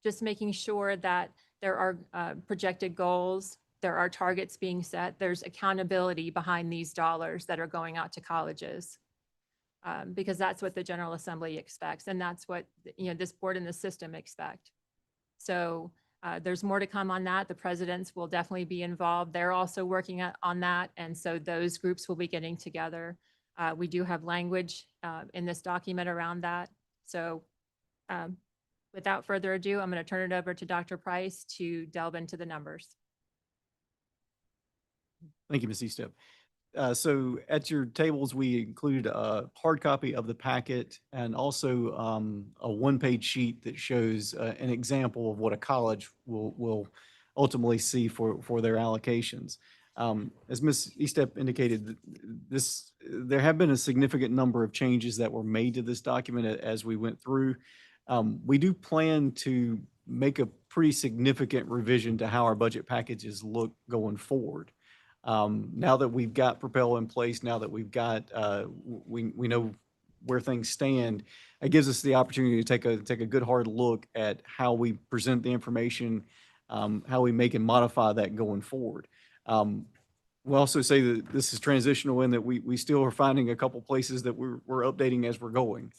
just making sure that there are projected goals, there are targets being set, there's accountability behind these dollars that are going out to colleges. Because that's what the General Assembly expects, and that's what this board and the system expect. So there's more to come on that. The presidents will definitely be involved. They're also working on that, and so those groups will be getting together. We do have language in this document around that. So without further ado, I'm going to turn it over to Dr. Price to delve into the numbers. Thank you, Ms. Eastep. So at your tables, we included a hard copy of the packet and also a one-page sheet that shows an example of what a college will ultimately see for their allocations. As Ms. Eastep indicated, there have been a significant number of changes that were made to this document as we went through. We do plan to make a pretty significant revision to how our budget packages look going forward. Now that we've got Propel in place, now that we've got, we know where things stand, it gives us the opportunity to take a good hard look at how we present the information, how we make and modify that going forward. We'll also say that this is transitional in that we still are finding a couple places that we're updating as we're going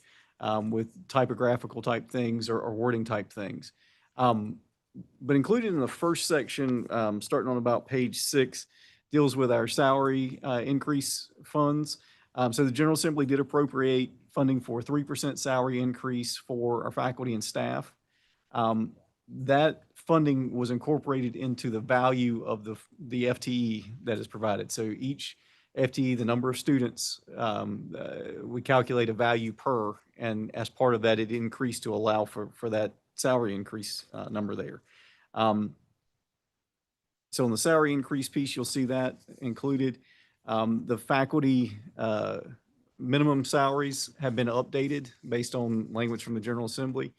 with typographical type things or wording type things. But included in the first section, starting on about page 6, deals with our salary increase funds. So the General Assembly did appropriate funding for 3% salary increase for our faculty and staff. That funding was incorporated into the value of the FTE that is provided. So each FTE, the number of students, we calculate a value per, and as part of that, it increased to allow for that salary increase number there. So on the salary increase piece, you'll see that included. The faculty minimum salaries have been updated based on language from the General Assembly.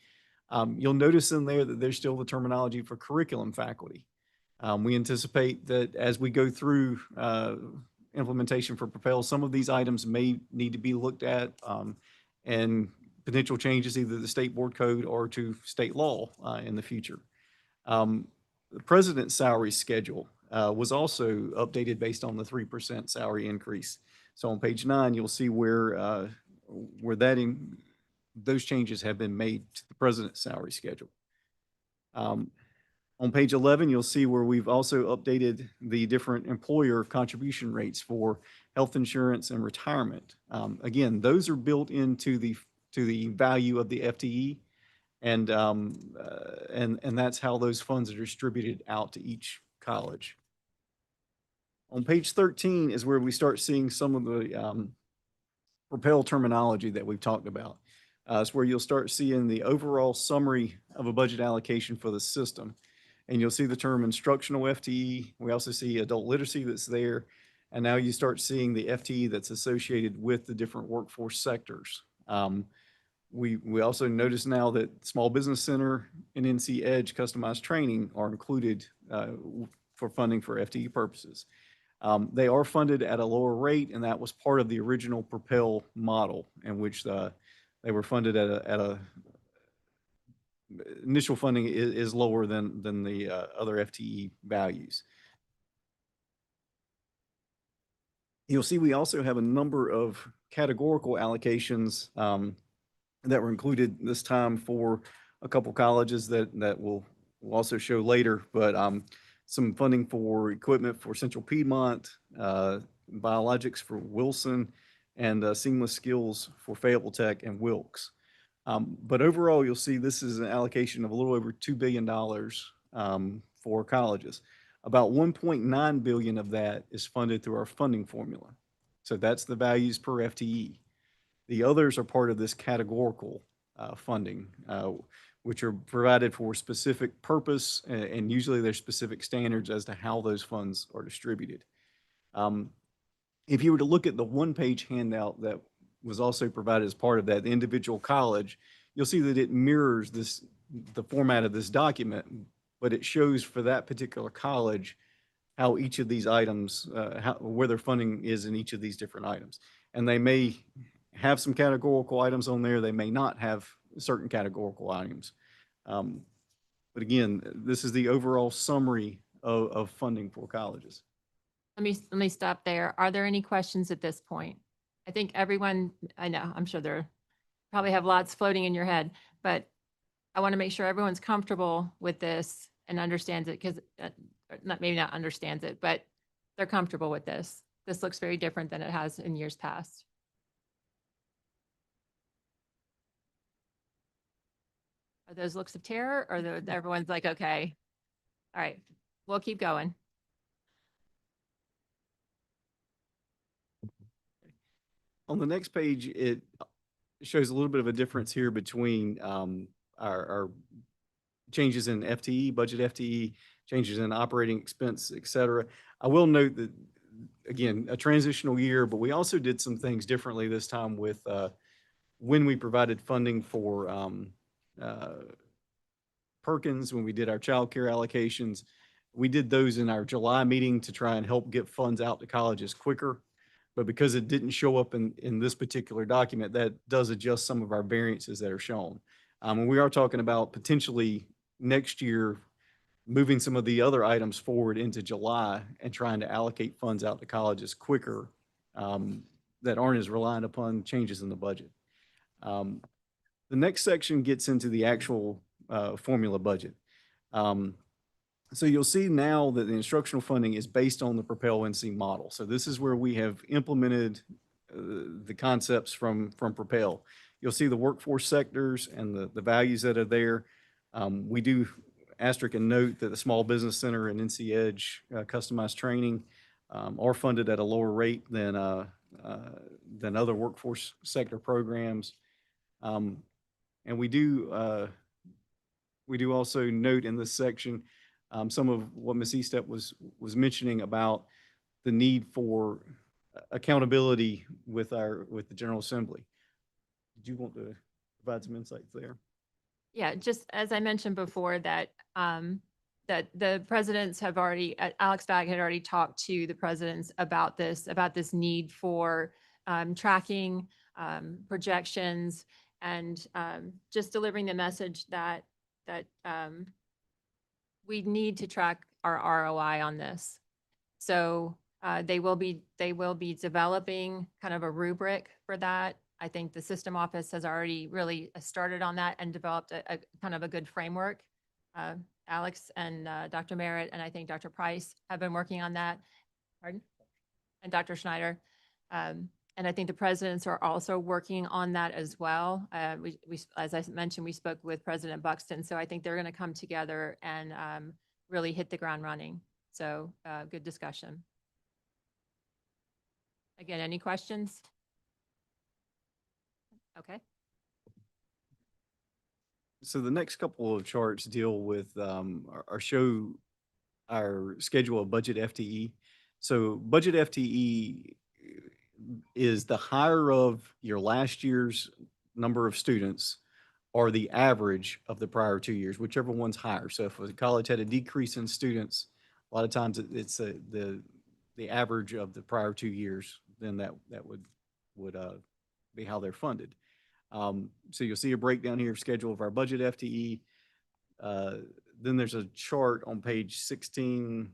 You'll notice in there that there's still the terminology for curriculum faculty. We anticipate that as we go through implementation for Propel, some of these items may need to be looked at and potential changes either to the state board code or to state law in the future. The president's salary schedule was also updated based on the 3% salary increase. So on page 9, you'll see where those changes have been made to the president's salary schedule. On page 11, you'll see where we've also updated the different employer contribution rates for health insurance and retirement. Again, those are built into the value of the FTE. And that's how those funds are distributed out to each college. On page 13 is where we start seeing some of the Propel terminology that we've talked about. It's where you'll start seeing the overall summary of a budget allocation for the system. And you'll see the term instructional FTE. We also see adult literacy that's there. And now you start seeing the FTE that's associated with the different workforce sectors. We also notice now that Small Business Center and NC Edge customized training are included for funding for FTE purposes. They are funded at a lower rate, and that was part of the original Propel model in which they were funded at a initial funding is lower than the other FTE values. You'll see we also have a number of categorical allocations that were included this time for a couple colleges that we'll also show later, but some funding for equipment for Central Piedmont, biologics for Wilson, and seamless skills for Fayetteville Tech and Wilkes. But overall, you'll see this is an allocation of a little over $2 billion for colleges. About 1.9 billion of that is funded through our funding formula. So that's the values per FTE. The others are part of this categorical funding, which are provided for specific purpose, and usually there's specific standards as to how those funds are distributed. If you were to look at the one-page handout that was also provided as part of that, the individual college, you'll see that it mirrors the format of this document, but it shows for that particular college how each of these items, where their funding is in each of these different items. And they may have some categorical items on there, they may not have certain categorical items. But again, this is the overall summary of funding for colleges. Let me stop there. Are there any questions at this point? I think everyone, I know, I'm sure there probably have lots floating in your head, but I want to make sure everyone's comfortable with this and understands it, because maybe not understands it, but they're comfortable with this. This looks very different than it has in years past. Are those looks of terror, or everyone's like, okay, all right, we'll keep going. On the next page, it shows a little bit of a difference here between our changes in FTE, budget FTE, changes in operating expense, et cetera. I will note that, again, a transitional year, but we also did some things differently this time with when we provided funding for Perkins, when we did our child care allocations. We did those in our July meeting to try and help get funds out to colleges quicker. But because it didn't show up in this particular document, that does adjust some of our variances that are shown. And we are talking about potentially next year moving some of the other items forward into July and trying to allocate funds out to colleges quicker that aren't as reliant upon changes in the budget. The next section gets into the actual formula budget. So you'll see now that the instructional funding is based on the Propel NC model. So this is where we have implemented the concepts from Propel. You'll see the workforce sectors and the values that are there. We do asterisk and note that the Small Business Center and NC Edge customized training are funded at a lower rate than other workforce sector programs. And we do also note in this section some of what Ms. Estep was mentioning about the need for accountability with the General Assembly. Did you want to provide some insights there? Yeah, just as I mentioned before, that the presidents have already, Alex Bag had already talked to the presidents about this need for tracking, projections, and just delivering the message that we need to track our ROI on this. So they will be developing kind of a rubric for that. I think the system office has already really started on that and developed a kind of a good framework. Alex and Dr. Merritt, and I think Dr. Price have been working on that. Pardon? And Dr. Schneider. And I think the presidents are also working on that as well. We, as I mentioned, we spoke with President Buxton, so I think they're going to come together and really hit the ground running. So good discussion. Again, any questions? Okay. So the next couple of charts deal with show our schedule of budget FTE. So budget FTE is the higher of your last year's number of students or the average of the prior 2 years, whichever one's higher. So if a college had a decrease in students, a lot of times it's the average of the prior 2 years, then that would be how they're funded. So you'll see a breakdown here of schedule of our budget FTE. Then there's a chart on page 18,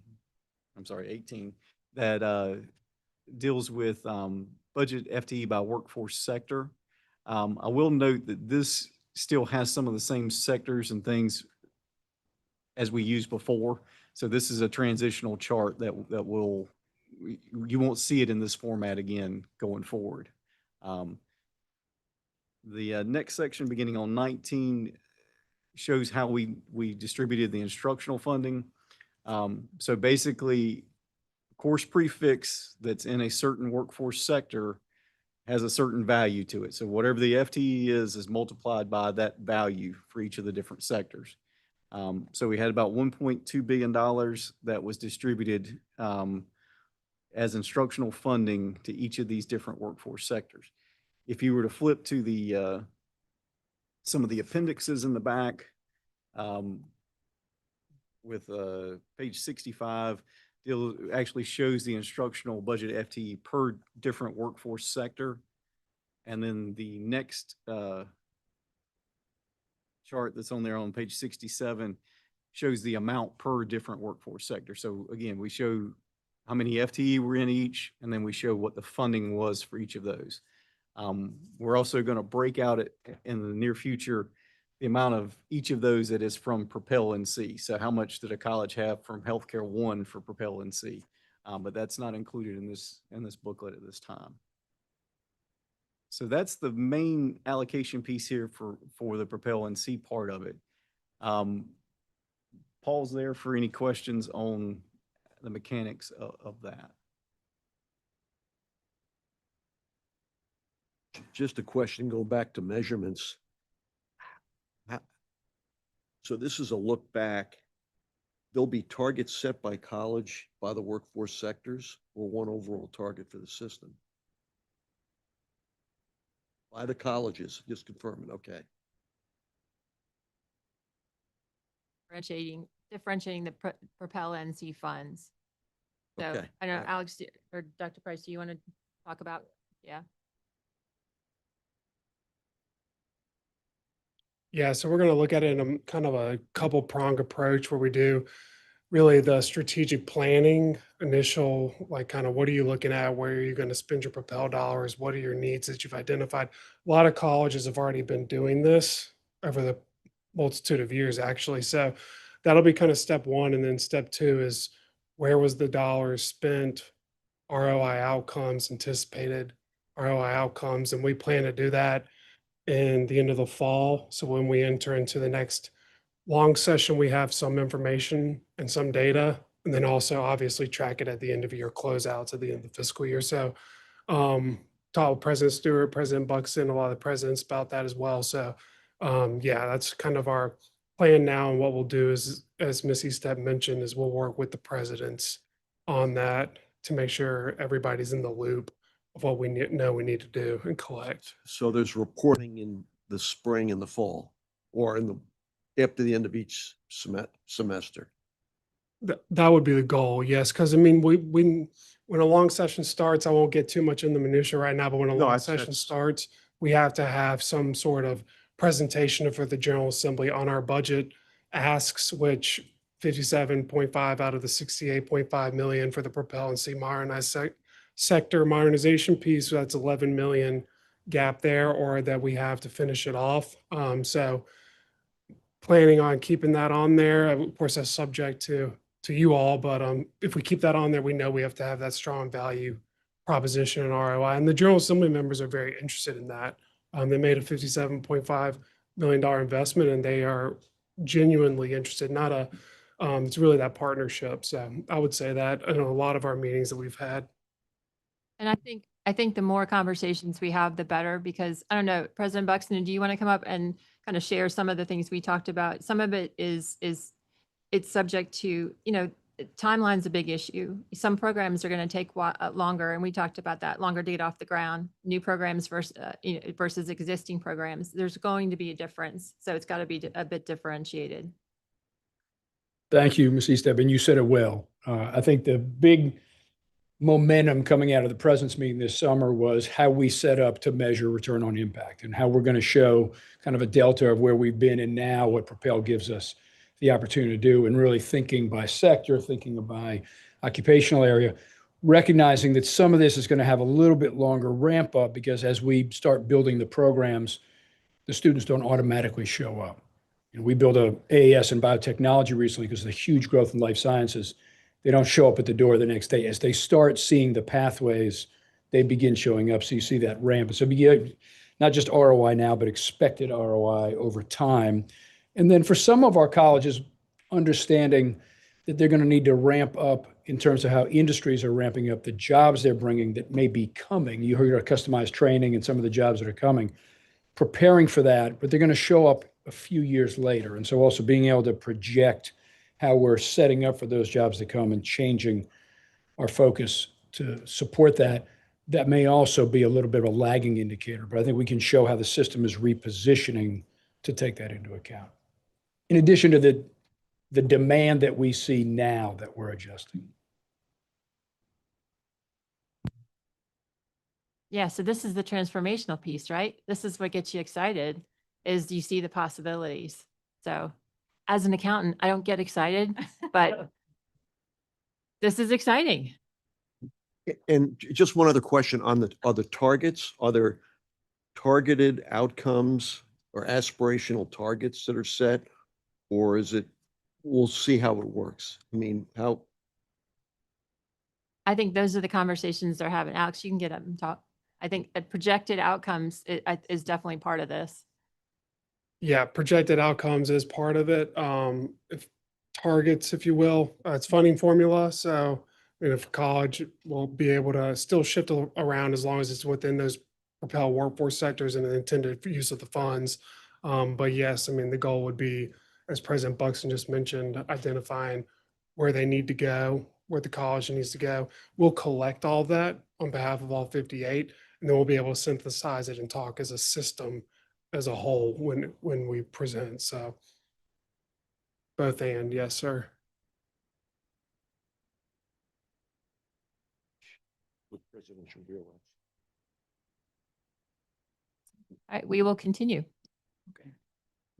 that deals with budget FTE by workforce sector. I will note that this still has some of the same sectors and things as we used before. So this is a transitional chart that you won't see it in this format again going forward. The next section, beginning on 19, shows how we distributed the instructional funding. So basically, course prefix that's in a certain workforce sector has a certain value to it. So whatever the FTE is multiplied by that value for each of the different sectors. So we had about $1.2 billion that was distributed as instructional funding to each of these different workforce sectors. If you were to flip to the some of the appendixes in the back, with page 65, it actually shows the instructional budget FTE per different workforce sector. And then the next chart that's on there on page 67 shows the amount per different workforce sector. So again, we show how many FTE were in each, and then we show what the funding was for each of those. We're also going to break out it in the near future, the amount of each of those that is from Propel NC. So how much did a college have from Healthcare One for Propel NC? But that's not included in this booklet at this time. So that's the main allocation piece here for the Propel NC part of it. Pause there for any questions on the mechanics of that. Just a question, go back to measurements. So this is a look back. There'll be targets set by college, by the workforce sectors, or one overall target for the system? By the colleges, just confirming, okay. Differentiating the Propel NC funds. So Okay. I know Alex or Dr. Price, do you want to talk about? Yeah. Yeah, so we're going to look at it in a kind of a couple prong approach where we do really the strategic planning, initial, like kind of what are you looking at? Where are you going to spend your Propel dollars? What are your needs that you've identified? A lot of colleges have already been doing this over the multitude of years, actually. So that'll be kind of step one. And then step two is where was the dollars spent, ROI outcomes, anticipated ROI outcomes. And we plan to do that in the end of the fall. So when we enter into the next long session, we have some information and some data, and then also obviously track it at the end of year closeouts at the end of the fiscal year. So talk with President Stewart, President Buxton, a lot of the presidents about that as well. So yeah, that's kind of our plan now. And what we'll do is, as Ms. Eastep mentioned, is we'll work with the presidents on that to make sure everybody's in the loop of what we know we need to do and collect. So there's reporting in the spring and the fall, or after the end of each semester. That would be the goal, yes. Because I mean, when a long session starts, I won't get too much in the minutia right now, but when a long session starts, we have to have some sort of presentation for the General Assembly on our budget asks, which 57.5 out of the 68.5 million for the Propel and modernized sector modernization piece, so that's 11 million gap there, or that we have to finish it off. So planning on keeping that on there. Of course, that's subject to you all, but if we keep that on there, we know we have to have that strong value proposition and ROI. And the General Assembly members are very interested in that. They made a $57.5 million investment, and they are genuinely interested. It's really that partnership. So I would say that in a lot of our meetings that we've had. And I think the more conversations we have, the better, because I don't know, President Buxton, do you want to come up and kind of share some of the things we talked about? Some of it is it's subject to, timeline's a big issue. Some programs are going to take longer, and we talked about that, longer to get off the ground, new programs versus existing programs. There's going to be a difference. So it's got to be a bit differentiated. Thank you, Ms. Eastep, and you said it well. I think the big momentum coming out of the president's meeting this summer was how we set up to measure return on impact and how we're going to show kind of a delta of where we've been and now what Propel gives us. the opportunity to do, and really thinking by sector, thinking by occupational area, recognizing that some of this is going to have a little bit longer ramp up because as we start building the programs, the students don't automatically show up. We built a AAS in biotechnology recently because of the huge growth in life sciences. They don't show up at the door the next day. As they start seeing the pathways, they begin showing up. So you see that ramp. So not just ROI now, but expected ROI over time. And then for some of our colleges, understanding that they're going to need to ramp up in terms of how industries are ramping up the jobs they're bringing that may be coming. You heard our customized training and some of the jobs that are coming, preparing for that, but they're going to show up a few years later. And so also being able to project how we're setting up for those jobs to come and changing our focus to support that, that may also be a little bit of a lagging indicator, but I think we can show how the system is repositioning to take that into account. In addition to the demand that we see now that we're adjusting. Yeah, so this is the transformational piece, right? This is what gets you excited, is you see the possibilities. So as an accountant, I don't get excited, but this is exciting. And just one other question on the targets. Are there targeted outcomes or aspirational targets that are set? Or is it, we'll see how it works? I mean, how? I think those are the conversations they're having. Alex, you can get up and talk. I think projected outcomes is definitely part of this. Yeah, projected outcomes is part of it. If targets, if you will, it's funding formula. So if college will be able to still shift around as long as it's within those propel workforce sectors and the intended use of the funds. But yes, I mean, the goal would be, as President Buxton just mentioned, identifying where they need to go, where the college needs to go. We'll collect all that on behalf of all 58, and then we'll be able to synthesize it and talk as a system as a whole when we present. So both and, yes, sir. With presidential reelection. All right, we will continue.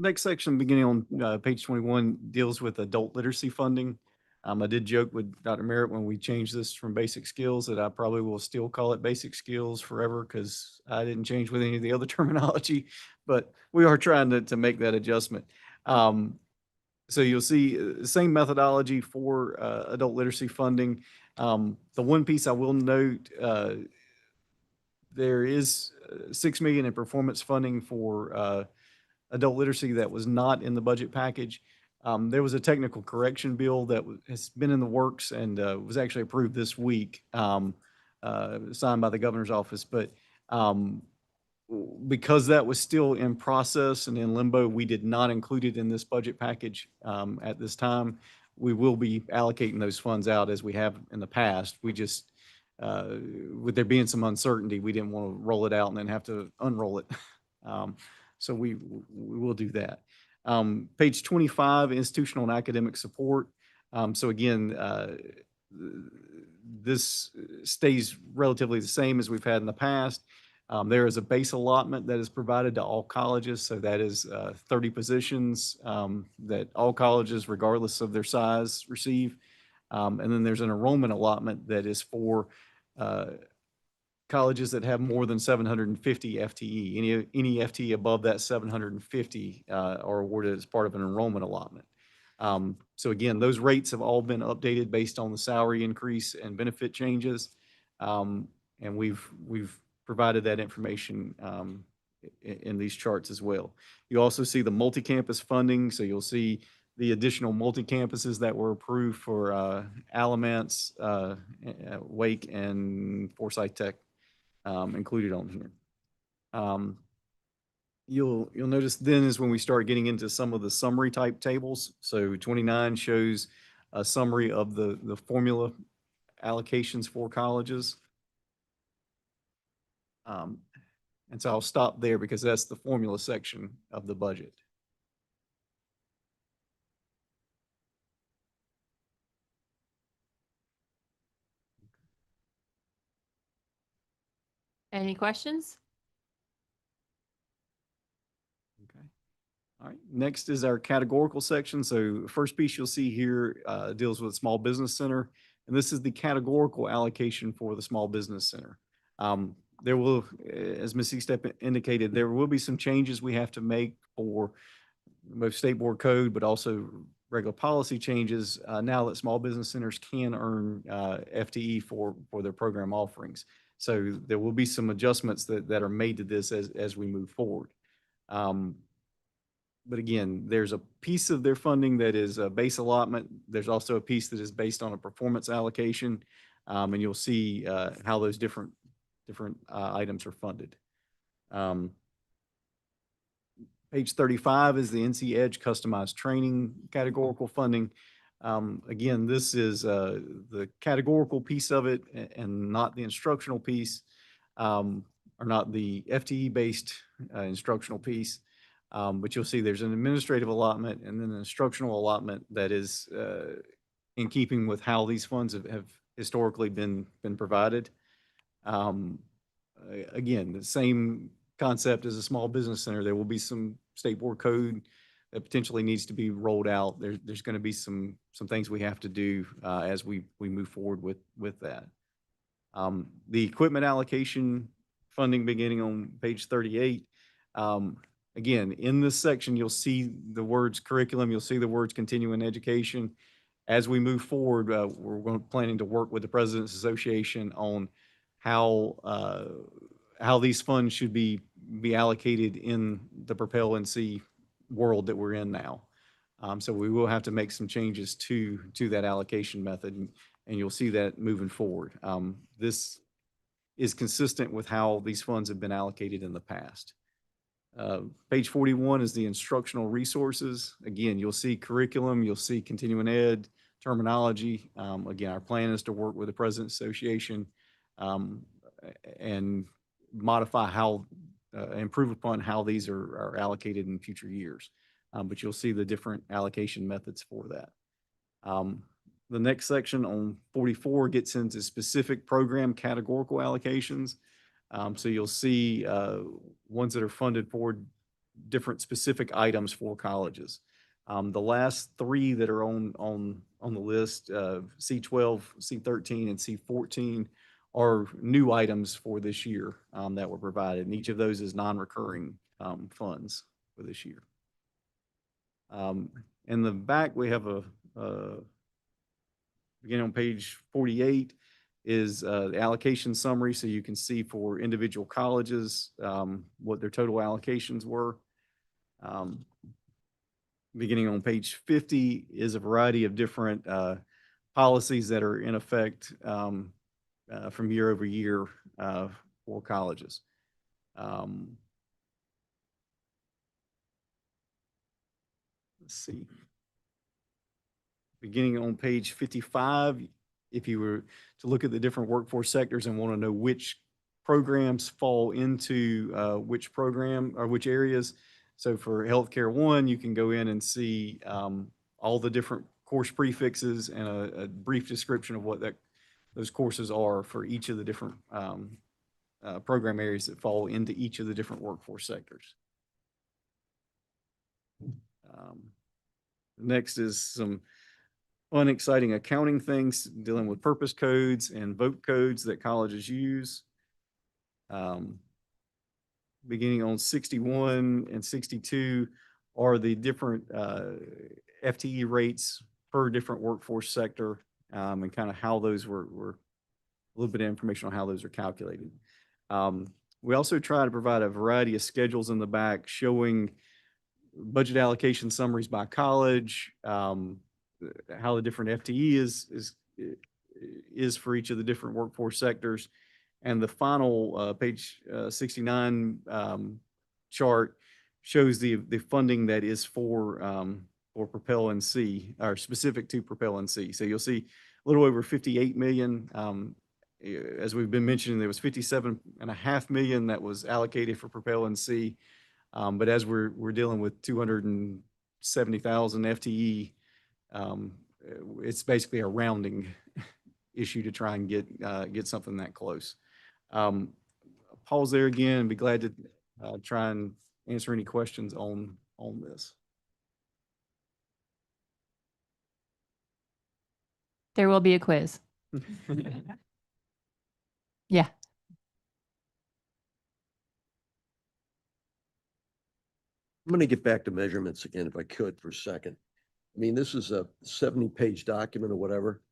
Next section, beginning on page 21, deals with adult literacy funding. I did joke with Dr. Merritt when we changed this from basic skills that I probably will still call it basic skills forever because I didn't change with any of the other terminology, but we are trying to make that adjustment. So you'll see the same methodology for adult literacy funding. The one piece I will note, there is $6 million in performance funding for adult literacy that was not in the budget package. There was a technical correction bill that has been in the works and was actually approved this week, signed by the governor's office. But because that was still in process and in limbo, we did not include it in this budget package at this time. We will be allocating those funds out as we have in the past. We just, with there being some uncertainty, we didn't want to roll it out and then have to unroll it. So we will do that. Page 25, institutional and academic support. So again, this stays relatively the same as we've had in the past. There is a base allotment that is provided to all colleges. So that is 30 positions that all colleges, regardless of their size, receive. And then there's an enrollment allotment that is for colleges that have more than 750 FTE. Any FTE above that 750 are awarded as part of an enrollment allotment. So again, those rates have all been updated based on the salary increase and benefit changes. And we've provided that information in these charts as well. You also see the multi-campus funding. So you'll see the additional multi-campuses that were approved for Alamance, Wake, and Forsyth Tech included on here. You'll notice then is when we start getting into some of the summary type tables. So 29 shows a summary of the formula allocations for colleges. And so I'll stop there because that's the formula section of the budget. Any questions? Okay. All right, next is our categorical section. So the first piece you'll see here deals with Small Business Center. And this is the categorical allocation for the Small Business Center. There will, as Ms. Eastep indicated, there will be some changes we have to make for both state board code, but also regular policy changes now that small business centers can earn FTE for their program offerings. So there will be some adjustments that are made to this as we move forward. But again, there's a piece of their funding that is a base allotment. There's also a piece that is based on a performance allocation. And you'll see how those different items are funded. Page 35 is the NC Edge customized training categorical funding. Again, this is the categorical piece of it and not the instructional piece, or not the FTE-based instructional piece. But you'll see there's an administrative allotment and then an instructional allotment that is in keeping with how these funds have historically been provided. Again, the same concept as a small business center. There will be some state board code that potentially needs to be rolled out. There's going to be some things we have to do as we move forward with that. The equipment allocation funding beginning on page 38. Again, in this section, you'll see the words curriculum, you'll see the words continuing education. As we move forward, we're planning to work with the President's Association on how these funds should be allocated in the Propel NC world that we're in now. So we will have to make some changes to that allocation method, and you'll see that moving forward. This is consistent with how these funds have been allocated in the past. Page 41 is the instructional resources. Again, you'll see curriculum, you'll see continuing ed, terminology. Again, our plan is to work with the President's Association and modify improve upon how these are allocated in future years. But you'll see the different allocation methods for that. The next section on 44 gets into specific program categorical allocations. So you'll see ones that are funded for different specific items for colleges. The last three that are on the list, C12, C13, and C14, are new items for this year that were provided. And each of those is non-recurring funds for this year. In the back, we have beginning on page 48, is the allocation summary, so you can see for individual colleges what their total allocations were. Beginning on page 50 is a variety of different policies that are in effect from year over year for colleges. Let's see. Beginning on page 55, if you were to look at the different workforce sectors and want to know which programs fall into which program or which areas. So for healthcare 1, you can go in and see all the different course prefixes and a brief description of what those courses are for each of the different program areas that fall into each of the different workforce sectors. Next is some fun, exciting accounting things dealing with purpose codes and vote codes that colleges use. Beginning on 61 and 62 are the different FTE rates per different workforce sector and kind of how those were a little bit of information on how those are calculated. We also try to provide a variety of schedules in the back showing budget allocation summaries by college, how the different FTE is for each of the different workforce sectors. And the final page 69 chart shows the funding that is for Propel NC, or specific to Propel NC. So you'll see a little over 58 million. As we've been mentioning, there was 57.5 million that was allocated for Propel NC. But as we're dealing with 270,000 FTE, it's basically a rounding issue to try and get something that close. Pause there again and be glad to try and answer any questions on on this. There will be a quiz. Yeah. I'm going to get back to measurements again, if I could, for a second. I mean, this is a 70-page document or whatever.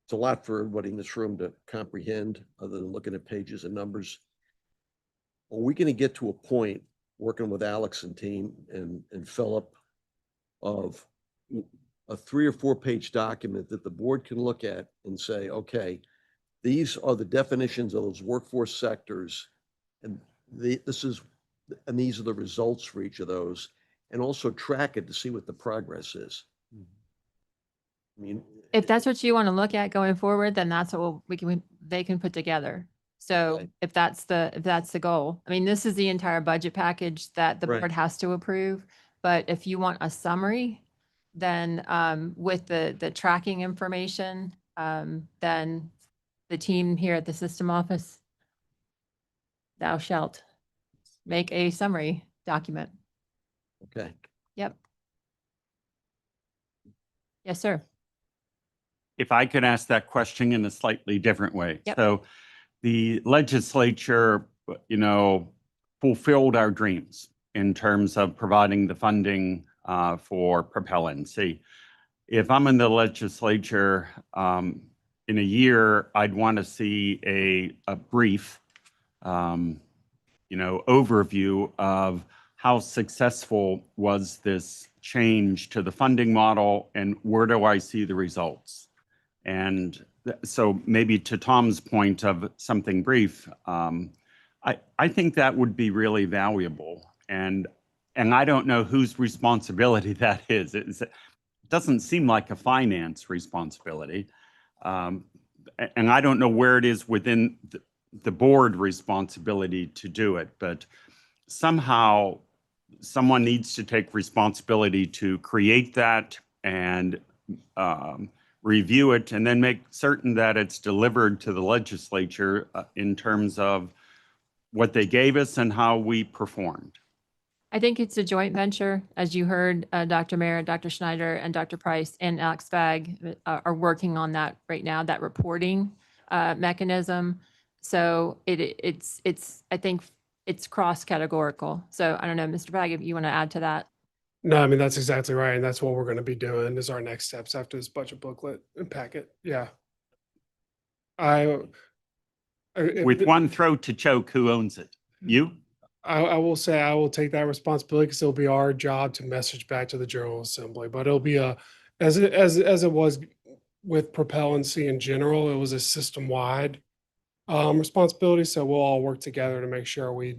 It's a lot for everybody in this room to comprehend, other than looking at pages and numbers. Are we going to get to a point, working with Alex and team and Philip, of a 3 or 4 page document that the board can look at and say, okay, these are the definitions of those workforce sectors, and these are the results for each of those, and also track it to see what the progress is? I mean, If that's what you want to look at going forward, then that's what they can put together. So Okay. if that's the goal, I mean, this is the entire budget package that the Right. board has to approve. But if you want a summary, then with the tracking information, then the team here at the system office, thou shalt make a summary document. okay. Yep. Yes, sir. If I could ask that question in a slightly different way. Yep. So the legislature, fulfilled our dreams in terms of providing the funding for Propel NC. If I'm in the legislature in a year, I'd want to see a brief, overview of how successful was this change to the funding model and where do I see the results? And so maybe to Tom's point of something brief, I think that would be really valuable. And I don't know whose responsibility that is. It doesn't seem like a finance responsibility. And I don't know where it is within the board responsibility to do it, but somehow someone needs to take responsibility to create that and review it, and then make certain that it's delivered to the legislature in terms of what they gave us and how we performed. I think it's a joint venture. As you heard, Dr. Merritt, Dr. Schneider, and Dr. Price and Alex Fagg are working on that right now, that reporting mechanism. So it's I think it's cross-categorical. So I don't know, Mr. Fagg, if you want to add to that. No, I mean, that's exactly right. And that's what we're going to be doing is our next steps after this budget booklet and packet. Yeah. With one throat to choke, who owns it? You? I will say I will take that responsibility because it'll be our job to message back to the General Assembly, but it'll be as it was with Propel NC in general, it was a system-wide responsibility. So we'll all work together to make sure we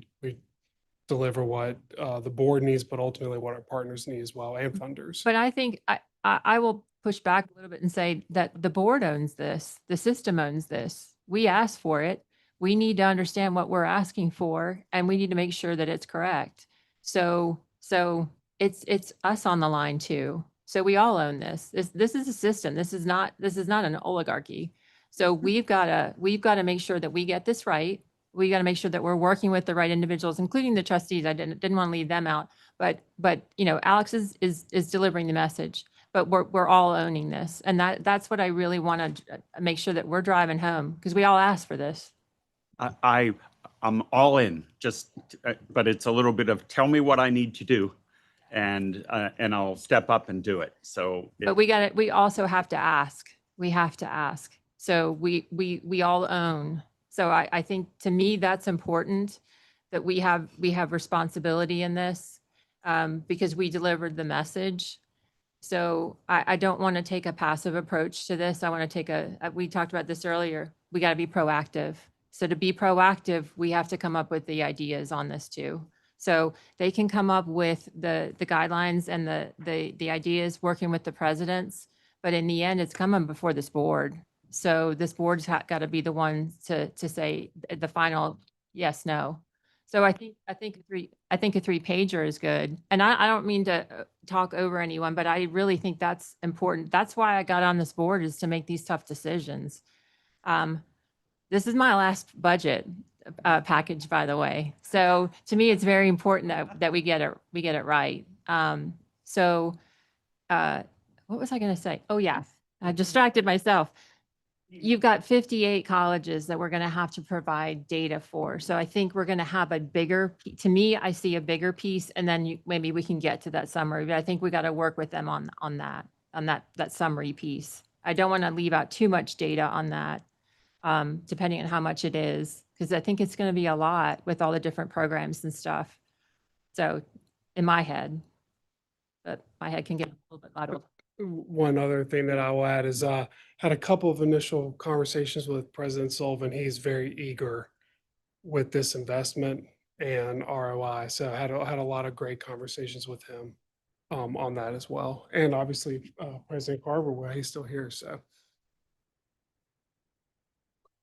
deliver what the board needs, but ultimately what our partners need as well, and funders. But I think I will push back a little bit and say that the board owns this, the system owns this. We asked for it. We need to understand what we're asking for, and we need to make sure that it's correct. So it's us on the line too. So we all own this. This is a system. This is not an oligarchy. So we've got to make sure that we get this right. We got to make sure that we're working with the right individuals, including the trustees. I didn't want to leave them out, but Alex is delivering the message, but we're all owning this. And that's what I really want to make sure that we're driving home, because we all asked for this. I'm all in, but it's a little bit of tell me what I need to do, and I'll step up and do it. So, but we also have to ask. We have to ask. So we all own. So I think, to me, that's important, that we have responsibility in this, because we delivered the message. So I don't want to take a passive approach to this. I want to take we talked about this earlier. We got to be proactive. So to be proactive, we have to come up with the ideas on this too. So they can come up with the guidelines and the ideas, working with the presidents, but in the end, it's coming before this board. So this board's got to be the one to say the final yes, no. So I think a 3-pager is good. And I don't mean to talk over anyone, but I really think that's important. That's why I got on this board, is to make these tough decisions. This is my last budget package, by the way. So to me, it's very important that we get it right. So what was I going to say? Oh, yeah, I distracted myself. You've got 58 colleges that we're going to have to provide data for. So I think we're going to have a bigger, to me, I see a bigger piece, and then maybe we can get to that summary. But I think we got to work with them on that summary piece. I don't want to leave out too much data on that, depending on how much it is, because I think it's going to be a lot with all the different programs and stuff. So in my head, but my head can get a little bit louder. One other thing that I will add is had a couple of initial conversations with President Sullivan. He's very eager with this investment and ROI. So I had a lot of great conversations with him on that as well. And obviously President Carver, well, he's still here. So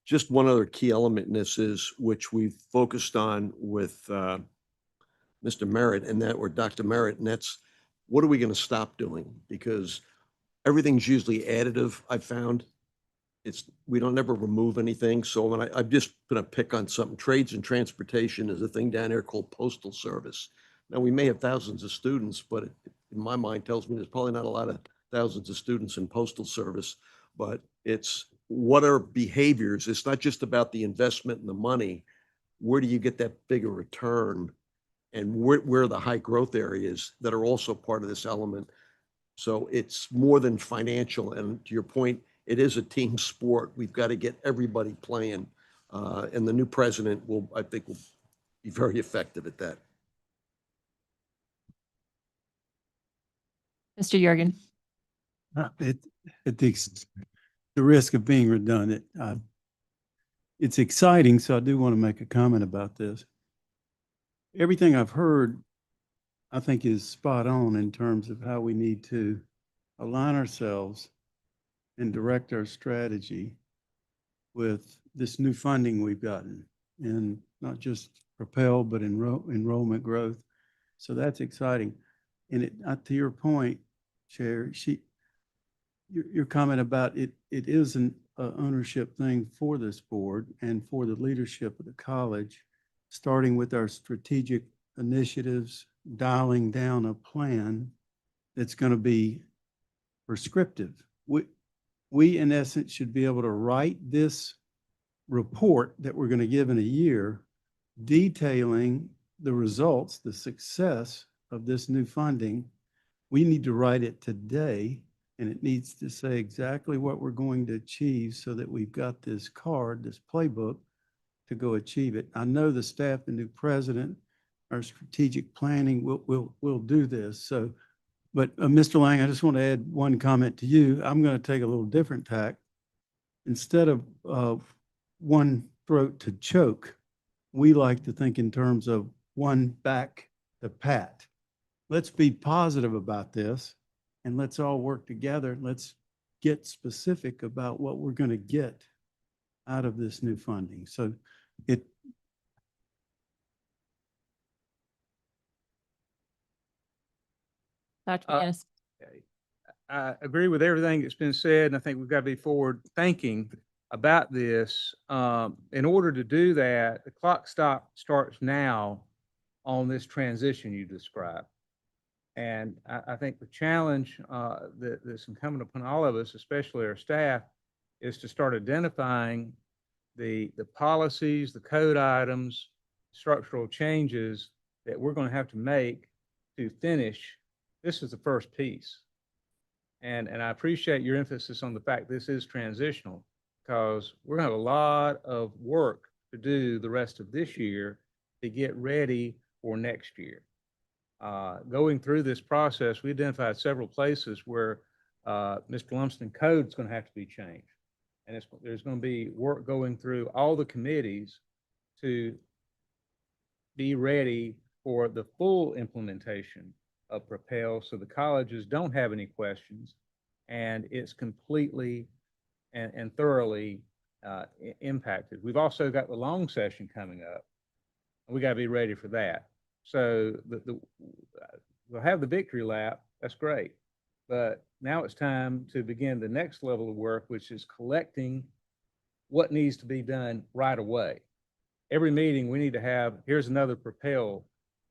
Just one other key element in this is, which we've focused on with Mr. Merritt and that, or Dr. Merritt, and that's, what are we going to stop doing? Because everything's usually additive, I've found. We don't ever remove anything. So when I'm just going to pick on something, trades and transportation is a thing down there called postal service. Now, we may have thousands of students, but it, in my mind, tells me there's probably not a lot of thousands of students in postal service, but it's what are behaviors? It's not just about the investment and the money. Where do you get that bigger return? And where are the high growth areas that are also part of this element? So it's more than financial. And to your point, it is a team sport. We've got to get everybody playing. And the new president I think will be very effective at that. Mr. Jurgen. At the risk of being redundant, it's exciting, so I do want to make a comment about this. Everything I've heard, I think, is spot on in terms of how we need to align ourselves and direct our strategy with this new funding we've gotten, and not just Propel, but enrollment growth. So that's exciting. And to your point, Chair, your comment about it is an ownership thing for this board and for the leadership of the college, starting with our strategic initiatives, dialing down a plan that's going to be prescriptive. We in essence should be able to write this report that we're going to give in a year, detailing the results, the success of this new funding. We need to write it today, and it needs to say exactly what we're going to achieve so that we've got this card, this playbook to go achieve it. I know the staff, the new president, our strategic planning will do this. So, but Mr. Lang, I just want to add one comment to you. I'm going to take a little different tack. Instead of one throat to choke, we like to think in terms of one back to pat. Let's be positive about this, and let's all work together. Let's get specific about what we're going to get out of this new funding. So Dr. McGinnis. I agree with everything that's been said, and I think we've got to be forward thinking about this. In order to do that, the clock starts now on this transition you described. And I think the challenge that's incumbent upon all of us, especially our staff, is to start identifying the policies, the code items, structural changes that we're going to have to make to finish. This is the first piece. And I appreciate your emphasis on the fact this is transitional, because we're going to have a lot of work to do the rest of this year to get ready for next year. Going through this process, we identified several places where Mr. Lumsden code is going to have to be changed. And there's going to be work going through all the committees to be ready for the full implementation of Propel, so the colleges don't have any questions and it's completely and thoroughly impacted. We've also got the long session coming up, and we got to be ready for that. So we'll have the victory lap. That's great. But now it's time to begin the next level of work, which is collecting what needs to be done right away. Every meeting we need to have, here's another Propel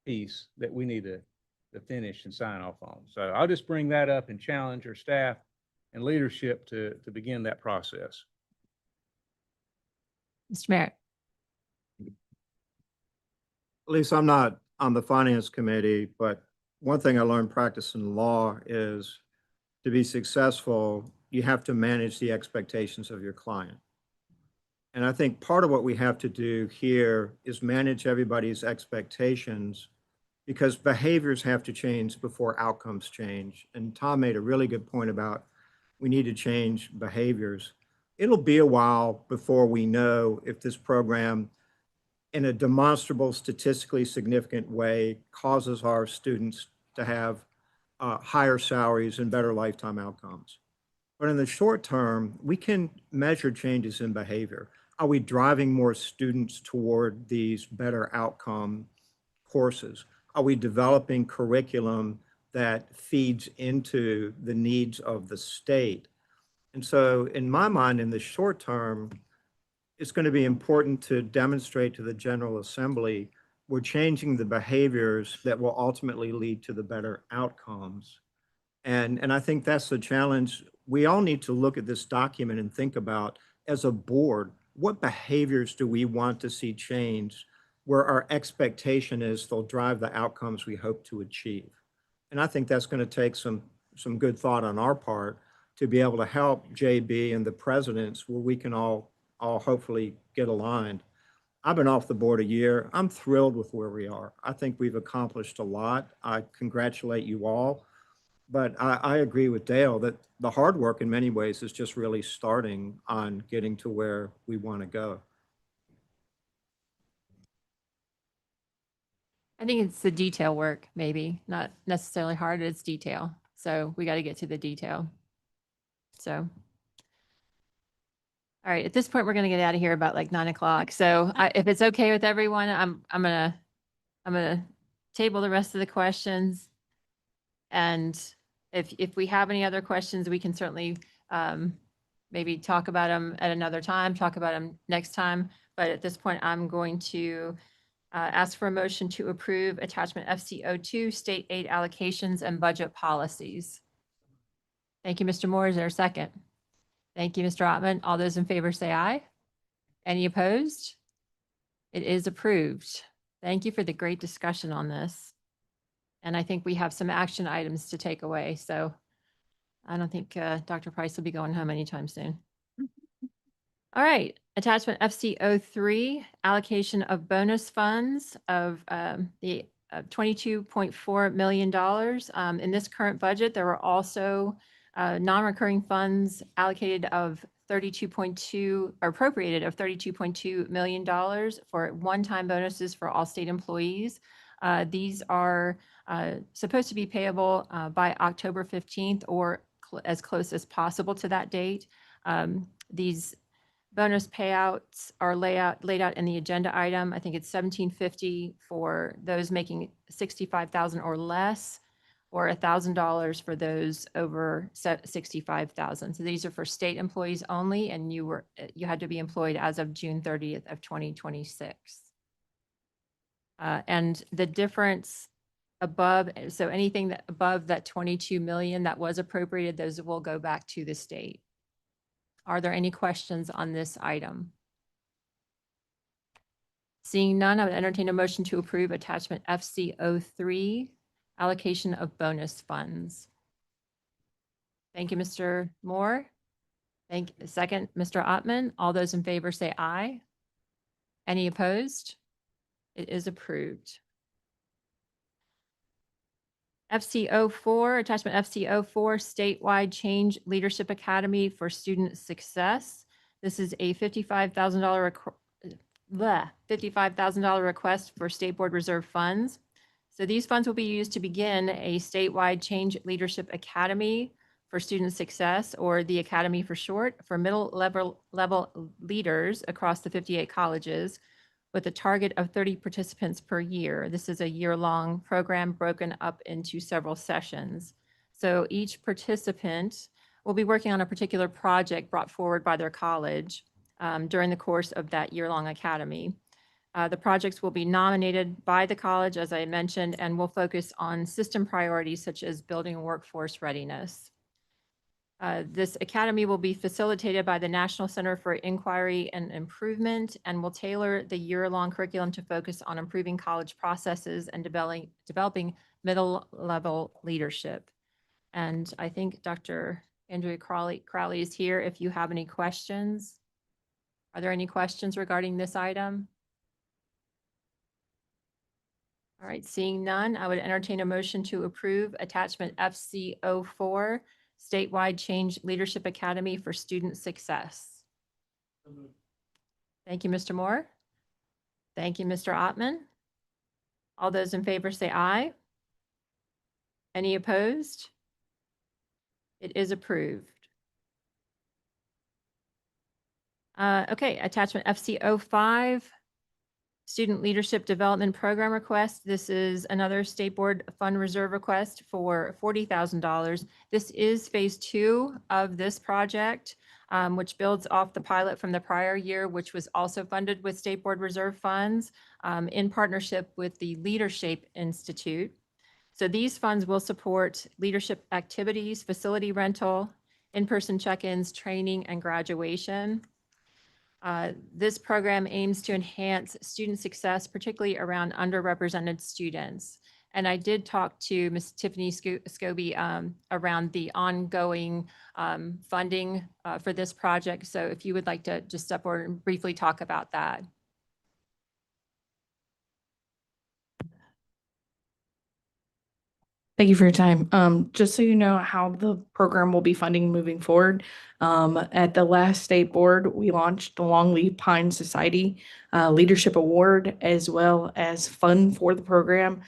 piece that we need to to finish and sign off on. So I'll just bring that up and challenge our staff and leadership to begin that process. Mr. Merritt. At least I'm not on the finance committee, but one thing I learned practicing law is to be successful, you have to manage the expectations of your client. And I think part of what we have to do here is manage everybody's expectations because behaviors have to change before outcomes change. And Tom made a really good point about we need to change behaviors. It'll be a while before we know if this program in a demonstrable, statistically significant way causes our students to have higher salaries and better lifetime outcomes. But in the short term, we can measure changes in behavior. Are we driving more students toward these better outcome courses? Are we developing curriculum that feeds into the needs of the state? And so in my mind, in the short term, it's going to be important to demonstrate to the General Assembly we're changing the behaviors that will ultimately lead to the better outcomes. And I think that's the challenge. We all need to look at this document and think about, as a board, what behaviors do we want to see change where our expectation is they'll drive the outcomes we hope to achieve. And I think that's going to take some good thought on our part to be able to help JB and the presidents where we can all hopefully get aligned. I've been off the board a year. I'm thrilled with where we are. I think we've accomplished a lot. I congratulate you all. But I agree with Dale that the hard work in many ways is just really starting on getting to where we want to go. I think it's the detail work, maybe not necessarily hard, it's detail. So we got to get to the detail. So. All right, at this point, we're going to get out of here about like 9 o'clock. So if it's okay with everyone, I'm gonna table the rest of the questions. And if we have any other questions, we can certainly maybe talk about them at another time, talk about them next time. But at this point, I'm going to ask for a motion to approve attachment FCO2, state aid allocations and budget policies. Thank you, Mr. Moore. Is there a second? Thank you, Mr. Ottman. All those in favor say aye. Any opposed? It is approved. Thank you for the great discussion on this. And I think we have some action items to take away. So I don't think Dr. Price will be going home anytime soon. All right, attachment FCO3, allocation of bonus funds of the $22.4 million. In this current budget, there were also non-recurring funds allocated of 32.2 or appropriated of $32.2 million for one-time bonuses for all state employees. These are supposed to be payable by October 15th or as close as possible to that date. These bonus payouts are laid out in the agenda item. I think it's $1,750 for those making $65,000 or less, or $1,000 for those over $65,000. So these are for state employees only, and you had to be employed as of June 30th of 2026. And the difference above, so anything that above that 22 million that was appropriated, those will go back to the state. Are there any questions on this item? Seeing none, I would entertain a motion to approve attachment FCO3, allocation of bonus funds. Thank you, Mr. Moore. Second, Mr. Ottman. All those in favor say aye. Any opposed? It is approved. FCO4, attachment FCO4, statewide change leadership academy for student success. This is a $55,000 request for state board reserve funds. So these funds will be used to begin a statewide change leadership academy for student success, or the academy for short, for middle level leaders across the 58 colleges, with a target of 30 participants per year. This is a year-long program broken up into several sessions. So each participant will be working on a particular project brought forward by their college during the course of that year-long academy. The projects will be nominated by the college, as I mentioned, and will focus on system priorities such as building workforce readiness. This academy will be facilitated by the National Center for Inquiry and Improvement and will tailor the year-long curriculum to focus on improving college processes and developing middle-level leadership. And I think Dr. Andrea Crowley is here if you have any questions. Are there any questions regarding this item? All right, seeing none, I would entertain a motion to approve attachment FC04, Statewide Change Leadership Academy for Student Success. Thank you, Mr. Moore. Thank you, Mr. Ottman. All those in favor say aye. Any opposed? It is approved. Okay, attachment FC05, Student Leadership Development Program request. This is another State Board Fund Reserve request for $40,000. This is phase 2 of this project, which builds off the pilot from the prior year, which was also funded with State Board Reserve funds in partnership with the Leadership Institute. So these funds will support leadership activities, facility rental, in-person check-ins, training, and graduation. This program aims to enhance student success, particularly around underrepresented students. And I did talk to Ms. Tiffany Scobie around the ongoing funding for this project. So if you would like to just step forward and briefly talk about that. Thank you for your time. Just so you know how the program will be funding moving forward, at the last state board, we launched the Longleaf Pine Society Leadership Award as well as fund for the program.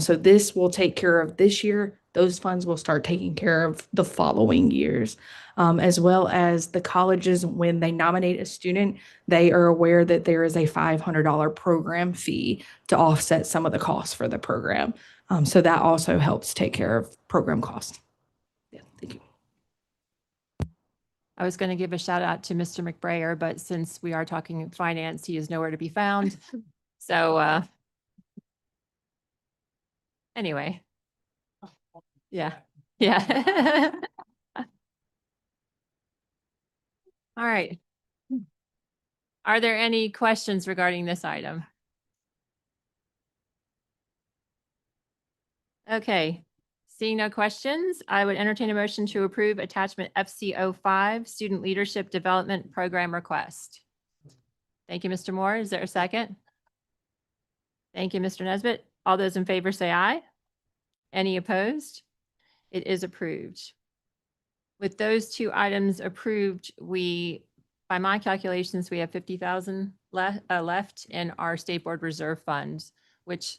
So this will take care of this year. Those funds will start taking care of the following years, as well as the colleges, when they nominate a student, they are aware that there is a $500 program fee to offset some of the costs for the program. So that also helps take care of program costs. Yeah, thank you. I was going to give a shout out to Mr. McBrayer, but since we are talking finance, he is nowhere to be found. So anyway, yeah, yeah. All right. Are there any questions regarding this item? Okay, seeing no questions, I would entertain a motion to approve attachment FC05, Student Leadership Development Program request. Thank you, Mr. Moore. Is there a second? Thank you, Mr. Nesbitt. All those in favor say aye. Any opposed? It is approved. With those two items approved, by my calculations, we have $50,000 left in our State Board Reserve funds, which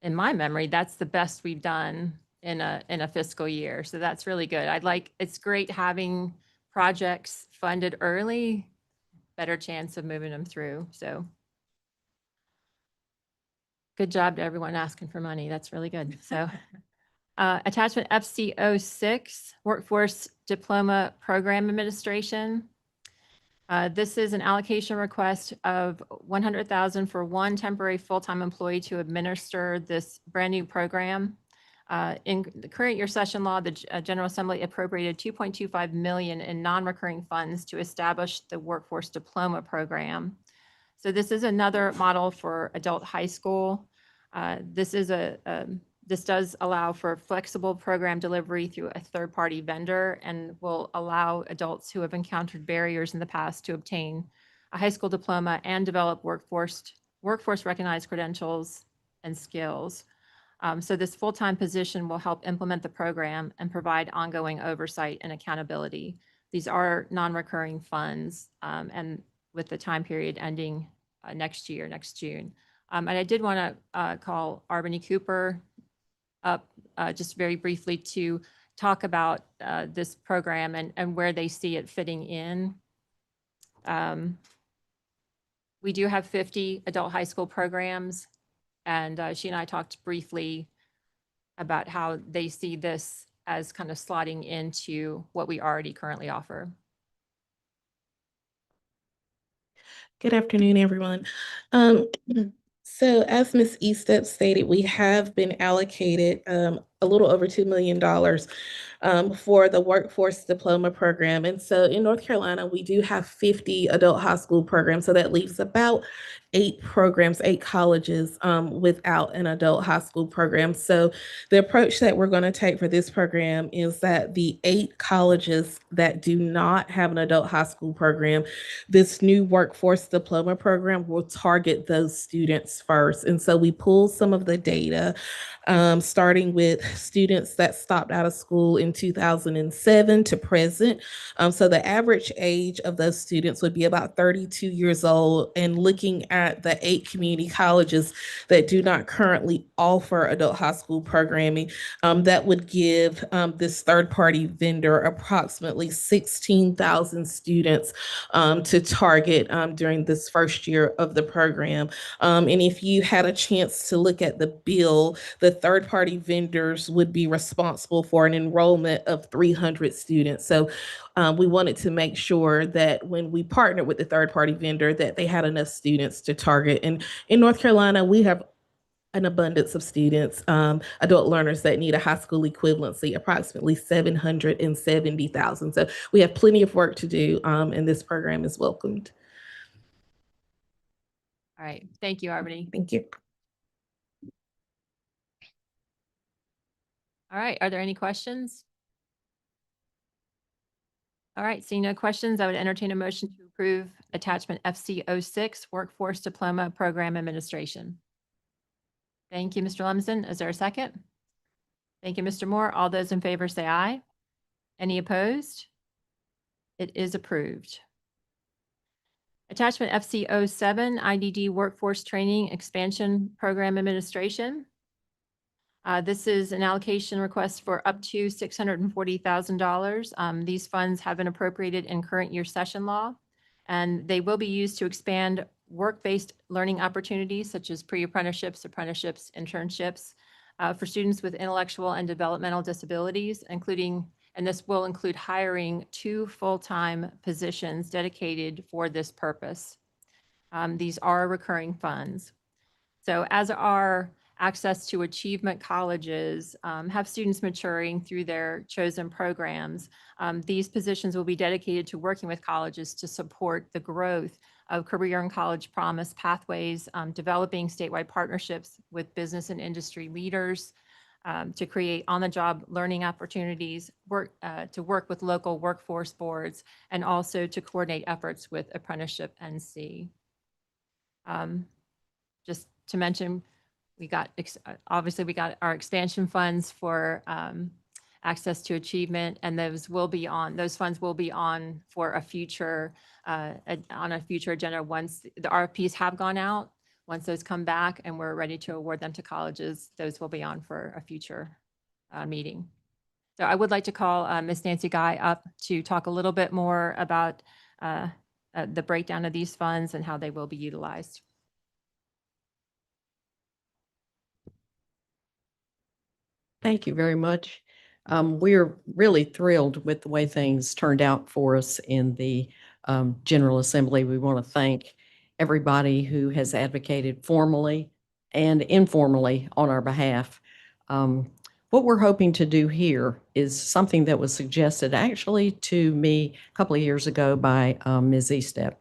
in my memory, that's the best we've done in a fiscal year. So that's really good. It's great having projects funded early, better chance of moving them through. So good job to everyone asking for money. That's really good. So attachment FC06, Workforce Diploma Program Administration. This is an allocation request of $100,000 for one temporary full-time employee to administer this brand new program. In the current year session law, the General Assembly appropriated $2.25 million in non-recurring funds to establish the Workforce Diploma Program. So this is another model for adult high school. This does allow for flexible program delivery through a third-party vendor and will allow adults who have encountered barriers in the past to obtain a high school diploma and develop workforce recognized credentials and skills. So this full-time position will help implement the program and provide ongoing oversight and accountability. These are non-recurring funds and with the time period ending next June. And I did want to call Arbany Cooper up just very briefly to talk about this program and where they see it fitting in. We do have 50 adult high school programs, and she and I talked briefly about how they see this as kind of slotting into what we already currently offer. Good afternoon, everyone. So as Ms. Eastep stated, we have been allocated a little over $2 million for the Workforce Diploma Program. And so in North Carolina, we do have 50 adult high school programs. So that leaves about 8 programs, 8 colleges without an adult high school program. So the approach that we're going to take for this program is that the 8 colleges that do not have an adult high school program, this new Workforce Diploma Program will target those students first. And so we pull some of the data, starting with students that stopped out of school in 2007 to present. So the average age of those students would be about 32 years old, and looking at the 8 community colleges that do not currently offer adult high school programming, that would give this third-party vendor approximately 16,000 students to target during this first year of the program. And if you had a chance to look at the bill, the third-party vendors would be responsible for an enrollment of 300 students. So we wanted to make sure that when we partnered with the third-party vendor, that they had enough students to target. And in North Carolina, we have an abundance of students, adult learners that need a high school equivalency, approximately 770,000. So we have plenty of work to do, and this program is welcomed. All right. Thank you, Arbany. Thank you. All right. Are there any questions? All right. Seeing no questions, I would entertain a motion to approve attachment FC06, Workforce Diploma Program Administration. Thank you, Mr. Lemson. Is there a second? Thank you, Mr. Moore. All those in favor say aye. Any opposed? It is approved. Attachment FC07, IDD Workforce Training Expansion Program Administration. This is an allocation request for up to $640,000. These funds have been appropriated in current year session law, and they will be used to expand work-based learning opportunities such as pre-apprenticeships, apprenticeships, internships for students with intellectual and developmental disabilities, and this will include hiring 2 full-time positions dedicated for this purpose. These are recurring funds. So as our access to achievement colleges have students maturing through their chosen programs, these positions will be dedicated to working with colleges to support the growth of career and college promise pathways, developing statewide partnerships with business and industry leaders, to create on-the-job learning opportunities, to work with local workforce boards, and also to coordinate efforts with Apprenticeship NC. Just to mention, we got our expansion funds for access to achievement, and those funds will be on for a future agenda once the RFPs have gone out. Once those come back and we're ready to award them to colleges, those will be on for a future meeting. So I would like to call Ms. Nancy Guy up to talk a little bit more about the breakdown of these funds and how they will be utilized. Thank you very much. We're really thrilled with the way things turned out for us in the General Assembly. We want to thank everybody who has advocated formally and informally on our behalf. What we're hoping to do here is something that was suggested actually to me a couple of years ago by Ms. Eastep,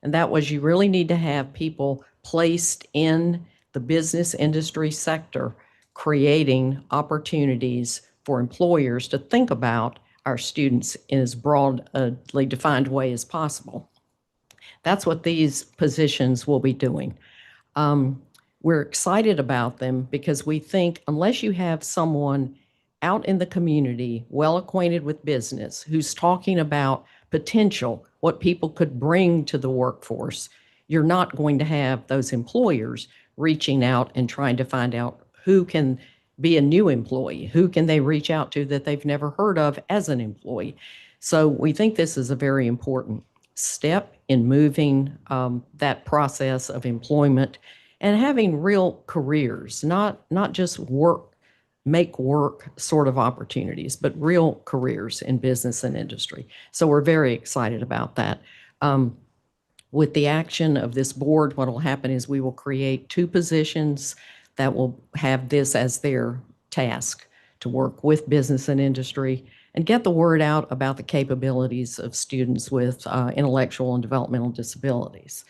and that was you really need to have people placed in the business industry sector creating opportunities for employers to think about our students in as broadly defined way as possible. That's what these positions will be doing. We're excited about them because we think unless you have someone out in the community, well acquainted with business, who's talking about potential, what people could bring to the workforce, you're not going to have those employers reaching out and trying to find out who can be a new employee, who can they reach out to that they've never heard of as an employee. So we think this is a very important step in moving that process of employment and having real careers, not just make work sort of opportunities, but real careers in business and industry. So we're very excited about that. With the action of this board, what will happen is we will create 2 positions that will have this as their task, to work with business and industry and get the word out about the capabilities of students with intellectual and developmental disabilities.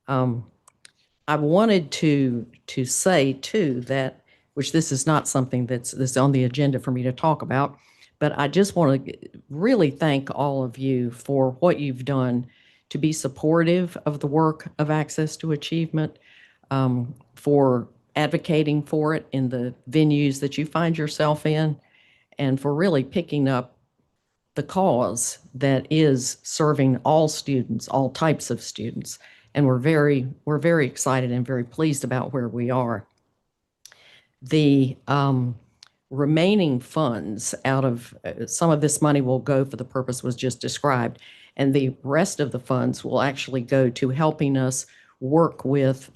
I wanted to say too that, which this is not something that's on the agenda for me to talk about, but I just want to really thank all of you for what you've done to be supportive of the work of Access to Achievement, for advocating for it in the venues that you find yourself in, and for really picking up the cause that is serving all students, all types of students. And we're very excited and very pleased about where we are. The remaining funds out of some of this money will go for the purpose was just described, and the rest of the funds will actually go to helping us work with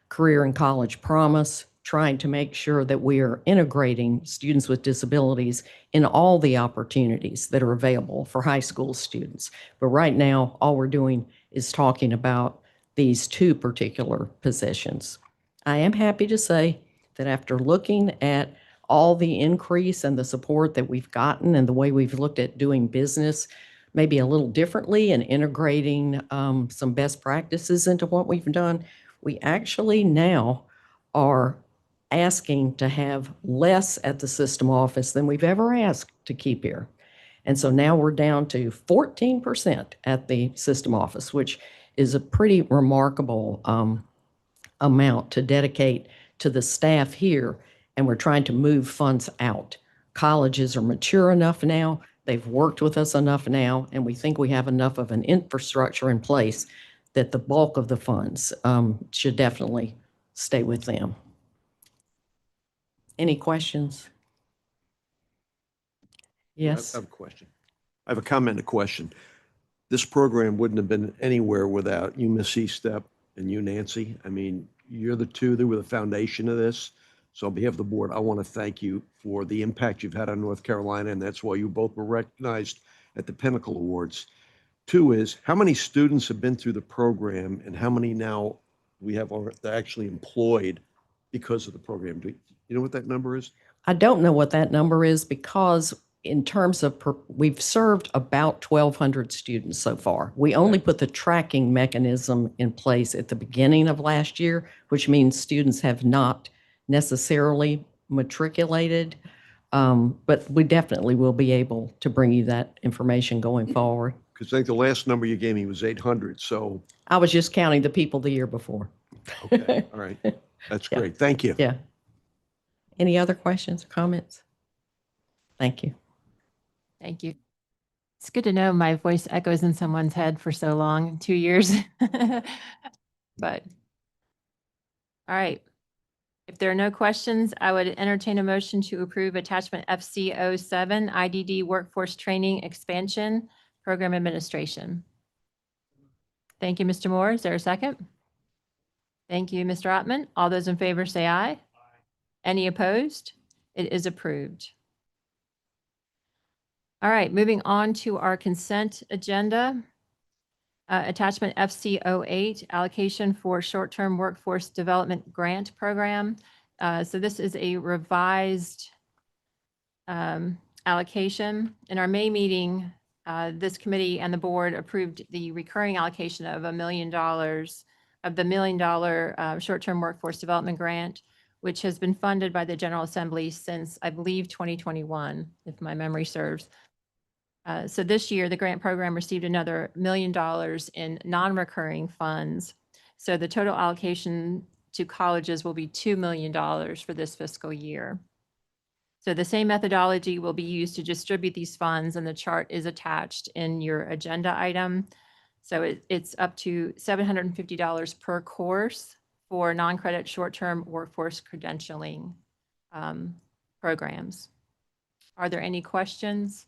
Career and College Promise, trying to make sure that we are integrating students with disabilities in all the opportunities that are available for high school students. But right now, all we're doing is talking about these 2 particular positions. I am happy to say that after looking at all the increase and the support that we've gotten and the way we've looked at doing business maybe a little differently and integrating some best practices into what we've done, we actually now are asking to have less at the system office than we've ever asked to keep here. And so now we're down to 14% at the system office, which is a pretty remarkable amount to dedicate to the staff here. And we're trying to move funds out. Colleges are mature enough now. They've worked with us enough now, and we think we have enough of an infrastructure in place that the bulk of the funds should definitely stay with them. Any questions? Yes. I have a question. I have a comment and a question. This program wouldn't have been anywhere without you, Miss Eastep, and you, Nancy. I mean, you're the 2 that were the foundation of this. So on behalf of the board, I want to thank you for the impact you've had on North Carolina, and that's why you both were recognized at the Pinnacle Awards. 2 is, how many students have been through the program and how many now we have actually employed because of the program? Do you know what that number is? I don't know what that number is because in terms of, we've served about 1,200 students so far. We only put the tracking mechanism in place at the beginning of last year, which means students have not necessarily matriculated. But we definitely will be able to bring you that information going forward. Because I think the last number you gave me was 800, so. I was just counting the people the year before. Okay, all right. That's Yeah. great. Thank you. Yeah. Any other questions or comments? Thank you. Thank you. It's good to know my voice echoes in someone's head for so long, 2 years. But, all right. If there are no questions, I would entertain a motion to approve attachment FC07, IDD Workforce Training Expansion Program Administration. Thank you, Mr. Moore. Is there a second? Thank you, Mr. Ottman. All those in favor say aye. Any opposed? It is approved. All right, moving on to our consent agenda. Attachment FC08, allocation for short-term workforce development grant program. So this is a revised allocation. In our May meeting, this committee and the board approved the recurring allocation of $1 million of the $1 million short-term workforce development grant, which has been funded by the General Assembly since, I believe, 2021, if my memory serves. So this year, the grant program received another $1 million in non-recurring funds. So the total allocation to colleges will be $2 million for this fiscal year. So the same methodology will be used to distribute these funds, and the chart is attached in your agenda item. So it's up to $750 per course for non-credit short-term workforce credentialing programs. Are there any questions?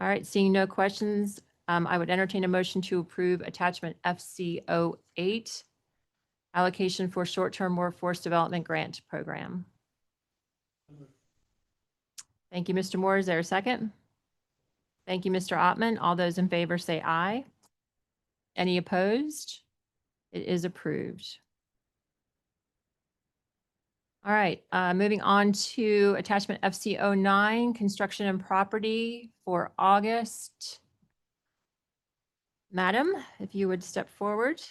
All right, seeing no questions, I would entertain a motion to approve attachment FC08, allocation for short-term workforce development grant program. Thank you, Mr. Moore. Is there a second? Thank you, Mr. Ottman. All those in favor say aye. Any opposed? It is approved. All right, moving on to attachment FC09, construction and property for August. Madam, if you would step forward.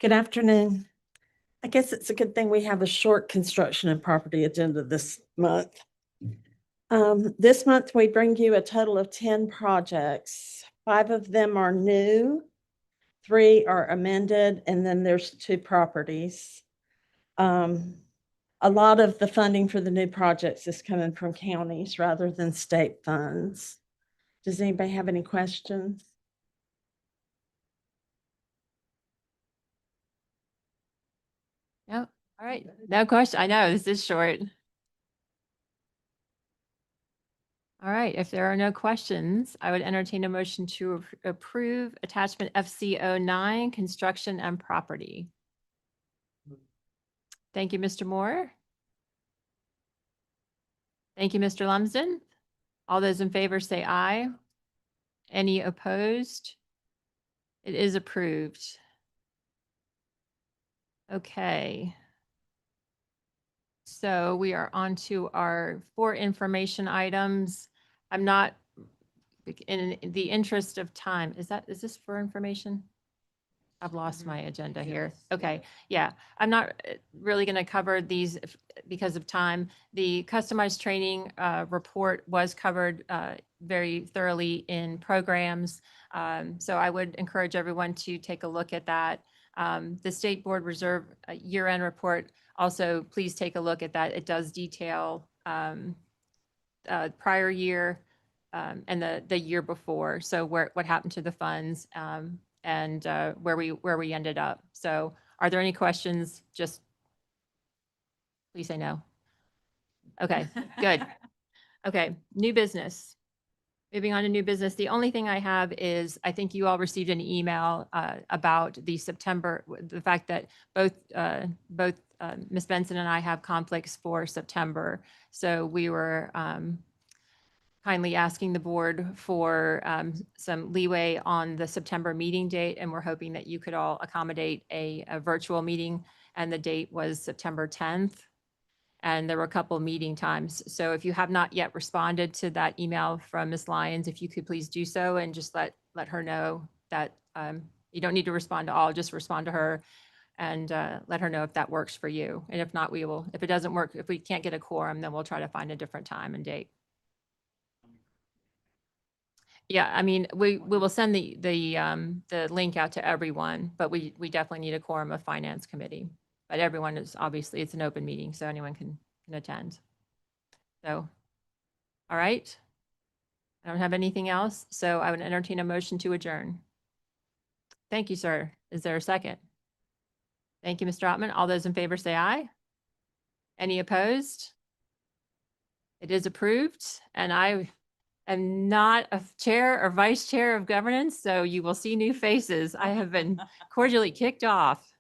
Good afternoon. I guess it's a good thing we have a short construction and property agenda this month. This month, we bring you a total of 10 projects. 5 of them are new, 3 are amended, and then there's 2 properties. A lot of the funding for the new projects is coming from counties rather than state funds. Does anybody have any questions? No, all right, no question. I know this is short. All right, if there are no questions, I would entertain a motion to approve attachment FC09, construction and property. Thank you, Mr. Moore. Thank you, Mr. Lumsden. All those in favor say aye. Any opposed? It is approved. Okay. So we are on to our 4 information items. I'm not, in the interest of time, is this for information? I've lost my agenda here. Okay, yeah, I'm not really going to cover these because of time. The customized training report was covered very thoroughly in programs. So I would encourage everyone to take a look at that. The State Board Reserve year-end report, also please take a look at that. It does detail prior year and the year before. So what happened to the funds and where we ended up. So are there any questions? Just please say no. Okay, good. Okay, new business. Moving on to new business. The only thing I have is, I think you all received an email about the fact that both Ms. Benson and I have conflicts for September. So we were kindly asking the board for some leeway on the September meeting date, and we're hoping that you could all accommodate a virtual meeting, and the date was September 10th. And there were a couple meeting times. So if you have not yet responded to that email from Ms. Lyons, if you could please do so and just let her know that you don't need to respond to all, just respond to her and let her know if that works for you. And if not, if it doesn't work, if we can't get a quorum, then we'll try to find a different time and date. Yeah, I mean, we will send the link out to everyone, but we definitely need a quorum of finance committee. But everyone is, obviously, it's an open meeting, so anyone can attend. So, all right. I don't have anything else, so I would entertain a motion to adjourn. Thank you, sir. Is there a second? Thank you, Mr. Ottman. All those in favor say aye. Any opposed? It is approved, and I am not a chair or vice chair of governance, so you will see new faces. I have been cordially kicked off.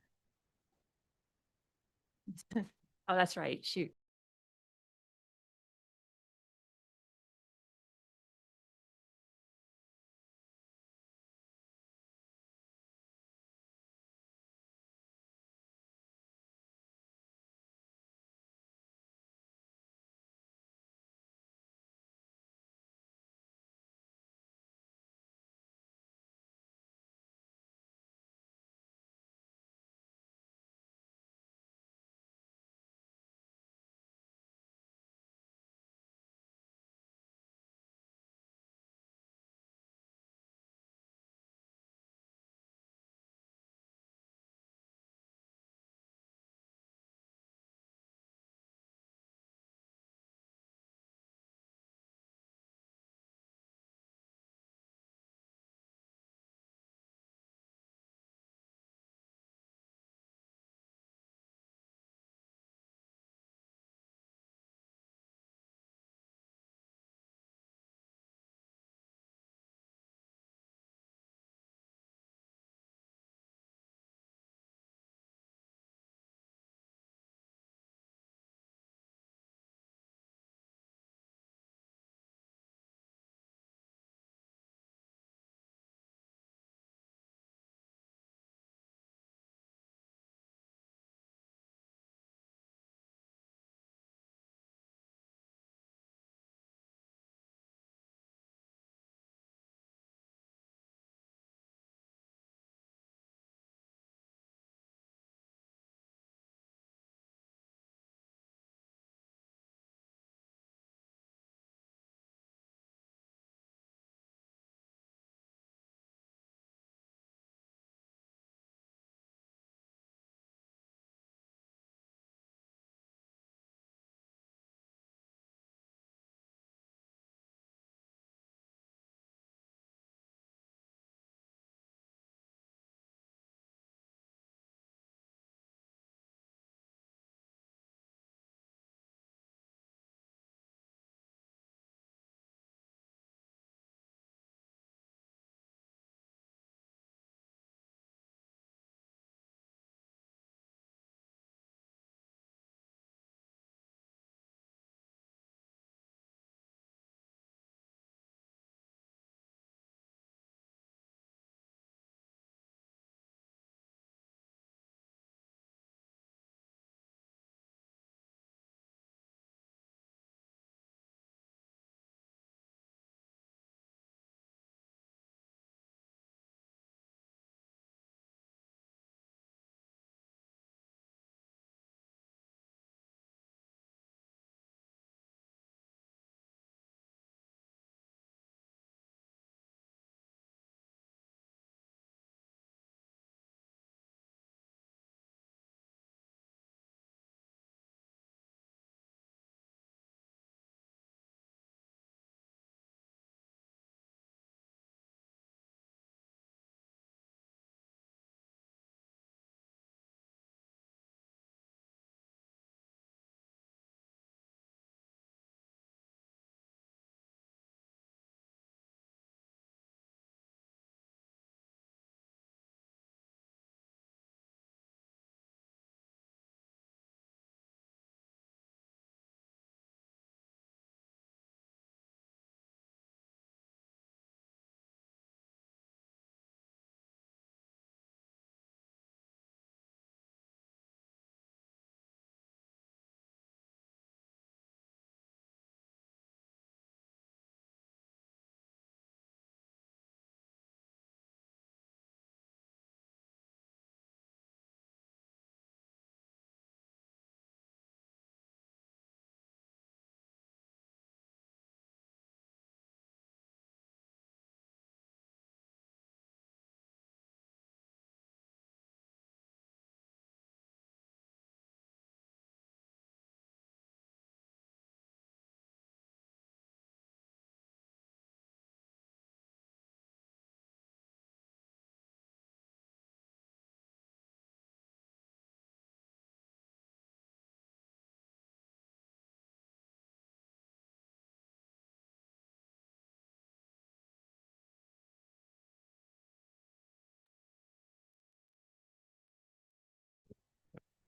Oh, that's right. Shoot.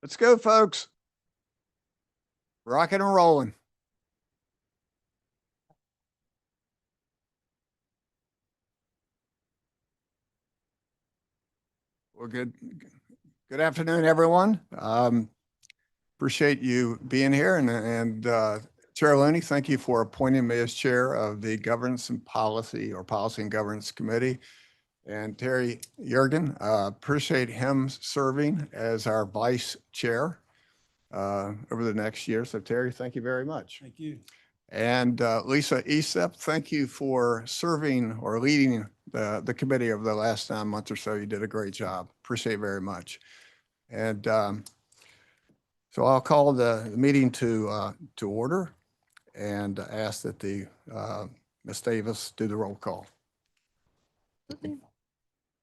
Let's go, folks. Rocking and rolling. Well, good afternoon, everyone. Appreciate you being here, and Chair Looney, thank you for appointing me as chair of the Governance and Policy or Policy and Governance Committee. And Terry Yergin, appreciate him serving as our vice chair over the next year. So Terry, thank you very much. Thank you. And Lisa Estep, thank you for serving or leading the committee over the last 9 months or so. You did a great job. Appreciate it very much. And so I'll call the meeting to order and ask that the Ms. Davis do the roll call.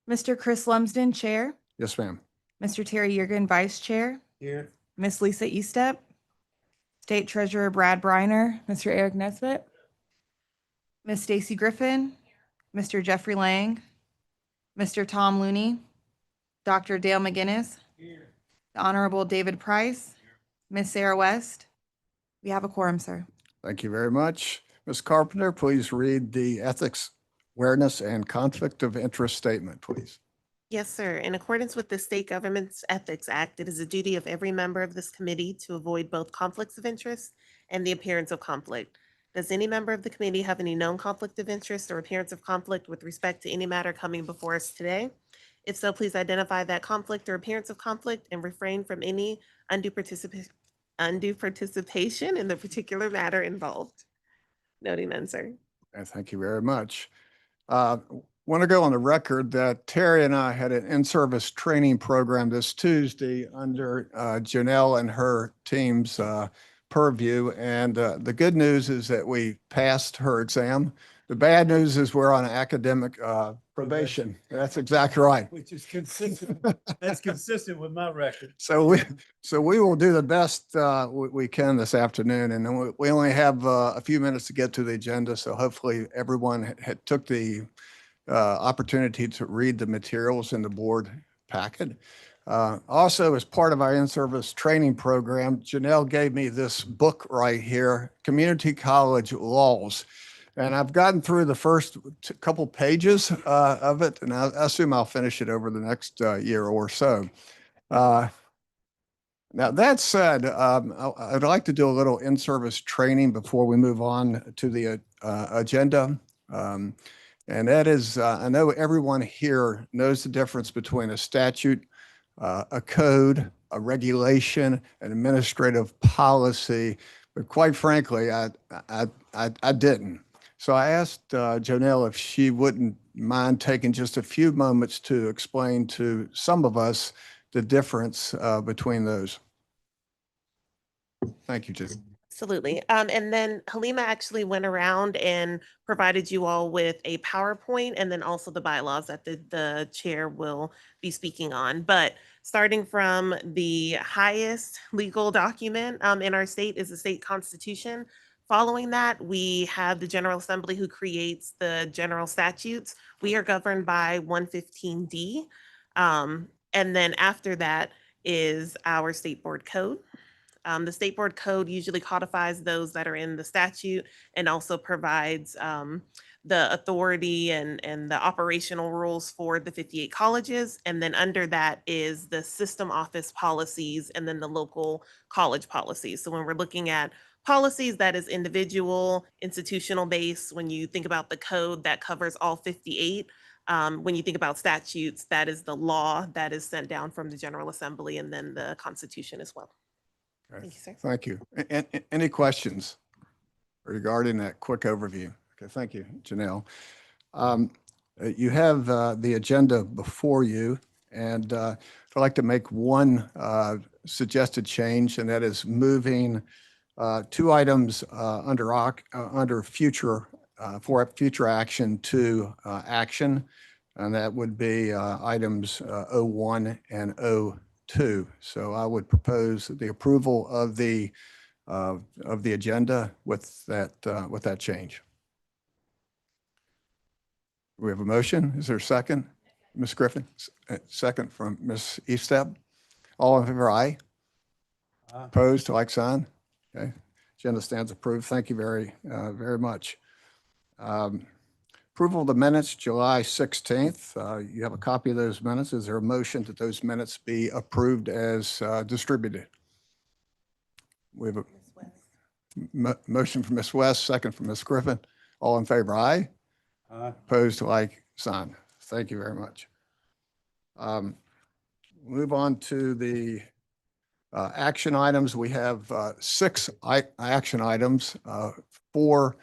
Mr. Chris Lumsden, Chair. Yes, ma'am. Mr. Terry Yergin, Vice Chair. Here. Miss Lisa Estep. State Treasurer Brad Briner. Mr. Eric Nesbitt. Miss Stacy Griffin. Mr. Jeffrey Lang. Mr. Tom Looney. Dr. Dale McGinnis. Here. The Honorable David Price. Miss Sarah West. We have a quorum, sir. Thank you very much. Ms. Carpenter, please read the ethics, awareness, and conflict of interest statement, please. Yes, sir. In accordance with the State Government's Ethics Act, it is a duty of every member of this committee to avoid both conflicts of interest and the appearance of conflict. Does any member of the committee have any known conflict of interest or appearance of conflict with respect to any matter coming before us today? If so, please identify that conflict or appearance of conflict and refrain from any undue participation in the particular matter involved. Noting none, sir. And thank you very much. Want to go on the record that Terry and I had an in-service training program this Tuesday under Janelle and her team's purview. And the good news is that we passed her exam. The bad news is we're on academic probation. That's exactly right. Which is consistent. That's consistent with my record. So we will do the best we can this afternoon, and then we only have a few minutes to get to the agenda. So hopefully everyone had took the opportunity to read the materials in the board packet. Also, as part of our in-service training program, Janelle gave me this book right here, Community College Laws. And I've gotten through the first couple pages of it, and I assume I'll finish it over the next year or so. Now, that said, I'd like to do a little in-service training before we move on to the agenda. And that is, I know everyone here knows the difference between a statute, a code, a regulation, an administrative policy, but quite frankly, I didn't. So I asked Janelle if she wouldn't mind taking just a few moments to explain to some of us the difference between those. Thank you, Janelle. Absolutely. And then Halima actually went around and provided you all with a PowerPoint and then also the bylaws that the chair will be speaking on. But starting from the highest legal document in our state is the state constitution. Following that, we have the General Assembly who creates the general statutes. We are governed by 115D. And then after that is our state board code. The state board code usually codifies those that are in the statute and also provides the authority and the operational rules for the 58 colleges. And then under that is the system office policies and then the local college policies. So when we're looking at policies, that is individual, institutional based. When you think about the code, that covers all 58. When you think about statutes, that is the law that is sent down from the General Assembly and then the Constitution as well. Okay. Thank you, sir. Thank you. Any questions regarding that quick overview? Okay, thank you, Janelle. You have the agenda before you, and I'd like to make one suggested change, and that is moving two items under future for future action to action, and that would be items 01 and 02. So I would propose the approval of the agenda with that change. We have a motion. Is there a second? Ms. Griffin, second from Ms. Estep. All in favor, aye. Opposed, like sign. Okay, agenda stands approved. Thank you very much. Approval of the minutes, July 16th. You have a copy of those minutes. Is there a motion that those minutes be approved as distributed? We have a motion from Ms. West, second from Ms. Griffin. All in favor, aye? Opposed, like sign. Thank you very much. Move on to the action items. We have 6 action items. 4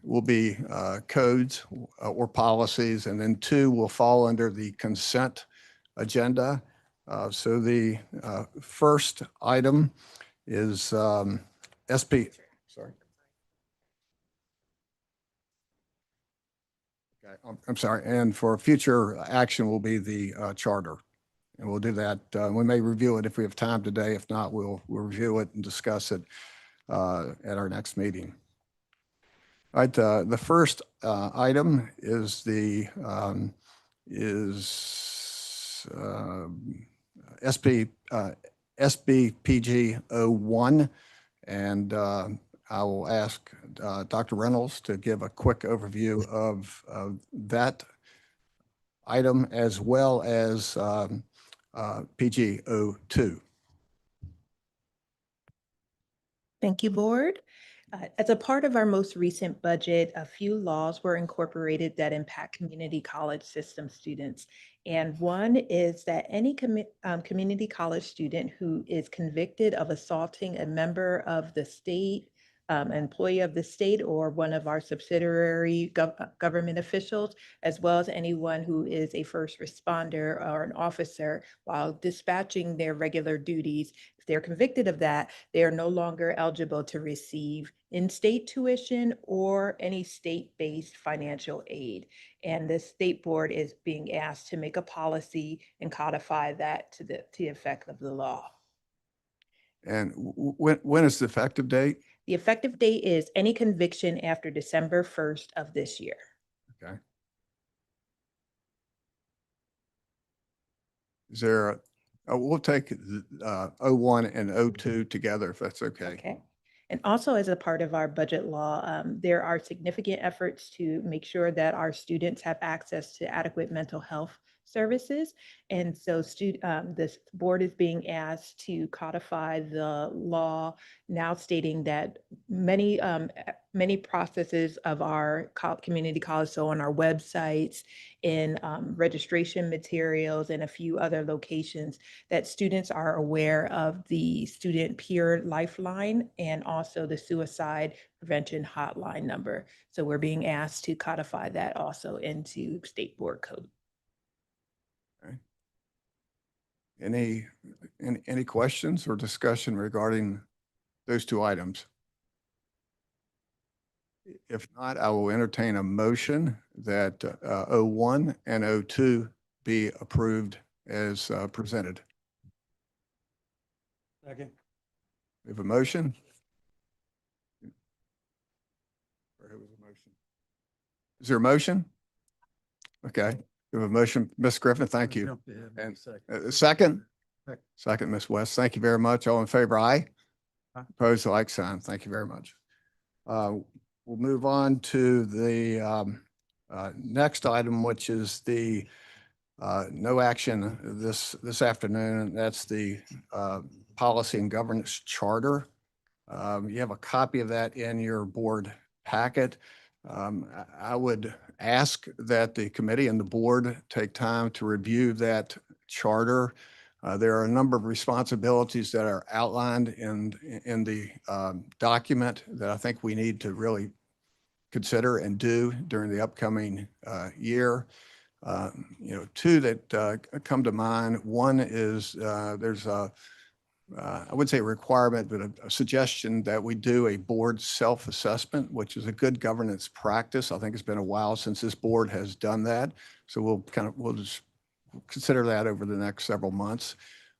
will be codes or policies, and then 2 will fall under the consent agenda. So the first item is SP. Sorry. Okay, I'm sorry. And for future action will be the charter. And we'll do that. We may review it if we have time today. If not, we'll review it and discuss it at our next meeting. All right. The first item is the SBPG 01, and I will ask Dr. Reynolds to give a quick overview of that item as well as PG 02. Thank you, Board. As a part of our most recent budget, a few laws were incorporated that impact community college system students. And one is that any community college student who is convicted of assaulting a member of the state, employee of the state, or one of our subsidiary government officials, as well as anyone who is a first responder or an officer while dispatching their regular duties, if they're convicted of that, they are no longer eligible to receive in-state tuition or any state-based financial aid. And the state board is being asked to make a policy and codify that to the effect of the law. And when is the effective date? The effective date is any conviction after December 1st of this year. Okay. Is there we'll take 01 and 02 together if that's okay. Okay. And also as a part of our budget law, there are significant efforts to make sure that our students have access to adequate mental health services. And so this board is being asked to codify the law, now stating that many processes of our community college, so on our websites, in registration materials, and a few other locations, that students are aware of the Student Peer Lifeline and also the Suicide Prevention Hotline number. So we're being asked to codify that also into state board code. Okay. Any questions or discussion regarding those 2 items? If not, I will entertain a motion that 01 and 02 be approved as presented. Second. We have a motion. Is there a motion? Okay. We have a motion. Ms. Griffin, thank you. And second? Second, Ms. West. Thank you very much. All in favor, aye? Opposed, like sign. Thank you very much. We'll move on to the next item, which is the no action this afternoon. That's the policy and governance charter. You have a copy of that in your board packet. I would ask that the committee and the board take time to review that charter. There are a number of responsibilities that are outlined in the document that I think we need to really consider and do during the upcoming year. 2 that come to mind. One is there's I would say a requirement, but a suggestion that we do a board self-assessment, which is a good governance practice. I think it's been a while since this board has done that. So we'll just consider that over the next several months.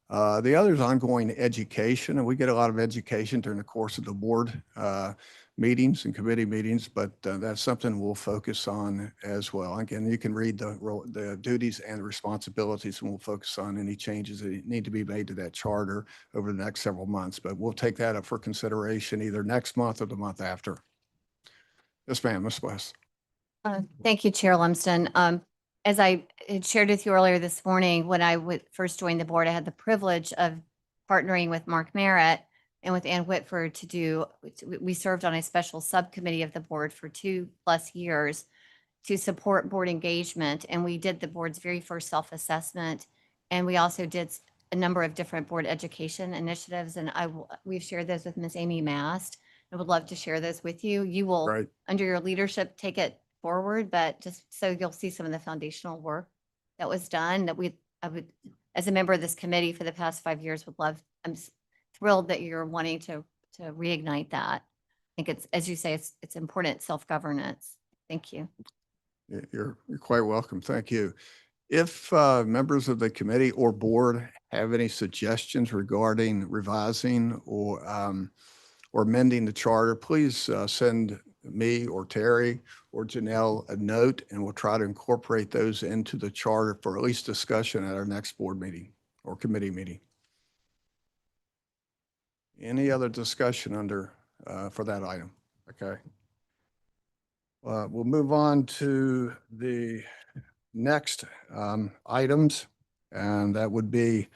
The other is ongoing education, and we get a lot of education during the course of the board meetings and committee meetings, but that's something we'll focus on as well. Again, you can read the duties and responsibilities, and we'll focus on any changes that need to be made to that charter over the next several months. But we'll take that up for consideration either next month or the month after. Yes, ma'am, Ms. West. Thank you, Chair Lumsden. As I had shared with you earlier this morning, when I first joined the board, I had the privilege of partnering with Mark Merritt and with Ann Whitford we served on a special subcommittee of the board for 2+ years to support board engagement. And we did the board's very first self-assessment. And we also did a number of different board education initiatives. And we've shared those with Ms. Amy Mast. I would love to share those with you. You will, Right. under your leadership, take it forward, but just so you'll see some of the foundational work that was done that I would, as a member of this committee for the past 5 years, would love. I'm thrilled that you're wanting to reignite that. I think it's, as you say, it's important self-governance. Thank you. You're quite welcome. Thank you. If members of the committee or board have any suggestions regarding revising or amending the charter, please send me or Terry or Janelle a note, and we'll try to incorporate those into the charter for at least discussion at our next board meeting or committee meeting. Any other discussion for that item? Okay. We'll move on to the next items, and that would be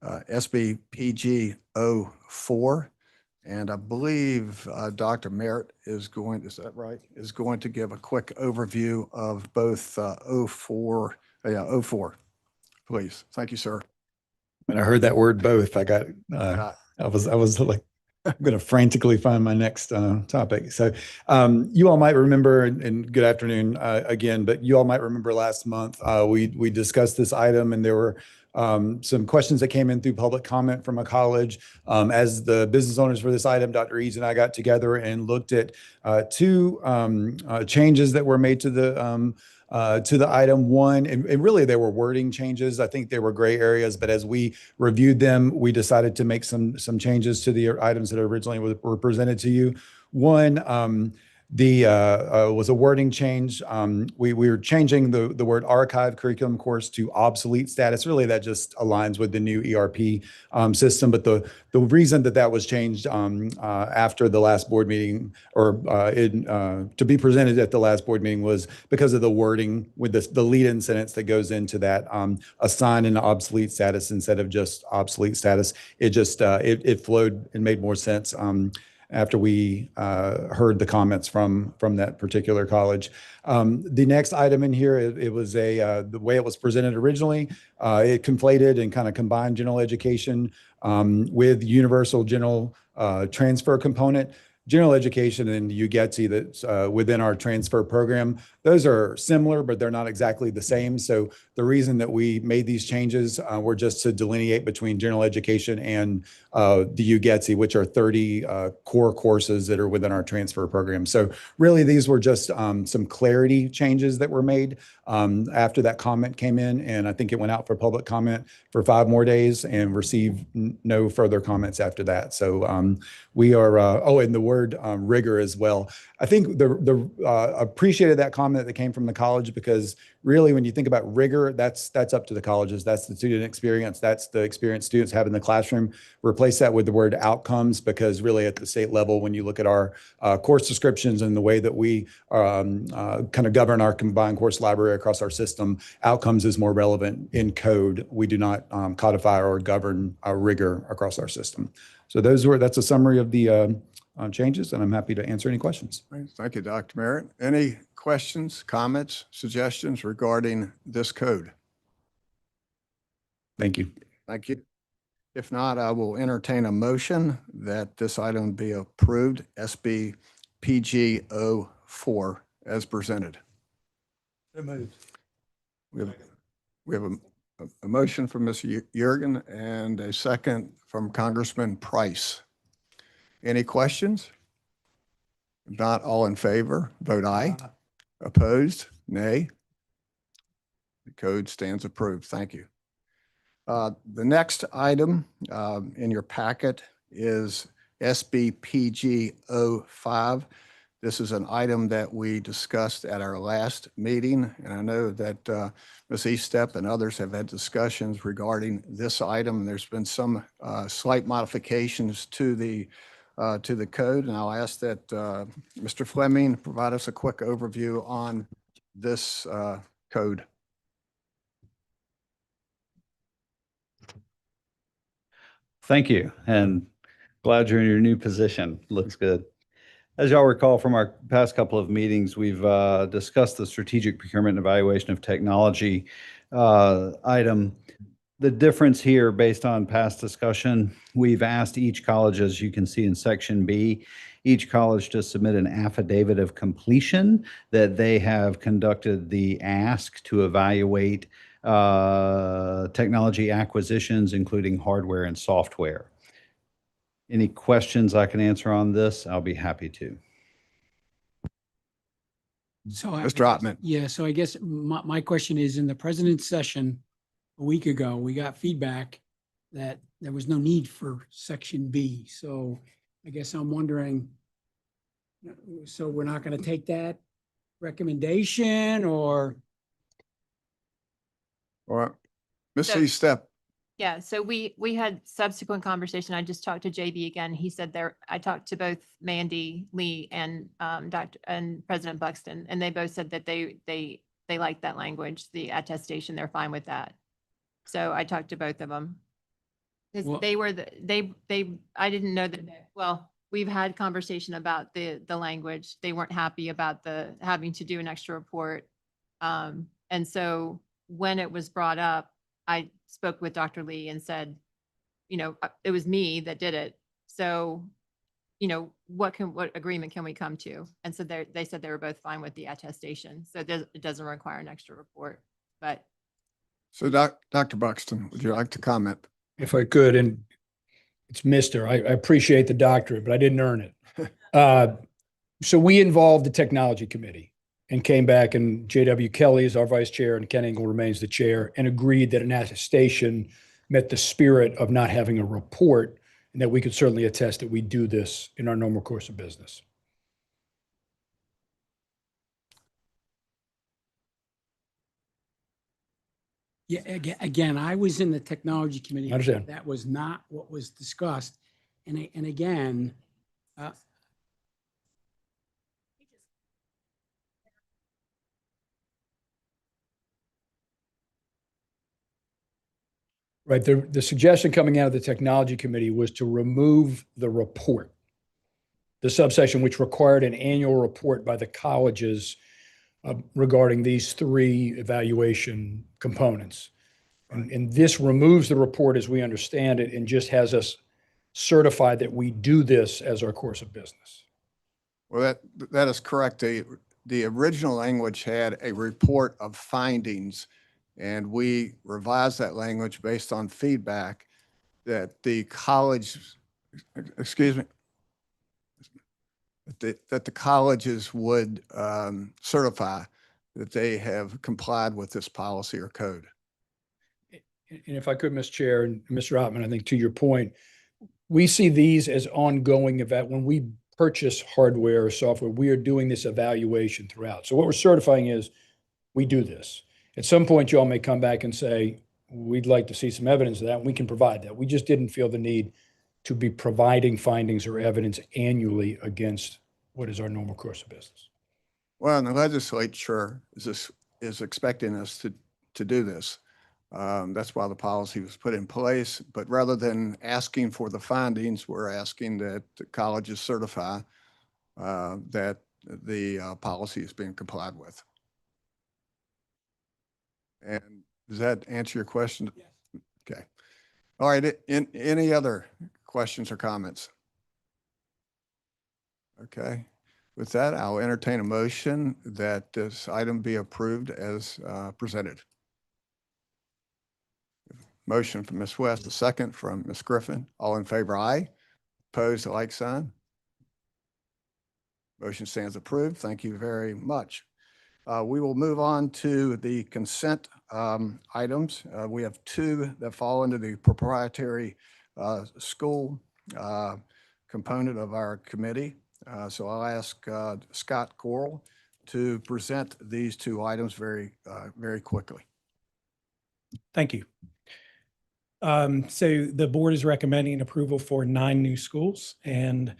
SBPG 04. And I believe Dr. Merritt is going to give a quick overview of both 04. Yeah, 04, please. Thank you, sir. When I heard that word both, I was like, I'm going to frantically find my next topic. So you all might remember, and good afternoon again, but you all might remember last month we discussed this item, and there were some questions that came in through public comment from a college. As the business owners for this item, Dr. Eads and I got together and looked at two changes that were made to the item. One, and really they were wording changes. I think they were gray areas, but as we reviewed them, we decided to make some changes to the items that originally were presented to you. One, was a wording change. We were changing the word archive curriculum course to obsolete status. Really, that just aligns with the new ERP system. But the reason that was changed after the last board meeting, or to be presented at the last board meeting, was because of the wording with the lead-in sentence that goes into that, assign an obsolete status instead of just obsolete status. It just it flowed and made more sense after we heard the comments from that particular college. The next item in here, it was the way it was presented originally. It conflated and kind of combined general education with universal general transfer component. General education and UGETSI that's within our transfer program, those are similar, but they're not exactly the same. So the reason that we made these changes were just to delineate between general education and the UGETSI, which are 30 core courses that are within our transfer program. So really, these were just some clarity changes that were made after that comment came in. And I think it went out for public comment for 5 more days and received no further comments after that. So we are, and the word rigor as well. I think the appreciated that comment that came from the college, because really, when you think about rigor, that's up to the colleges. That's the student experience. That's the experience students have in the classroom. Replace that with the word outcomes, because really at the state level, when you look at our course descriptions and the way that we kind of govern our combined course library across our system, outcomes is more relevant in code. We do not codify or govern our rigor across our system. So that's a summary of the changes, and I'm happy to answer any questions. Thank you, Dr. Merritt. Any questions, comments, suggestions regarding this code? Thank you. Thank you. If not, I will entertain a motion that this item be approved, SBPG 04, as presented. We have a motion from Mr. Yergin and a second from Congressman Price. Any questions? If not, all in favor, vote aye. Opposed, nay. The code stands approved. Thank you. The next item in your packet is SBPG 05. This is an item that we discussed at our last meeting, and I know that Ms. Eastep and others have had discussions regarding this item. There's been some slight modifications to the code, and I'll ask that Mr. Fleming provide us a quick overview on this code. Thank you, and glad you're in your new position. Looks good. As y'all recall from our past couple of meetings, we've discussed the strategic procurement and evaluation of technology item. The difference here, based on past discussion, we've asked each college, as you can see in section B, each college to submit an affidavit of completion that they have conducted the ask to evaluate technology acquisitions, including hardware and software. Any questions I can answer on this, I'll be happy to. So Mr. Ottman. Yeah, so I guess my question is, in the president's session a week ago, we got feedback that there was no need for section B. So I guess I'm wondering, so we're not going to take that recommendation, or? Or Ms. So- Eastep. Yeah, so we had subsequent conversation. I just talked to JB again. He said I talked to both Mandy Lee and President Buxton, and they both said that they like that language, the attestation. They're fine with that. So I talked to both of them. Because Well- they were I didn't know that. Well, we've had conversation about the language. They weren't happy about the having to do an extra report. And so when it was brought up, I spoke with Dr. Lee and said, it was me that did it. So, what agreement can we come to? And so they said they were both fine with the attestation. So it doesn't require an extra report, but. So Dr. Buxton, would you like to comment? If I could, and it's Mr. I appreciate the doctorate, but I didn't earn it. So we involved the technology committee and came back, and J.W. Kelly is our vice chair and Ken Engel remains the chair, and agreed that an attestation met the spirit of not having a report, and that we could certainly attest that we do this in our normal course of business. Yeah, again, I was in the technology committee. I understand. That was not what was discussed. And again, right, the suggestion coming out of the technology committee was to remove the report, the subsection which required an annual report by the colleges regarding these three evaluation components. And this removes the report as we understand it and just has us certify that we do this as our course of business. Well, that is correct. The original language had a report of findings, and we revised that language based on feedback that the college, excuse me, that the colleges would certify that they have complied with this policy or code. And if I could, Mr. Chair and Mr. Ottman, I think to your point, we see these as ongoing event. When we purchase hardware or software, we are doing this evaluation throughout. So what we're certifying is we do this. At some point, you all may come back and say, we'd like to see some evidence of that, and we can provide that. We just didn't feel the need to be providing findings or evidence annually against what is our normal course of business. Well, and the legislature is expecting us to do this. That's why the policy was put in place. But rather than asking for the findings, we're asking that the colleges certify that the policy is being complied with. And does that answer your question? Yes. Okay. All right. Any other questions or comments? Okay. With that, I'll entertain a motion that this item be approved as presented. Motion from Ms. West, a second from Ms. Griffin. All in favor, aye. Opposed, a like sign. Motion stands approved. Thank you very much. We will move on to the consent items. We have two that fall under the proprietary school component of our committee. So I'll ask Scott Coral to present these two items very quickly. Thank you. So the board is recommending approval for 9 new schools, and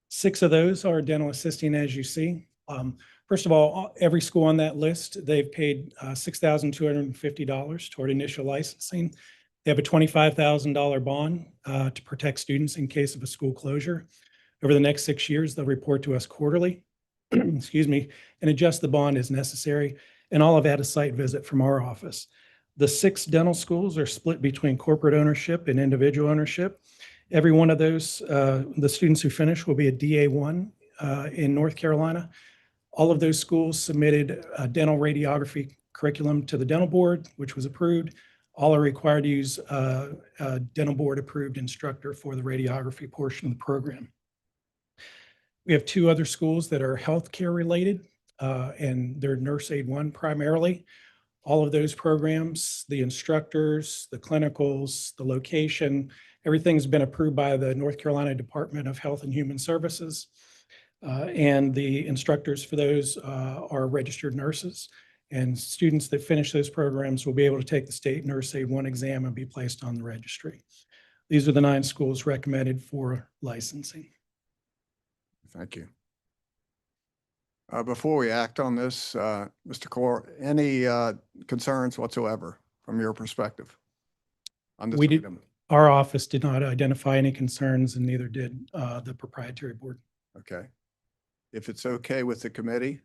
6 of those are dental assisting, as you see. First of all, every school on that list, they've paid $6,250 toward initial licensing. They have a $25,000 bond to protect students in case of a school closure. Over the next 6 years, they'll report to us quarterly, excuse me, and adjust the bond as necessary. And all have had a site visit from our office. The 6 dental schools are split between corporate ownership and individual ownership. Every one of those, the students who finish will be a DA1 in North Carolina. All of those schools submitted a dental radiography curriculum to the dental board, which was approved. All are required to use a dental board approved instructor for the radiography portion of the program. We have 2 other schools that are healthcare related, and they're Nurse Aid 1 primarily. All of those programs, the instructors, the clinicals, the location, everything's been approved by the North Carolina Department of Health and Human Services. And the instructors for those are registered nurses. And students that finish those programs will be able to take the state Nurse Aid 1 exam and be placed on the registry. These are the 9 schools recommended for licensing. Thank you. Before we act on this, Mr. Core, any concerns whatsoever from your perspective on this item? Our office did not identify any concerns, and neither did the proprietary board. Okay. If it's okay with the committee,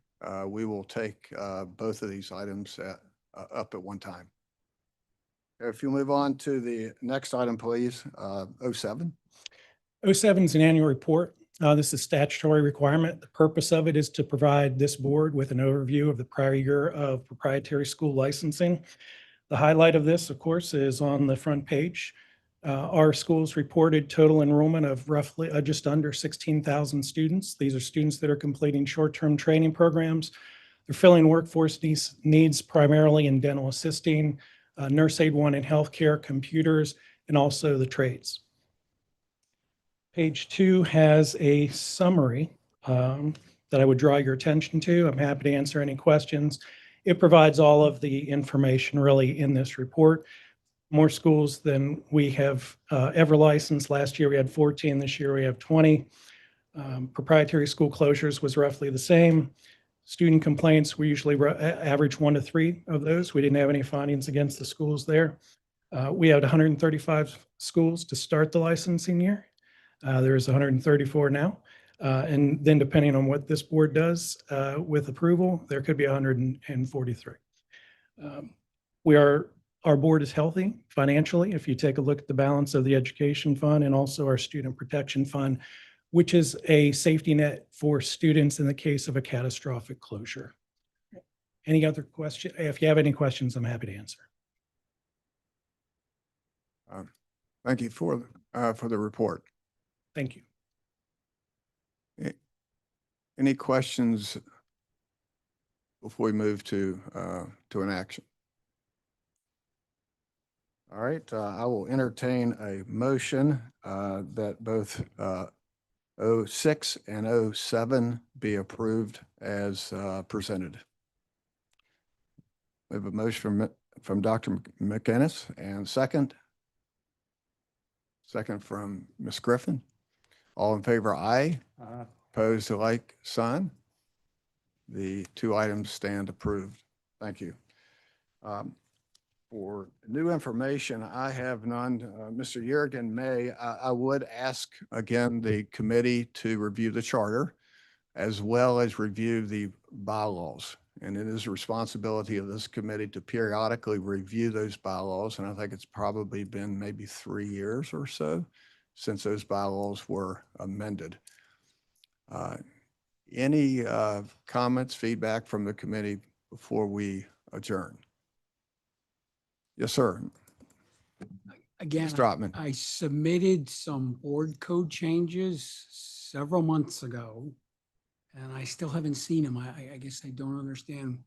we will take both of these items up at one time. If you move on to the next item, please, 07. 07 is an annual report. This is a statutory requirement. The purpose of it is to provide this board with an overview of the prior year of proprietary school licensing. The highlight of this, of course, is on the front page. Our schools reported total enrollment of roughly just under 16,000 students. These are students that are completing short-term training programs. They're filling workforce needs primarily in dental assisting, Nurse Aid 1 in healthcare, computers, and also the trades. Page 2 has a summary that I would draw your attention to. I'm happy to answer any questions. It provides all of the information really in this report. More schools than we have ever licensed. Last year we had 14, this year we have 20. Proprietary school closures was roughly the same. Student complaints, we usually average 1 to 3 of those. We didn't have any findings against the schools there. We had 135 schools to start the licensing year. There's 134 now. And then depending on what this board does with approval, there could be 143. Our board is healthy financially. If you take a look at the balance of the education fund and also our student protection fund, which is a safety net for students in the case of a catastrophic closure. Any other question? If you have any questions, I'm happy to answer. Thank you for the report. Thank you. Any questions before we move to an action? All right, I will entertain a motion that both 06 and 07 be approved as presented. We have a motion from Dr. McInnes and second from Ms. Griffin. All in favor, aye. Opposed, the like sign. The 2 items stand approved. Thank you. For new information, I have none. Mr. Yergin may, I would ask again the committee to review the charter as well as review the bylaws. And it is the responsibility of this committee to periodically review those bylaws. And I think it's probably been maybe 3 years or so since those bylaws were amended. Any comments, feedback from the committee before we adjourn? Yes, sir. Again, Mr. Ottman. I submitted some board code changes several months ago, and I still haven't seen them. I guess I don't understand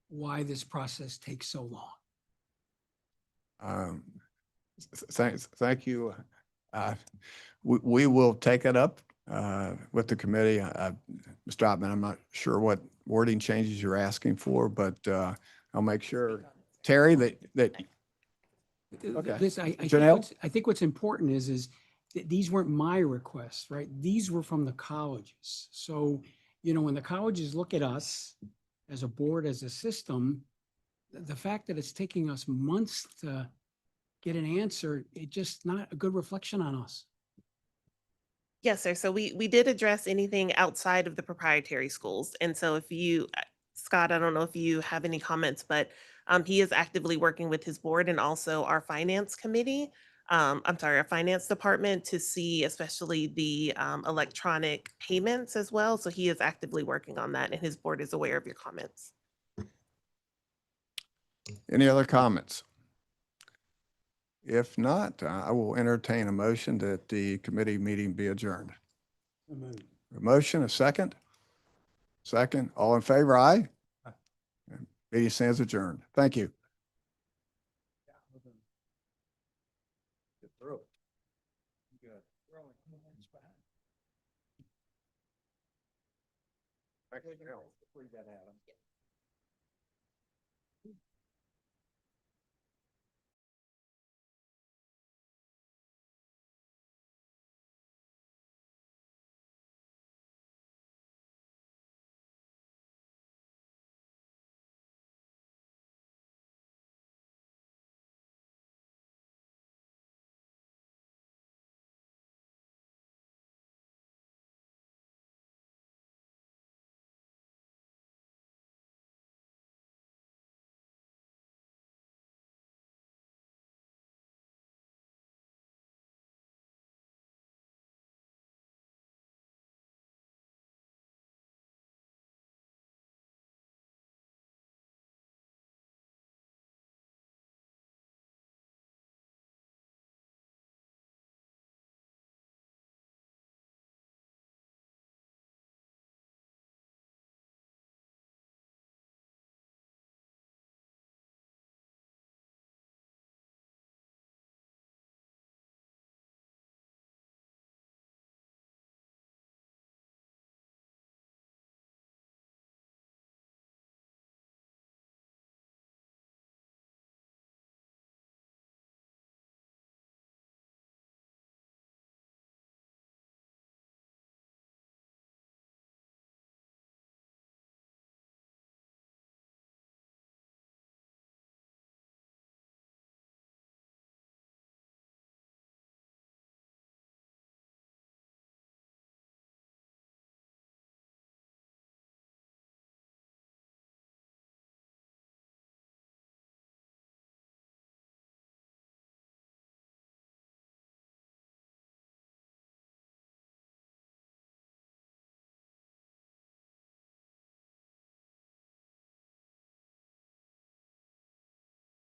why this process takes so long. Thank you. we will take it up with the committee. Mr. Ottman, I'm not sure what wording changes you're asking for, but I'll make sure, Terry, that Okay. This, I think Janelle? I think what's important is that these weren't my requests, right? These were from the colleges. So, when the colleges look at us as a board, as a system, the fact that it's taking us months to get an answer, it's just not a good reflection on us. Yes, sir. So we did address anything outside of the proprietary schools. And so if you, Scott, I don't know if you have any comments, but he is actively working with his board and also our finance committee. I'm sorry, our finance department to see especially the electronic payments as well. So he is actively working on that and his board is aware of your comments. any other comments? If not, I will entertain a motion that the committee meeting be adjourned. A motion, a second? Second. All in favor, aye? Meeting stands adjourned. Thank you.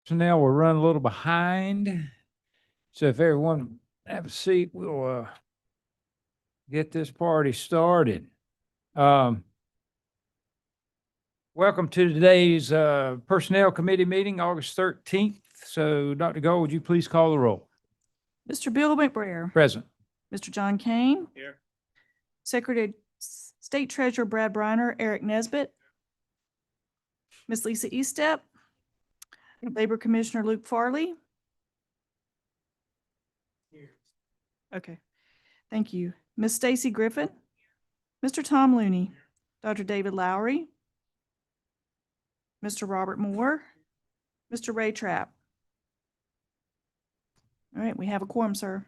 So now we're running a little behind. So if everyone have a seat, we'll get this party started. Welcome to today's Personnel Committee meeting, August 13th. So Dr. Gold, would you please call the roll? Mr. Bill McBrayer. Present. Mr. John Kane. Here. Secretary, State Treasurer Brad Briner, Eric Nesbitt. Ms. Lisa Eastep. Labor Commissioner Luke Farley. Okay, thank you. Ms. Stacy Griffin. Mr. Tom Looney. Dr. David Lowry. Mr. Robert Moore. Mr. Ray Trapp. All right, we have a quorum, sir.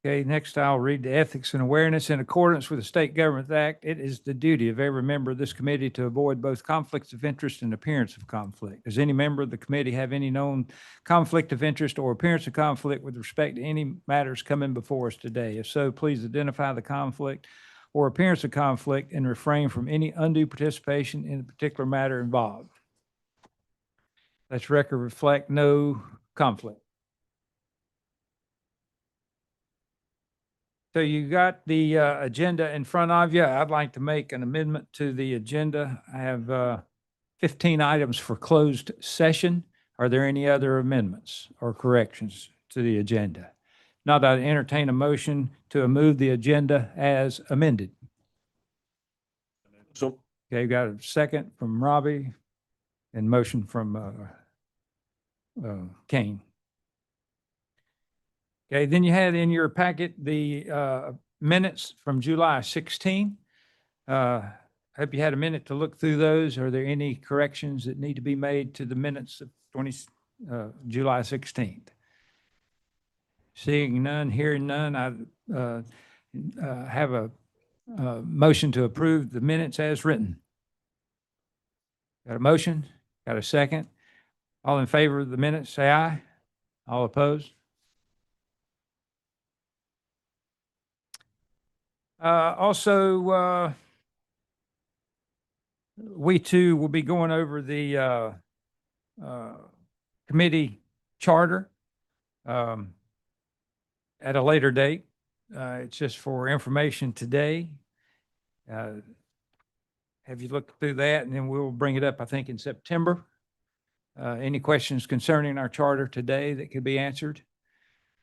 Okay, next I'll read the ethics and awareness. In accordance with the State Government Act, it is the duty of every member of this committee to avoid both conflicts of interest and appearance of conflict. Does any member of the committee have any known conflict of interest or appearance of conflict with respect to any matters coming before us today? If so, please identify the conflict or appearance of conflict and refrain from any undue participation in the particular matter involved. Let's record reflect no conflict. So you got the agenda in front of you. I'd like to make an amendment to the agenda. I have 15 items for closed session. Are there any other amendments or corrections to the agenda? Not, I entertain a motion to move the agenda as amended. So Okay, got a second from Robbie and motion from Kane. Okay, then you had in your packet the minutes from July 16. Hope you had a minute to look through those. Are there any corrections that need to be made to the minutes of July 16th? Seeing none, hearing none, I have a motion to approve the minutes as written. Got a motion? Got a second? All in favor of the minutes, say aye. All opposed? Also, we too will be going over the committee charter at a later date. It's just for information today. Have you looked through that? And then we'll bring it up, I think, in September. Any questions concerning our charter today that could be answered?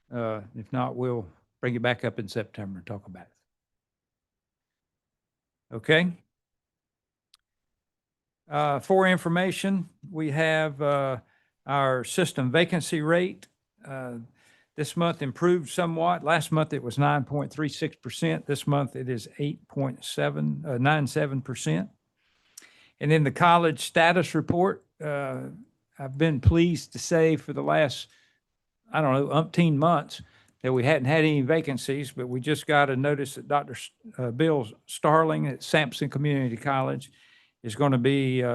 If not, we'll bring it back up in September and talk about it. Okay. For information, we have our system vacancy rate. This month improved somewhat. Last month it was 9.36%. This month it is 8.97%. And in the college status report, I've been pleased to say for the last, I don't know, umpteen months that we hadn't had any vacancies, but we just got a notice that Dr. Bill Starling at Sampson Community College is going to be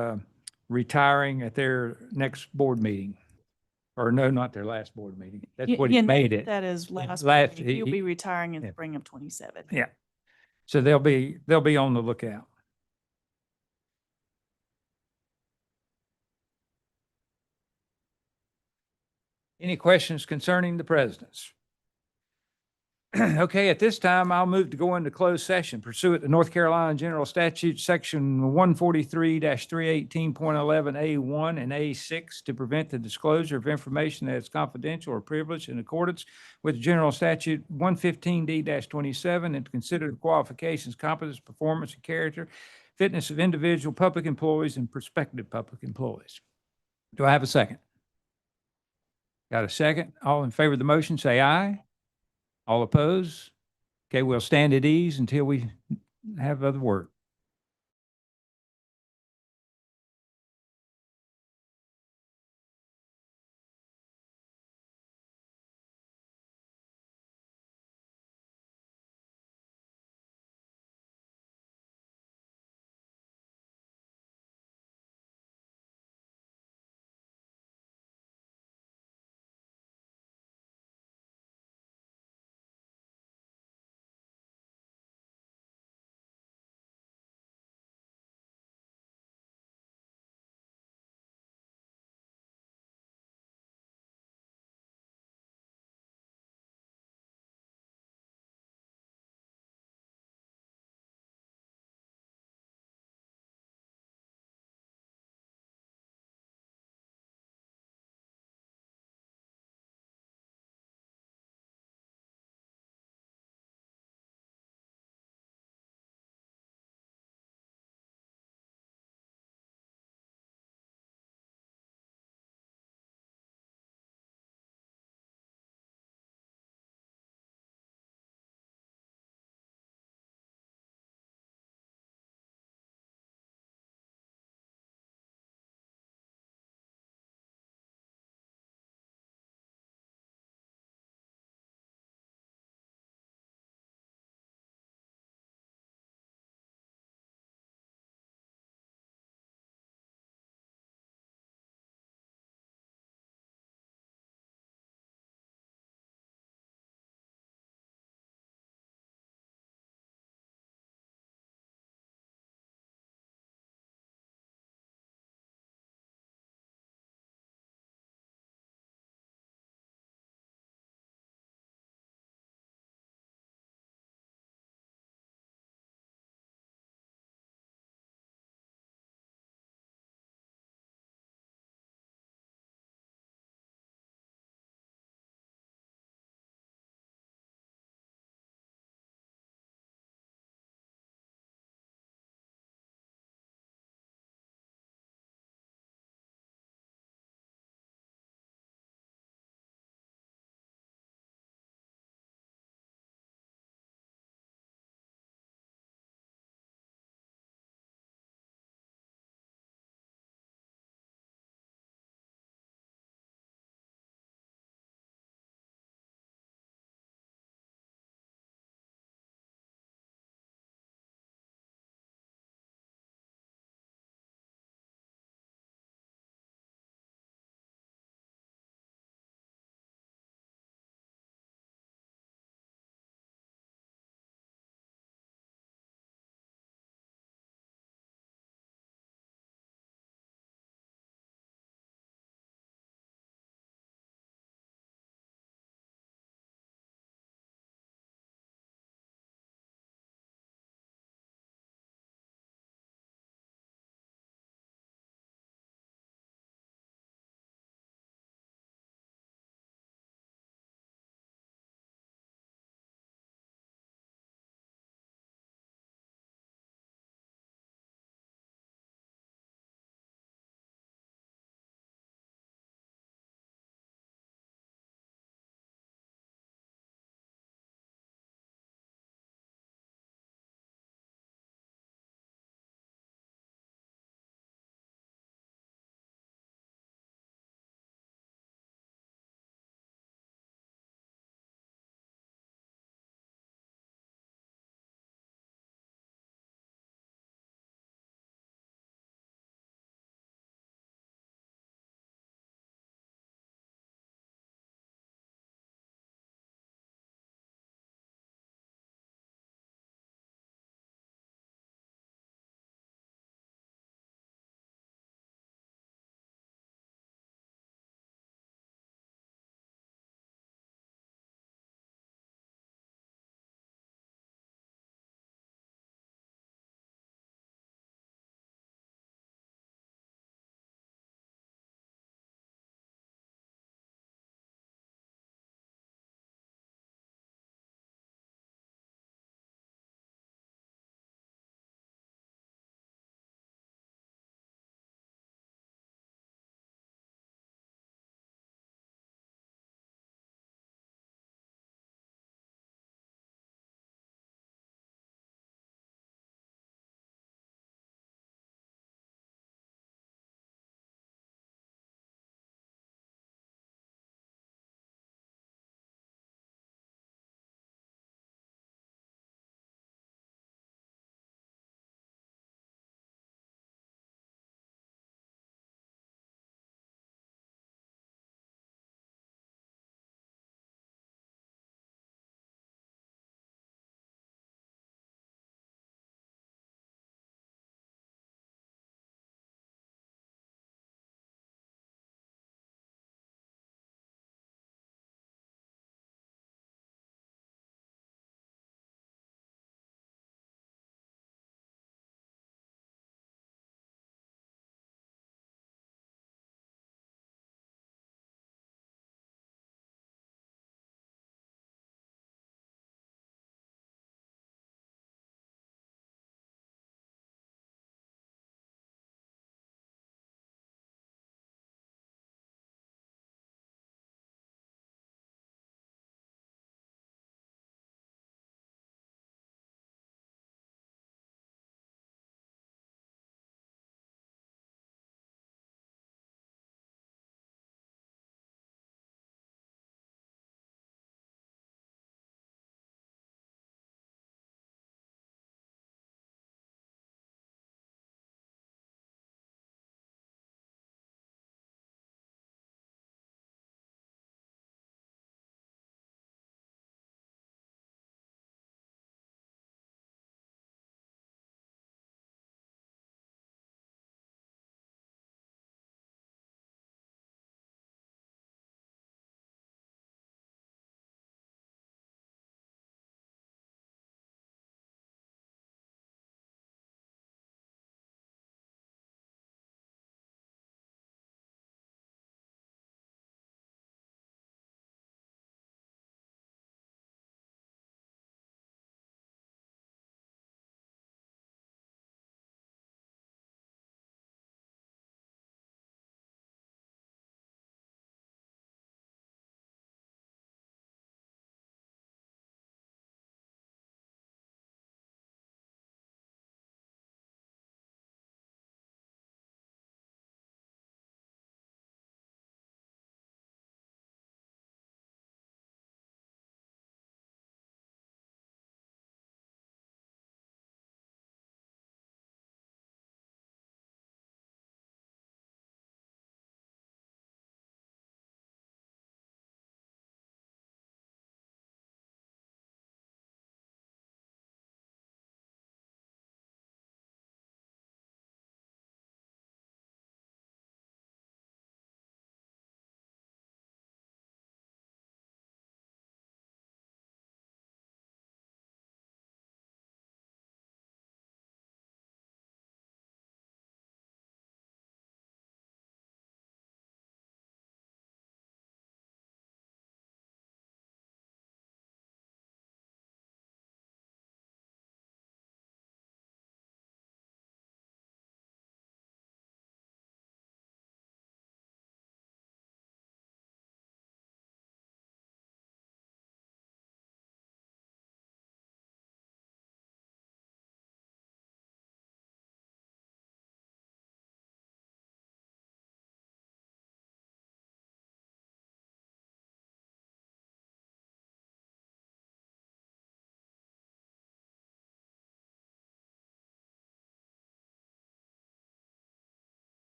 retiring at their next board meeting. Or no, not their last board meeting. That's what he made it. That is last. Last- meeting. He'll he- be retiring in yeah. spring of 27. Yeah. So they'll be on the lookout. Any questions concerning the presidents? Okay, at this time, I'll move to go into closed session pursuant to North Carolina General Statute, Section 143-318.11A1 and A6 to prevent the disclosure of information that is confidential or privileged in accordance with General Statute 115D-27 and to consider the qualifications, competence, performance, and character, fitness of individual public employees and prospective public employees. Do I have a second? Got a second? All in favor of the motion, say aye. All opposed? Okay, we'll stand at ease until we have other word.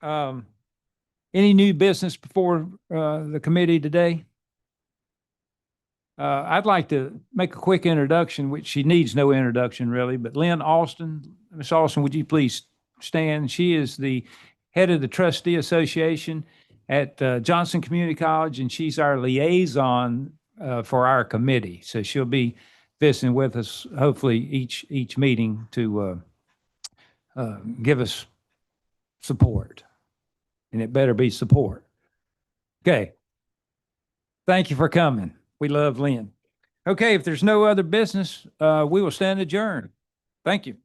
Any new business before the committee today? I'd like to make a quick introduction, which she needs no introduction really, but Lynn Austin. Ms. Austin, would you please stand? She is the head of the trustee association at Johnson Community College, and she's our liaison for our committee. So she'll be visiting with us hopefully each meeting to give us support. And it better be support. Okay. Thank you for coming. We love Lynn. Okay, if there's no other business, we will stand adjourned. Thank you.